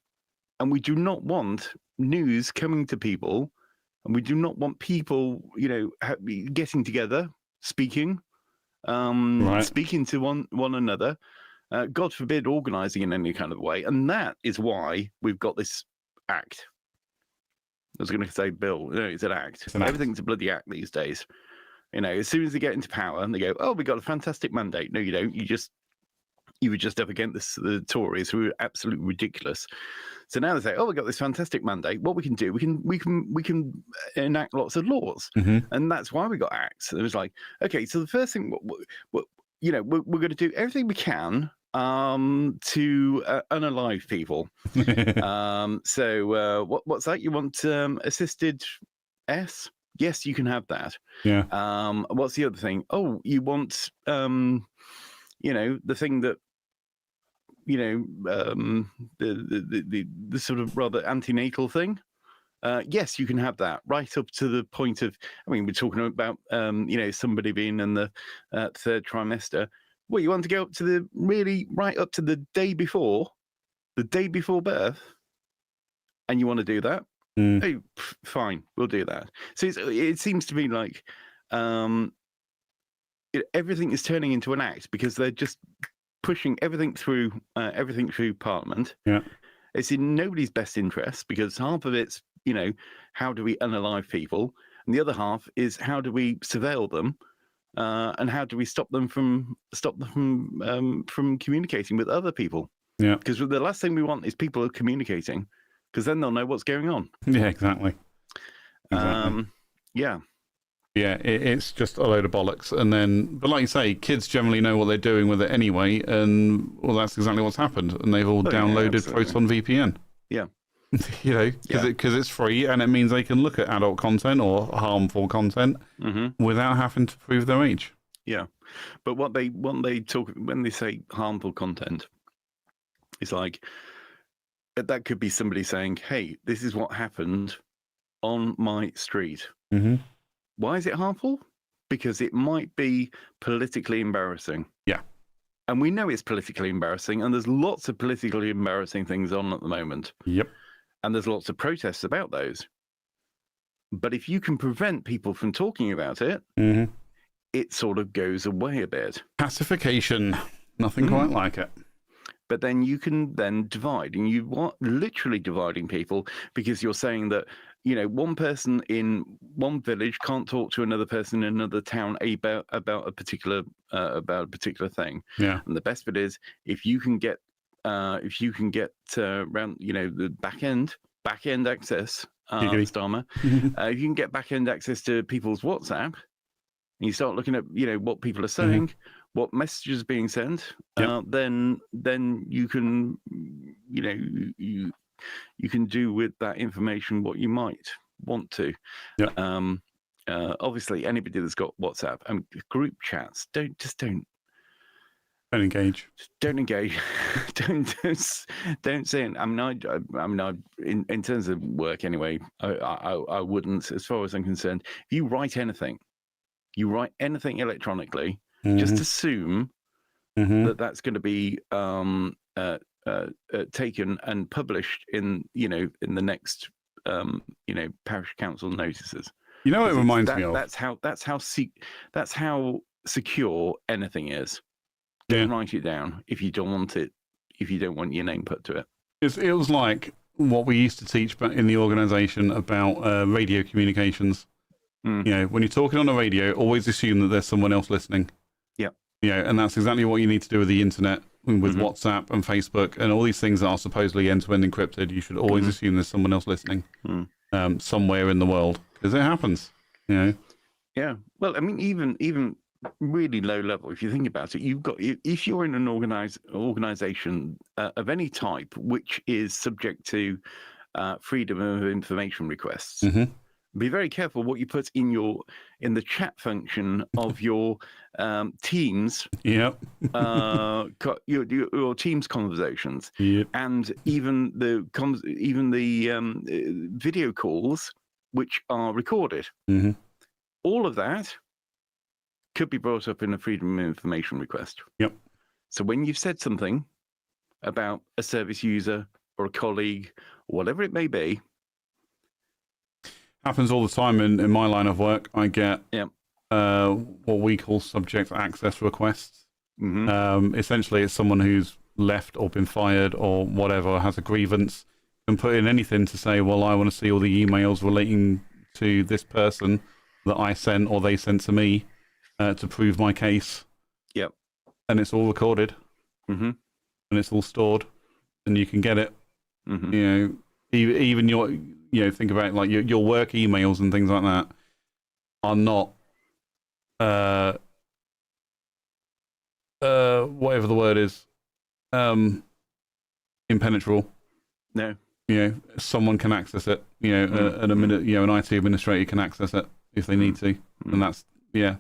And we do not want news coming to people, and we do not want people, getting together, speaking to one another. God forbid, organising in any kind of way. And that is why we've got this act. I was going to say bill. No, it's an act. Everything's a bloody act these days. As soon as they get into power and they go, "Oh, we got a fantastic mandate." No, you don't. You were just up against the Tories, who are absolutely ridiculous. So now they say, "Oh, we got this fantastic mandate. What we can do, we can enact lots of laws," and that's why we got acts. It was like, okay, so the first thing, we're going to do everything we can to unalive people. So what's that? You want assisted S? Yes, you can have that. Yeah. What's the other thing? Oh, you want the thing that the sort of rather antenatal thing. Yes, you can have that, right up to the point of. I mean, we're talking about somebody being in the third trimester. Well, you want to go up to right up to the day before birth, and you want to do that? Oh, fine, we'll do that. So it seems to me like everything is turning into an act because they're just pushing everything through Parliament. Yeah, it's in nobody's best interest because half of it's how do we unalive people, and the other half is how do we surveil them. And how do we stop them from communicating with other people? Yeah, because the last thing we want is people communicating, because then they'll know what's going on. Yeah, exactly. Yeah, it's just a load of bollocks. And then, but like you say, kids generally know what they're doing with it anyway, and well, that's exactly what's happened. And they've all downloaded Proton VPN. Yeah. Because it's free and it means they can look at adult content or harmful content without having to prove their age. Yeah, but when they say harmful content, it's like that could be somebody saying, "Hey, this is what happened on my street." Why is it harmful? Because it might be politically embarrassing. Yeah. And we know it's politically embarrassing, and there's lots of politically embarrassing things on at the moment. Yep. And there's lots of protests about those. But if you can prevent people from talking about it, it sort of goes away a bit. Pacification. Nothing quite like it. But then you can then divide, and you are literally dividing people because you're saying that, one person in one village can't talk to another person in another town about a particular thing. Yeah. And the best bit is if you can get around, the back end access, Starmer, if you can get back end access to people's WhatsApp, and you start looking at, what people are saying, what messages are being sent, then you can, you can do with that information what you might want to. Yep. Obviously, anybody that's got WhatsApp and group chats, don't engage. Don't engage. don't say it. I mean, in terms of work anyway, I wouldn't, as far as I'm concerned. If you write anything electronically, just assume that that's going to be taken and published in the next parish council notices. You know what it reminds me of? That's how secure anything is. Don't write it down if you don't want it. If you don't want your name put to it. It was like what we used to teach in the organisation about radio communications. When you're talking on the radio, always assume that there's someone else listening. Yeah. And that's exactly what you need to do with the internet, with WhatsApp and Facebook and all these things that are supposedly end-to-end encrypted. You should always assume there's someone else listening somewhere in the world, because it happens. Yeah. Well, I mean, even really low level, if you think about it, if you're in an organization of any type which is subject to freedom of information requests, Be very careful what you put in the chat function of your Teams. Yep. Your Teams conversations. Yep. And even the video calls which are recorded. Mm-hmm. All of that could be brought up in a Freedom of Information request. Yep. So when you've said something about a service user or a colleague, whatever it may be. Happens all the time in my line of work. I get what we call subject access requests. Mm-hmm. Essentially, it's someone who's left or been fired or whatever, has a grievance, can put in anything to say, well, I want to see all the emails relating to this person that I sent or they sent to me to prove my case. Yep. And it's all recorded. Mm-hmm. And it's all stored, and you can get it. Mm-hmm. You know, even your, think about like your work emails and things like that are not, whatever the word is, impenetrable. No. Someone can access it. An IT administrator can access it if they need to, and that's So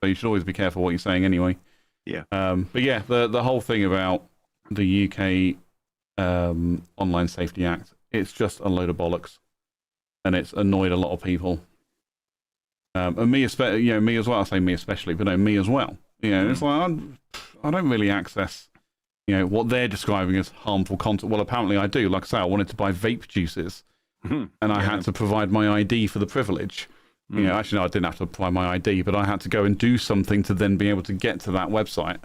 you should always be careful what you're saying anyway. Yeah. But yeah, the whole thing about the UK Online Safety Act, it's just a load of bollocks, and it's annoyed a lot of people. And me, me as well. I say me especially, but no, me as well. It's like I don't really access, what they're describing as harmful content. Well, apparently I do. Like I say, I wanted to buy vape juices, and I had to provide my ID for the privilege. Actually, no, I didn't have to provide my ID, but I had to go and do something to then be able to get to that website.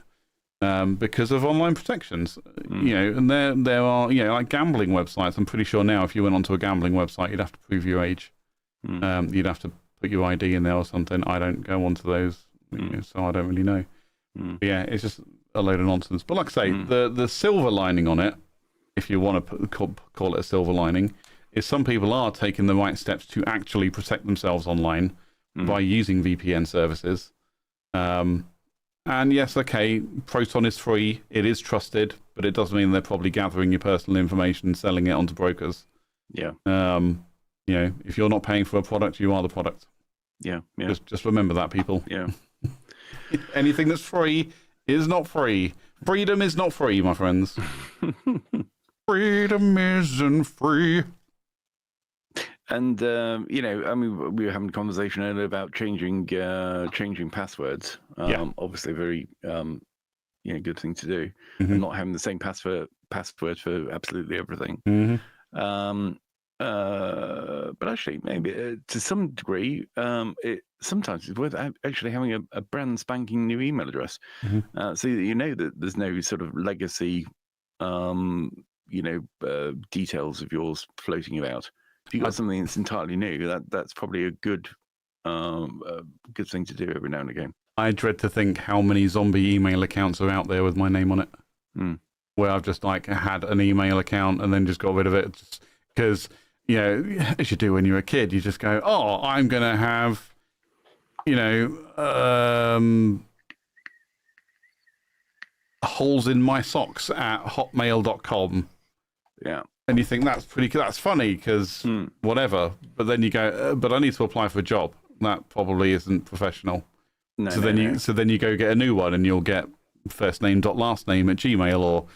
Because of online protections, and there are, like gambling websites. I'm pretty sure now if you went onto a gambling website, you'd have to prove your age. You'd have to put your ID in there or something. I don't go onto those, so I don't really know. But yeah, it's just a load of nonsense. But like I say, the silver lining on it, if you want to call it a silver lining, is some people are taking the right steps to actually protect themselves online by using VPN services. And yes, okay, Proton is free, it is trusted, but it does mean they're probably gathering your personal information and selling it onto brokers. Yeah. If you're not paying for a product, you are the product. Yeah. Just remember that, people. Yeah. Anything that's free is not free. Freedom is not free, my friends. Freedom isn't free. And we were having a conversation earlier about changing passwords. Obviously, a very good thing to do, and not having the same password for absolutely everything. But actually, maybe to some degree, sometimes it's worth actually having a brand spanking new email address, so that that there's no sort of legacy, details of yours floating about. If you've got something that's entirely new, that's probably a good thing to do every now and again. I dread to think how many zombie email accounts are out there with my name on it, where I've just had an email account and then just got rid of it because as you do when you're a kid, you just go, oh, I'm gonna have holes in my socks at hotmail.com. Yeah. And you think that's funny because whatever. But then you go, but I need to apply for a job. That probably isn't professional. No, so then you go get a new one and you'll get first name dot last name at Gmail or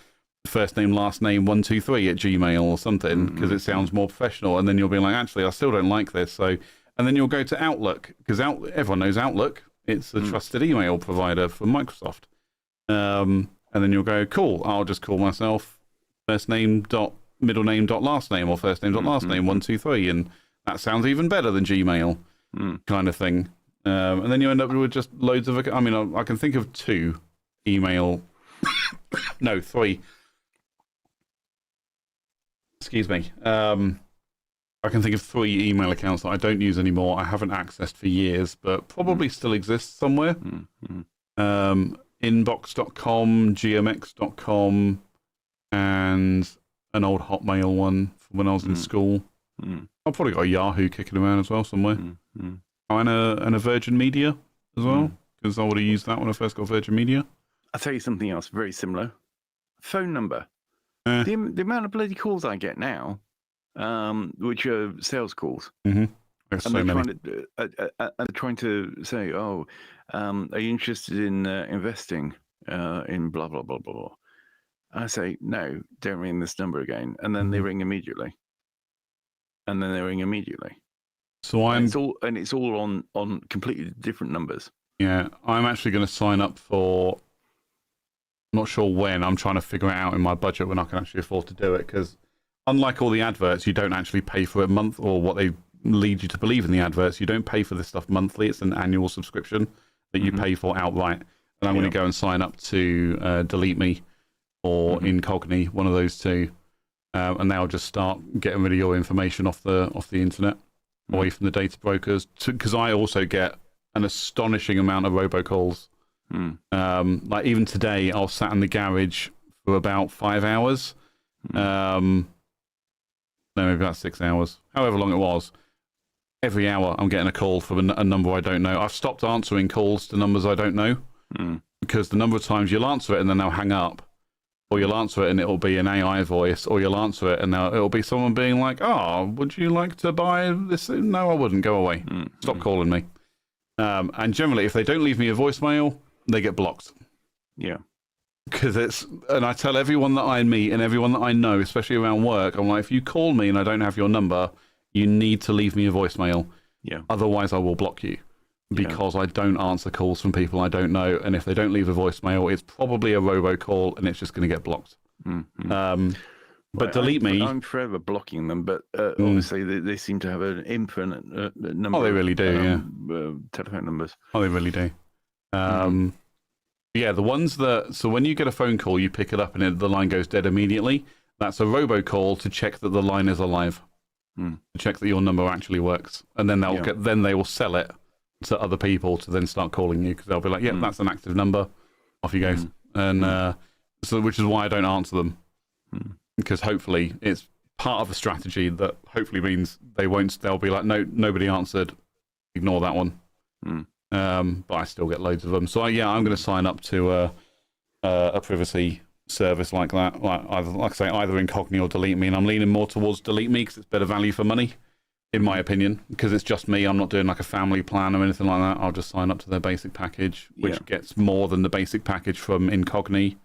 first name last name 123 at Gmail or something because it sounds more professional. And then you'll be like, actually, I still don't like this. So, and then you'll go to Outlook because everyone knows Outlook. It's a trusted email provider for Microsoft. And then you'll go, cool. I'll just call myself first name dot middle name dot last name or first name dot last name 123, and that sounds even better than Gmail kind of thing. And then you end up with just loads of. I mean, I can think of three. Excuse me. I can think of 3 email accounts that I don't use anymore. I haven't accessed for years, but probably still exists somewhere. Inbox.com, gmx.com, and an old Hotmail one from when I was in school. I've probably got a Yahoo kicking around as well somewhere. And a Virgin Media as well, because I would have used that when I first got Virgin Media. I'll tell you something else very similar. Phone number. The amount of bloody calls I get now, which are sales calls, There's And so many. they're trying to say, "Oh, are you interested in investing in blah blah blah blah blah?" I say, "No, don't ring this number again." And then they ring immediately. So it's all on completely different numbers. Yeah, I'm actually going to sign up for. I'm not sure when. I'm trying to figure it out in my budget when I can actually afford to do it, because unlike all the adverts, you don't actually pay for a month, or what they lead you to believe in the adverts. You don't pay for this stuff monthly. It's an annual subscription that you pay for outright. And I'm going to go and sign up to Delete Me or Incogni, one of those two, and they'll just start getting rid of your information off the internet, away from the data brokers. Because I also get an astonishing amount of robocalls. Like even today, I was sat in the garage for about 5 hours. No, maybe about 6 hours, however long it was. Every hour, I'm getting a call from a number I don't know. I've stopped answering calls to numbers I don't know because the number of times you'll answer it and then they'll hang up, or you'll answer it and it'll be an AI voice, or you'll answer it and it'll be someone being like, "Oh, would you like to buy this?" No, I wouldn't. Go away. Stop calling me. And generally, if they don't leave me a voicemail, they get blocked. Yeah. Because and I tell everyone that I meet and everyone that I know, especially around work, I'm like, if you call me and I don't have your number, you need to leave me a voicemail. Yeah. Otherwise, I will block you, because I don't answer calls from people I don't know. And if they don't leave a voicemail, it's probably a robocall and it's just going to get blocked. But Delete Me. I'm forever blocking them, but obviously they seem to have an infinite number. Oh, they really do, telephone numbers. Oh, they really do. Yeah, the ones that... So when you get a phone call, you pick it up and the line goes dead immediately. That's a robocall to check that the line is alive. To check that your number actually works. And then they will sell it to other people to then start calling you, because they'll be like, "Yeah, that's an active number. Off you go." And so, which is why I don't answer them. Because hopefully it's part of a strategy that hopefully means they'll be like, "No, nobody answered. Ignore that one." But I still get loads of them. So I'm going to sign up to a privacy service like that. Like I say, either Incogni or Delete Me. And I'm leaning more towards Delete Me because it's better value for money, in my opinion. Because it's just me. I'm not doing like a family plan or anything like that. I'll just sign up to their basic package, which gets more than the basic package from Incogni,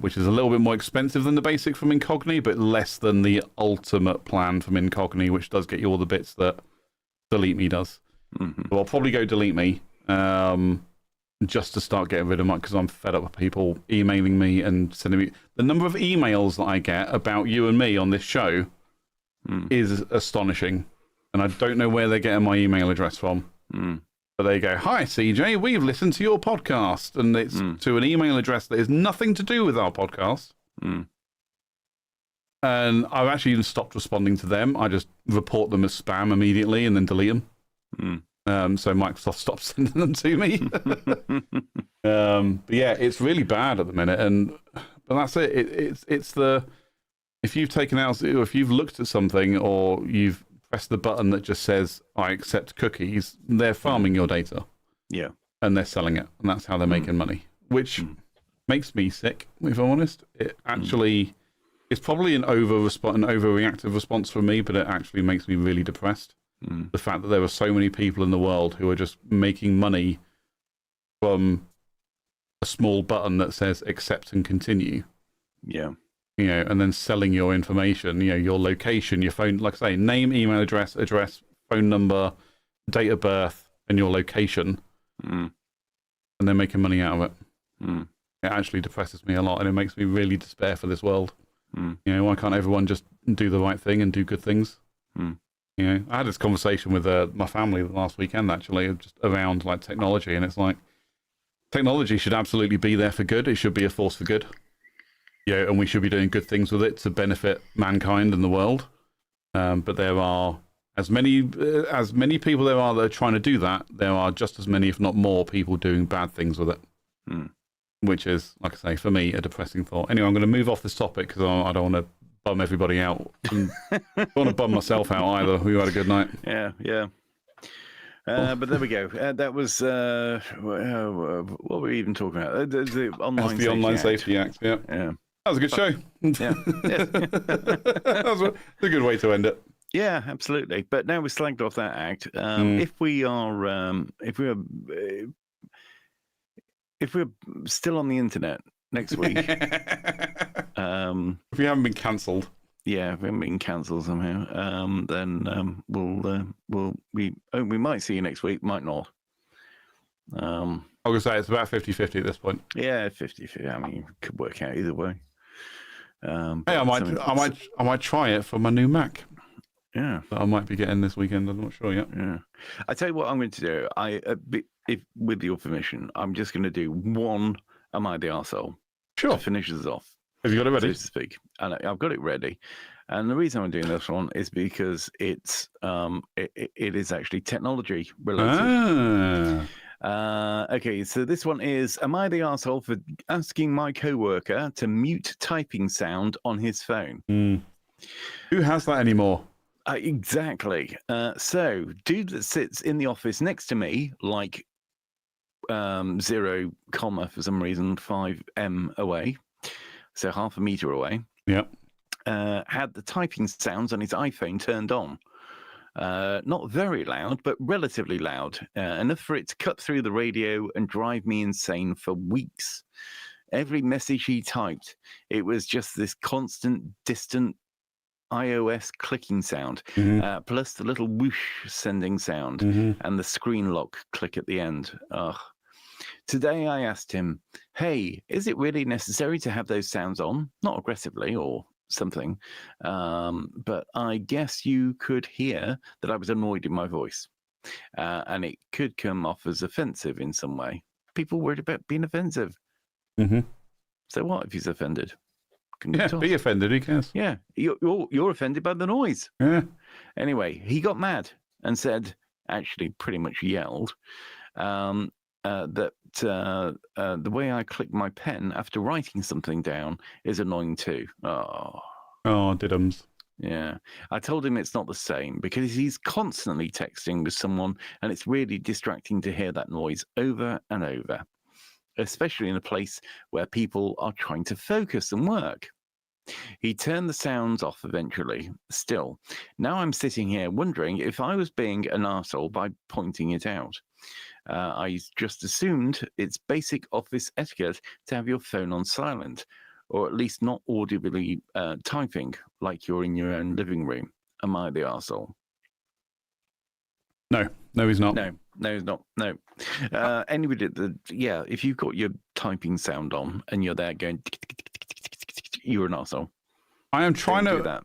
which is a little bit more expensive than the basic from Incogni, but less than the ultimate plan from Incogni, which does get you all the bits that Delete Me does. So I'll probably go Delete Me, just to start getting rid of because I'm fed up with people emailing me and sending me. The number of emails that I get about you and me on this show is astonishing, and I don't know where they're getting my email address from. But they go, "Hi CJ, we've listened to your podcast," and it's to an email address that is nothing to do with our podcast. And I've actually even stopped responding to them. I just report them as spam immediately and then delete them. So Microsoft stopped sending them to me. But yeah, it's really bad at the minute. But that's it. It's the, if you've taken out, if you've looked at something or you've pressed the button that just says "I accept cookies," they're farming your data. Yeah, and they're selling it, and that's how they're making money, which makes me sick. If I'm honest, it actually. It's probably an overreactive response from me, but it actually makes me really depressed. The fact that there are so many people in the world who are just making money from a small button that says accept and continue. Yeah. You know, and then selling your information, you know, your location, your phone, like I say, name, email address, phone number, date of birth, and your location. And they're making money out of it. It actually depresses me a lot, and it makes me really despair for this world. You know, why can't everyone just do the right thing and do good things? You know, I had this conversation with my family last weekend, actually, just around like technology, and it's like technology should absolutely be there for good. It should be a force for good. Yeah, and we should be doing good things with it to benefit mankind and the world. But there are as many people there are that are trying to do that. There are just as many, if not more, people doing bad things with it. Which is, like I say, for me, a depressing thought. Anyway, I'm going to move off this topic because I don't want to bum everybody out. I don't want to bum myself out either. We had a good night. Yeah. But there we go. That was what were we even talking about? The Online Safety Act. Yeah. That was a good show. Yeah. That was a good way to end it. Yeah, absolutely. But now we're slagged off that act. If we're still on the internet next week, If you haven't been cancelled. yeah, if we haven't been cancelled somehow, then we might see you next week, might not. I was going to say it's about 50-50 at this point. Yeah, 50-50. I mean, it could work out either way. Hey, I might try it for my new Mac. Yeah, that I might be getting this weekend. I'm not sure yet. Yeah, I tell you what I'm going to do. If with your permission, I'm just going to do one. Am I the arsehole? Sure. To finish us off. Have you got it ready? So to speak, and I've got it ready. And the reason I'm doing this one is because it is actually technology related. Okay, so this one is: am I the arsehole for asking my coworker to mute typing sound on his phone? Who has that anymore? Exactly. So, dude that sits in the office next to me, like 0, for some reason, 5m away, so half a meter away. Yep. Had the typing sounds on his iPhone turned on. Not very loud, but relatively loud, enough for it to cut through the radio and drive me insane for weeks. Every message he typed, it was just this constant, distant iOS clicking sound, plus the little whoosh sending sound and the screen lock click at the end. Ugh. Today I asked him, hey, is it really necessary to have those sounds on? Not aggressively or something, but I guess you could hear that I was annoyed in my voice, and it could come off as offensive in some way. People worried about being offensive. So what if he's offended? Be offended, who cares? Yeah, you're offended by the noise. Yeah. Anyway, he got mad and said, actually pretty much yelled, that the way I click my pen after writing something down is annoying too. Oh, diddums. Yeah. I told him it's not the same because he's constantly texting with someone and it's really distracting to hear that noise over and over, especially in a place where people are trying to focus and work. He turned the sounds off eventually. Still, now I'm sitting here wondering if I was being an arsehole by pointing it out. I just assumed it's basic office etiquette to have your phone on silent, or at least not audibly typing like you're in your own living room. Am I the arsehole? No, he's not. No, he's not. No. Anybody if you've got your typing sound on and you're there going, you're an arsehole. I am trying to do that.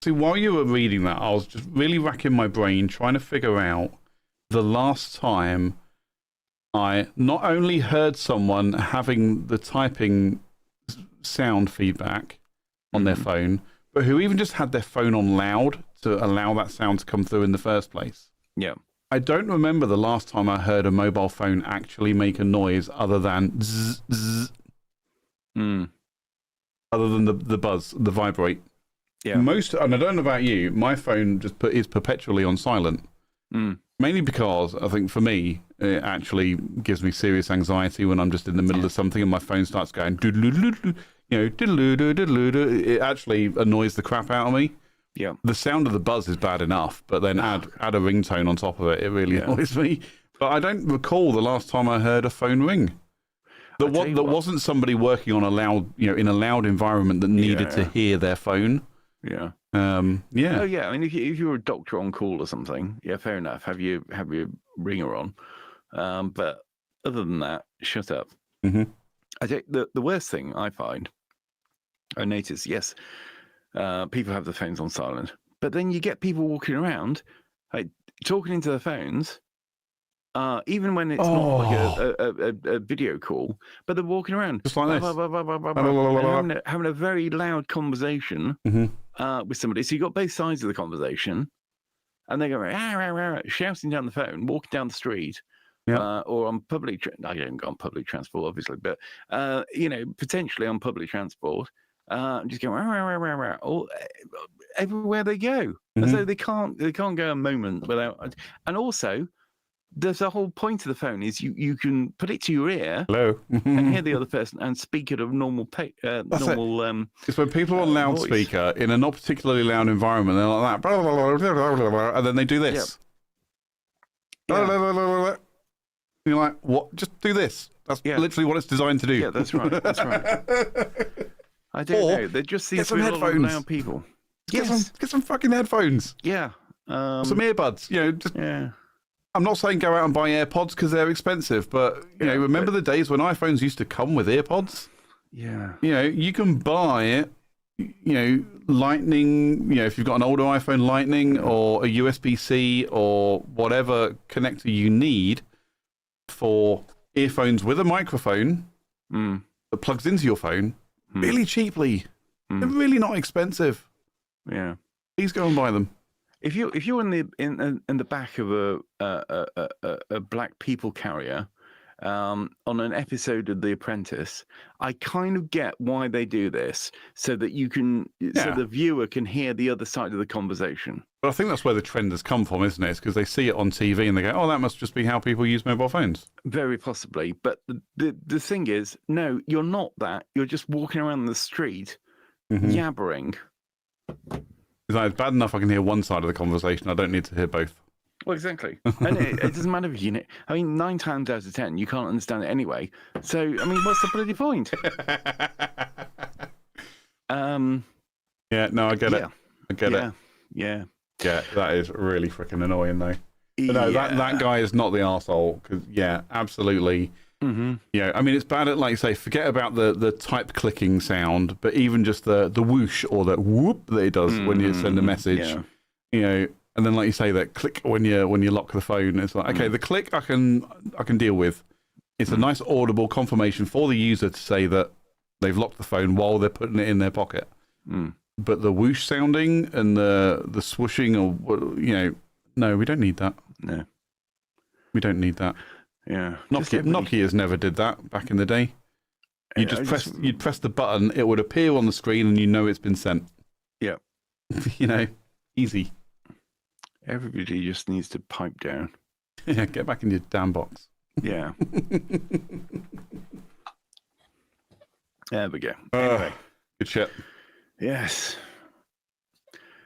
See, while you were reading that, I was just really racking my brain trying to figure out the last time I not only heard someone having the typing sound feedback on their phone, but who even just had their phone on loud to allow that sound to come through in the first place. Yeah. I don't remember the last time I heard a mobile phone actually make a noise other than zzz, zzz. Other than the buzz, the vibrate. Yeah. And I don't know about you, my phone just is perpetually on silent. Mainly because I think for me, it actually gives me serious anxiety when I'm just in the middle of something and my phone starts going doodle-doo-doo-doo, doodle-doo-doo-doo-doo. It actually annoys the crap out of me. Yeah. The sound of the buzz is bad enough, but then add a ringtone on top of it, it really annoys me. But I don't recall the last time I heard a phone ring. That wasn't somebody working on a loud, in a loud environment that needed to hear their phone. Yeah. Oh yeah. I mean, if you're a doctor on call or something, yeah, fair enough. Have your ringer on. But other than that, shut up. I think the worst thing I notice, yes, people have their phones on silent, but then you get people walking around, like talking into their phones, even when it's not like a video call, but they're walking around just like this, having a very loud conversation with somebody. So you got both sides of the conversation, and they go shouting down the phone, walking down the street, or on public. I don't go on public transport, obviously, but potentially on public transport, just going all everywhere they go, as though they can't go a moment without. And also, the whole point of the phone is you can put it to your ear Hello. and hear the other person and speak at a normal normal. It's when people are on loudspeaker in a not particularly loud environment. They're like that, blah, blah, blah, blah, blah, blah, blah, and then they do this. Blah, blah, blah, blah, blah. You're like, what? Just do this. That's literally what it's designed to do. Yeah, that's right. That's right. I don't know. There just seems to be a lot of loud people. Get some fucking headphones. Yeah. Some earbuds. You know, just. Yeah. I'm not saying go out and buy AirPods because they're expensive, but you know, remember the days when iPhones used to come with earpods? Yeah. You know, you can buy it. You know, Lightning. You know, if you've got an older iPhone, Lightning or a USB-C or whatever connector you need for earphones with a microphone that plugs into your phone really cheaply. They're really not expensive. Yeah. Please go and buy them. If you're in the back of a black people carrier on an episode of The Apprentice, I kind of get why they do this, so that so the viewer can hear the other side of the conversation. But I think that's where the trend has come from, isn't it? It's because they see it on TV and they go, "Oh, that must just be how people use mobile phones." Very possibly, but the thing is, no, you're not that. You're just walking around the street, yabbering. It's bad enough I can hear one side of the conversation. I don't need to hear both. Well, exactly. And it doesn't matter if you know. I mean, 9 times out of 10, you can't understand it anyway. So, I mean, what's the bloody point? Yeah, no, I get it. I get it. Yeah. Yeah, that is really freaking annoying, though. But no, that guy is not the arsehole. Because, yeah, absolutely. Yeah, I mean, it's bad at, like you say, forget about the type clicking sound, but even just the whoosh or the whoop that it does when you send a message, you know, and then like you say, that click when you lock the phone. It's like, okay, the click I can deal with. It's a nice audible confirmation for the user to say that they've locked the phone while they're putting it in their pocket. But the whoosh sounding and the swooshing, or you know, no, we don't need that. No, we don't need that. Yeah, Nokia's never did that back in the day. You'd press the button, it would appear on the screen, and you know it's been sent. Yeah, you know, easy. Everybody just needs to pipe down. Yeah, get back in your damn box. Yeah. There we go. Anyway, good shit. Yes.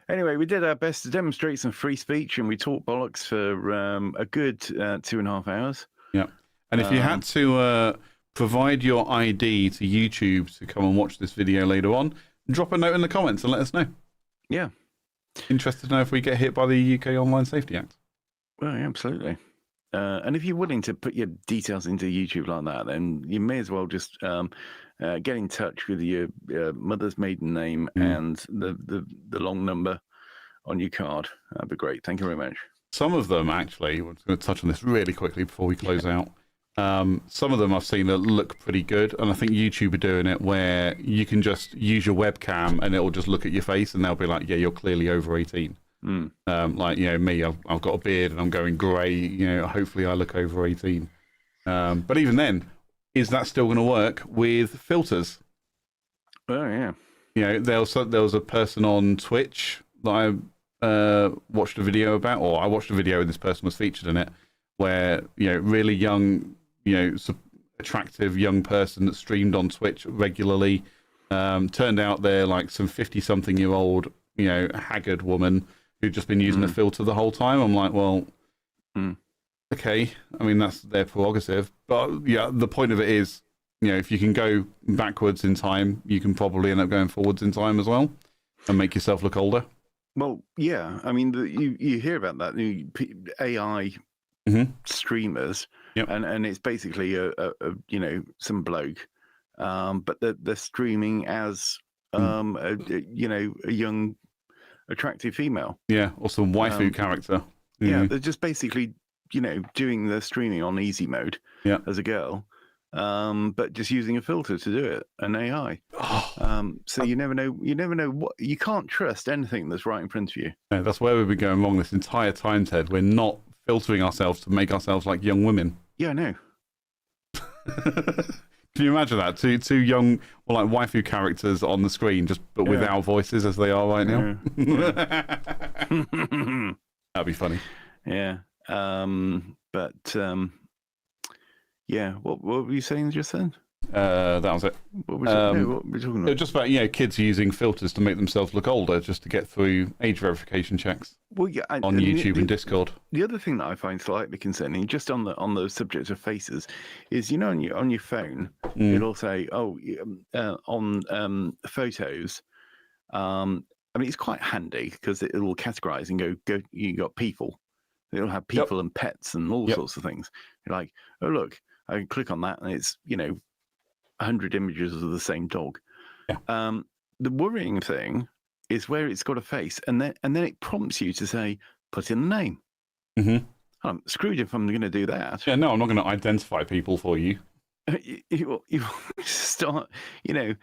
Anyway, we did our best to demonstrate some free speech, and we talked bollocks for a good 2.5 hours. Yeah. And if you had to provide your ID to YouTube to come and watch this video later on, drop a note in the comments and let us know. Yeah. Interested to know if we get hit by the UK Online Safety Act. Well, yeah, absolutely. And if you're willing to put your details into YouTube like that, then you may as well just get in touch with your mother's maiden name and the long number on your card. That'd be great. Thank you very much. Some of them, actually, we're going to touch on this really quickly before we close out. Some of them I've seen that look pretty good, and I think YouTube are doing it where you can just use your webcam and it'll just look at your face and they'll be like, yeah, you're clearly over 18. Like, you know, me, I've got a beard and I'm going grey, you know, hopefully I look over 18. But even then, is that still going to work with filters? Oh, yeah. You know, there was a person on Twitch that I watched a video about, or I watched a video and this person was featured in it, where, you know, really young, you know, attractive young person that streamed on Twitch regularly. Turned out they're like some 50-something-year-old, you know, haggard woman who'd just been using a filter the whole time. I'm like, well, okay. I mean, that's their prerogative. But yeah, the point of it is, you know, if you can go backwards in time, you can probably end up going forwards in time as well and make yourself look older. Well, yeah. I mean, you hear about that, the AI streamers, and it's basically a you know, some bloke, but they're streaming as you know, a young, attractive female. Yeah, or some waifu character. Yeah, they're just basically, you know, doing the streaming on easy mode as a girl, but just using a filter to do it, an AI. So you never know what, you can't trust anything that's right in front of you. Yeah, that's where we've been going wrong this entire time, Ted. We're not filtering ourselves to make ourselves like young women. Yeah, I know. Can you imagine that? Two young, or like waifu characters on the screen, just but with our voices as they are right now. That'd be funny. Yeah. But yeah, what were you saying just then? That was it. What were we talking about? Just about kids using filters to make themselves look older just to get through age verification checks. Well, yeah, on YouTube and Discord. The other thing that I find slightly concerning, just on the subject of faces, is on your phone it'll say on photos. I mean, it's quite handy because it will categorize and go. You got people. It'll have people and pets and all sorts of things. You're like, oh look, I can click on that and it's 100 images of the same dog. Yeah. The worrying thing is where it's got a face, and then it prompts you to say, put in the name. Mm-hmm. I'm screwed if I'm going to do that. Yeah, no, I'm not going to identify people for you. You start, I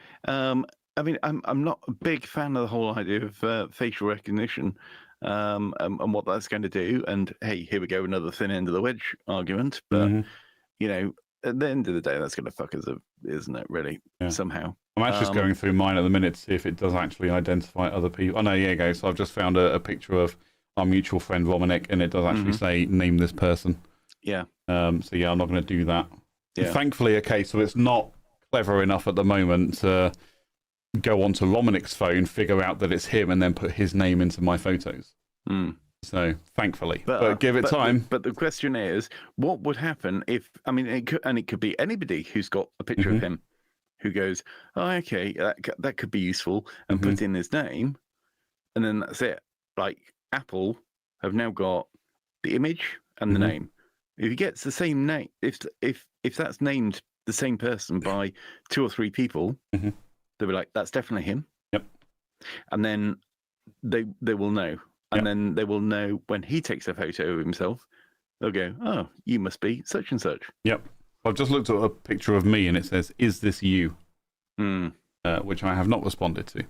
mean, I'm not a big fan of the whole idea of facial recognition and what that's going to do. And hey, here we go, another thin end of the wedge argument. But, at the end of the day, that's going to fuck us up, isn't it, really, somehow? I'm actually just going through mine at the minute to see if it does actually identify other people. Oh, no, here you go. So I've just found a picture of our mutual friend, Romanic, and it does actually say, name this person. Yeah. So, yeah, I'm not going to do that. Yeah. Thankfully, okay, so it's not clever enough at the moment to go onto Romanic's phone, figure out that it's him, and then put his name into my photos. Mm. So, thankfully. But give it time. But the question is, what would happen if, I mean, it could be anybody who's got a picture of him who goes, oh, okay, that could be useful, and put in his name, and then that's it. Like, Apple have now got the image and the name. If he gets the same name, if that's named the same person by 2 or 3 people, they'll be like, that's definitely him. Yep. And then they will know. And then they will know when he takes a photo of himself, they'll go, oh, you must be such and such. Yep. I've just looked at a picture of me and it says, is this you? Which I have not responded to.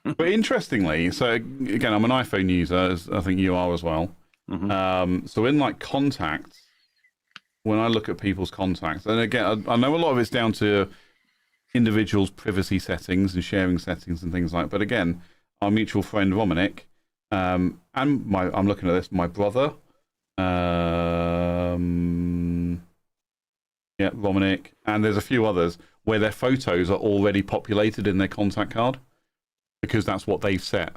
But interestingly, so again, I'm an iPhone user, as I think you are as well. So in like contacts, when I look at people's contacts, and again, I know a lot of it's down to individuals' privacy settings and sharing settings and things like that. But again, our mutual friend Romanic, and I'm looking at this, my brother, Romanic, and there's a few others where their photos are already populated in their contact card because that's what they've set.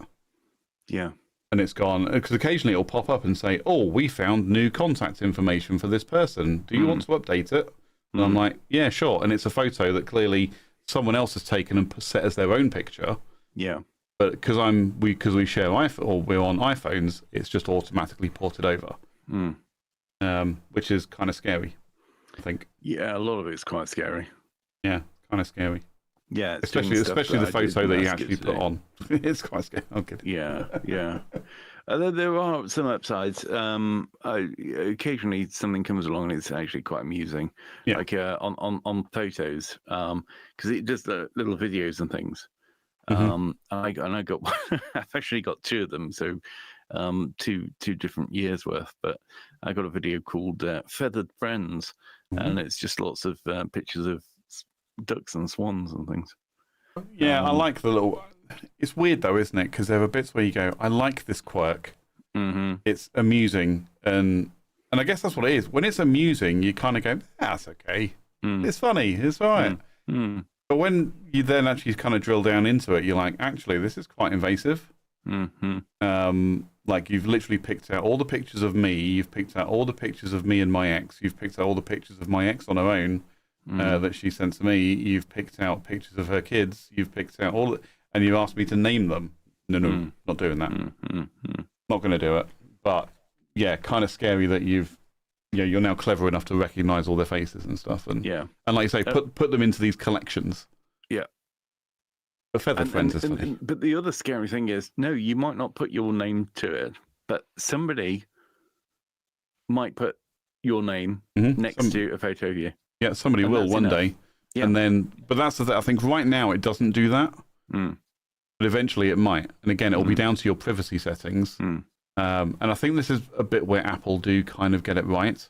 Yeah. And it's gone, because occasionally it'll pop up and say, oh, we found new contact information for this person. Do you want to update it? And I'm like, yeah, sure. And it's a photo that clearly someone else has taken and set as their own picture. Yeah. But because we share iPhone, or we're on iPhones, it's just automatically ported over, which is kind of scary, I think. Yeah, a lot of it's quite scary. Yeah, kind of scary. Yeah, especially the photo that you actually put on. It's quite scary. Oh, good. Yeah, yeah. There are some upsides. Occasionally, something comes along and it's actually quite amusing. Yeah. Like on photos, because it does the little videos and things. I got I've actually got 2 of them, so two different years worth. But I got a video called "Feathered Friends," and it's just lots of pictures of ducks and swans and things. Yeah, I like the little. It's weird though, isn't it? Because there are bits where you go, I like this quirk. It's amusing, and I guess that's what it is. When it's amusing, you kind of go, that's okay. It's funny. It's all right. But when you then actually kind of drill down into it, you're like, actually, this is quite invasive. Like you've literally picked out all the pictures of me. You've picked out all the pictures of me and my ex. You've picked out all the pictures of my ex on her own that she sent to me. You've picked out pictures of her kids. You've picked out all, and you asked me to name them. No, not doing that. Not going to do it. But yeah, kind of scary that you're now clever enough to recognize all their faces and stuff, and like you say, put them into these collections. Yeah. But Feathered Friends is funny. But the other scary thing is, no, you might not put your name to it, but somebody might put your name next to a photo of you. Yeah, somebody will one day. Yeah. And then, but that's the thing. I think right now it doesn't do that, but eventually it might. And again, it'll be down to your privacy settings. And I think this is a bit where Apple do kind of get it right,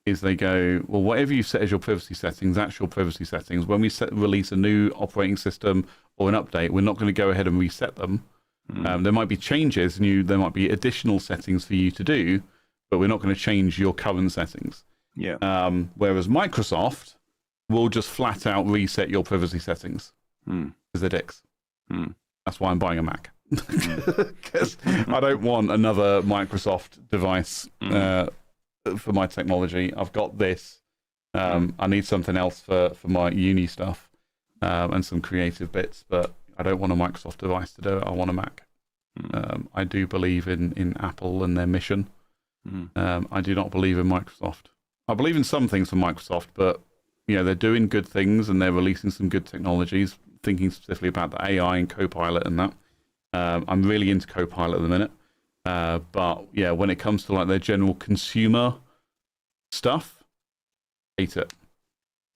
is they go, well, whatever you set as your privacy settings, that's your privacy settings. When we release a new operating system or an update, we're not going to go ahead and reset them. There might be changes, and there might be additional settings for you to do, but we're not going to change your current settings. Yeah. Whereas Microsoft will just flat out reset your privacy settings because they're dicks. That's why I'm buying a Mac, because I don't want another Microsoft device for my technology. I've got this. I need something else for my uni stuff and some creative bits, but I don't want a Microsoft device to do it. I want a Mac. I do believe in Apple and their mission. I do not believe in Microsoft. I believe in some things from Microsoft, but they're doing good things and they're releasing some good technologies, thinking specifically about the AI and Copilot and that. I'm really into Copilot at the minute. But yeah, when it comes to like their general consumer stuff, hate it.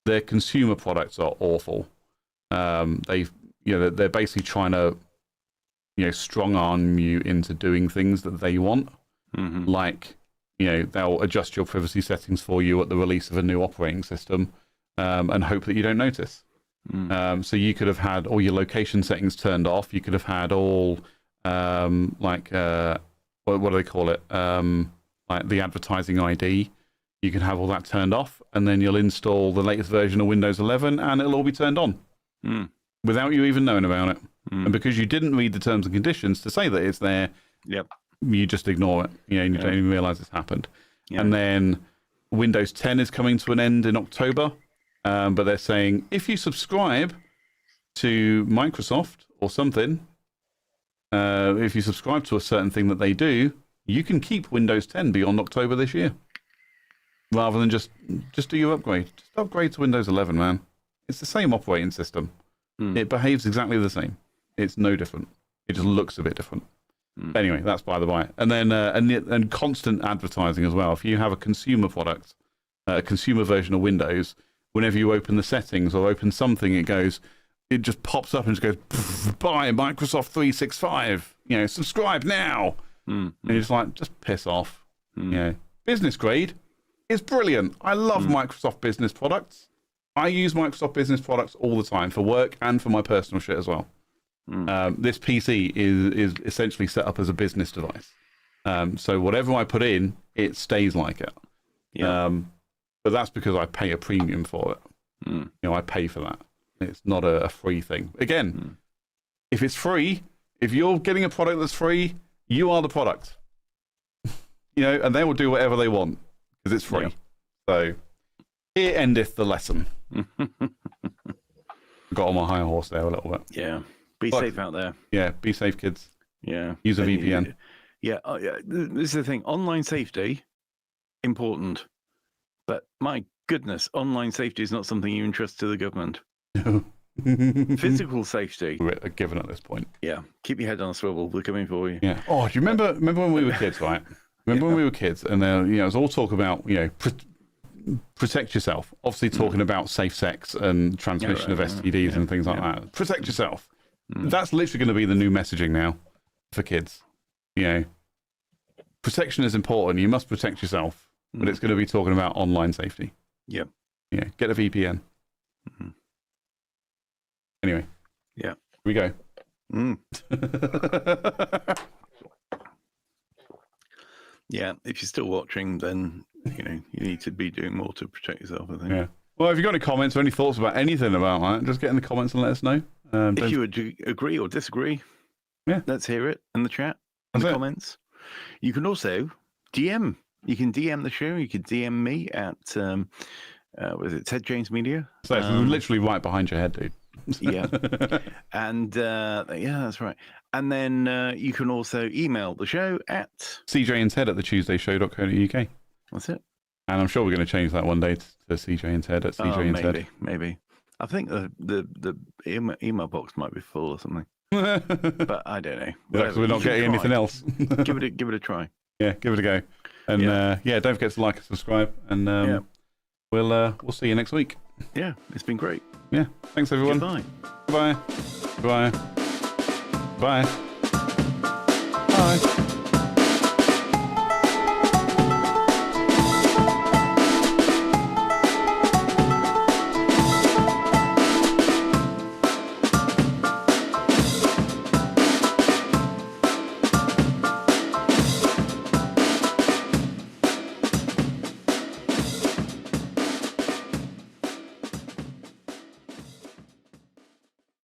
Their consumer products are awful. They're basically trying to strong arm you into doing things that they want. Like, they'll adjust your privacy settings for you at the release of a new operating system, and hope that you don't notice. So you could have had all your location settings turned off. You could have had all what do they call it? Like the advertising ID. You can have all that turned off, and then you'll install the latest version of Windows 11, and it'll all be turned on without you even knowing about it. And because you didn't read the terms and conditions to say that it's there, you just ignore it. And you don't even realize it's happened. And then Windows 10 is coming to an end in October, but they're saying if you subscribe to Microsoft or something, if you subscribe to a certain thing that they do, you can keep Windows 10 beyond October this year, rather than just do your upgrade. Just upgrade to Windows 11, man. It's the same operating system. It behaves exactly the same. It's no different. It just looks a bit different. Anyway, that's by the by. And then and constant advertising as well. If you have a consumer product, a consumer version of Windows, whenever you open the settings or open something, it just pops up and just goes, buy Microsoft 365. Subscribe now. And you're just like, just piss off. Business grade is brilliant. I love Microsoft business products. I use Microsoft business products all the time for work and for my personal shit as well. This PC is essentially set up as a business device. So whatever I put in, it stays like it. But that's because I pay a premium for it. I pay for that. It's not a free thing. Again, if it's free, if you're getting a product that's free, you are the product. And they will do whatever they want because it's free. So here endeth the lesson. Got on my high horse there a little bit. Yeah. Be safe out there. Yeah, be safe, kids. Yeah. Use a VPN. Yeah. This is the thing. Online safety, important. But my goodness, online safety is not something you entrust to the government. Physical safety. We're given at this point. Yeah. Keep your head on a swivel. We're coming for you. Yeah. Oh, do you remember when we were kids, right? Remember when we were kids, and it was all talk about, protect yourself. Obviously talking about safe sex and transmission of STDs and things like that. Protect yourself. That's literally going to be the new messaging now for kids. Protection is important. You must protect yourself, but it's going to be talking about online safety. Yep. Yeah. Get a VPN. Anyway. Yeah. Here we go. Yeah. If you're still watching, then you need to be doing more to protect yourself, I think. Yeah. Well, if you've got any comments or any thoughts about anything about that, just get in the comments and let us know. If you would agree or disagree, let's hear it in the chat, in the comments. You can also DM. You can DM the show. You can DM me at, was it Ted James Media? So it's literally right behind your head, dude. Yeah. And that's right. And then you can also email the show at CJ and Ted at thetuesdayshow.co.uk. That's it. And I'm sure we're going to change that one day to CJ and Ted at CJ and Ted. Maybe. I think the email box might be full or something, but I don't know. Because we're not getting anything else. give it a try. Yeah, give it a go. And don't forget to like and subscribe. And we'll see you next week. Yeah, it's been great. Yeah, thanks everyone. Goodbye. Bye. Bye. Bye. Bye.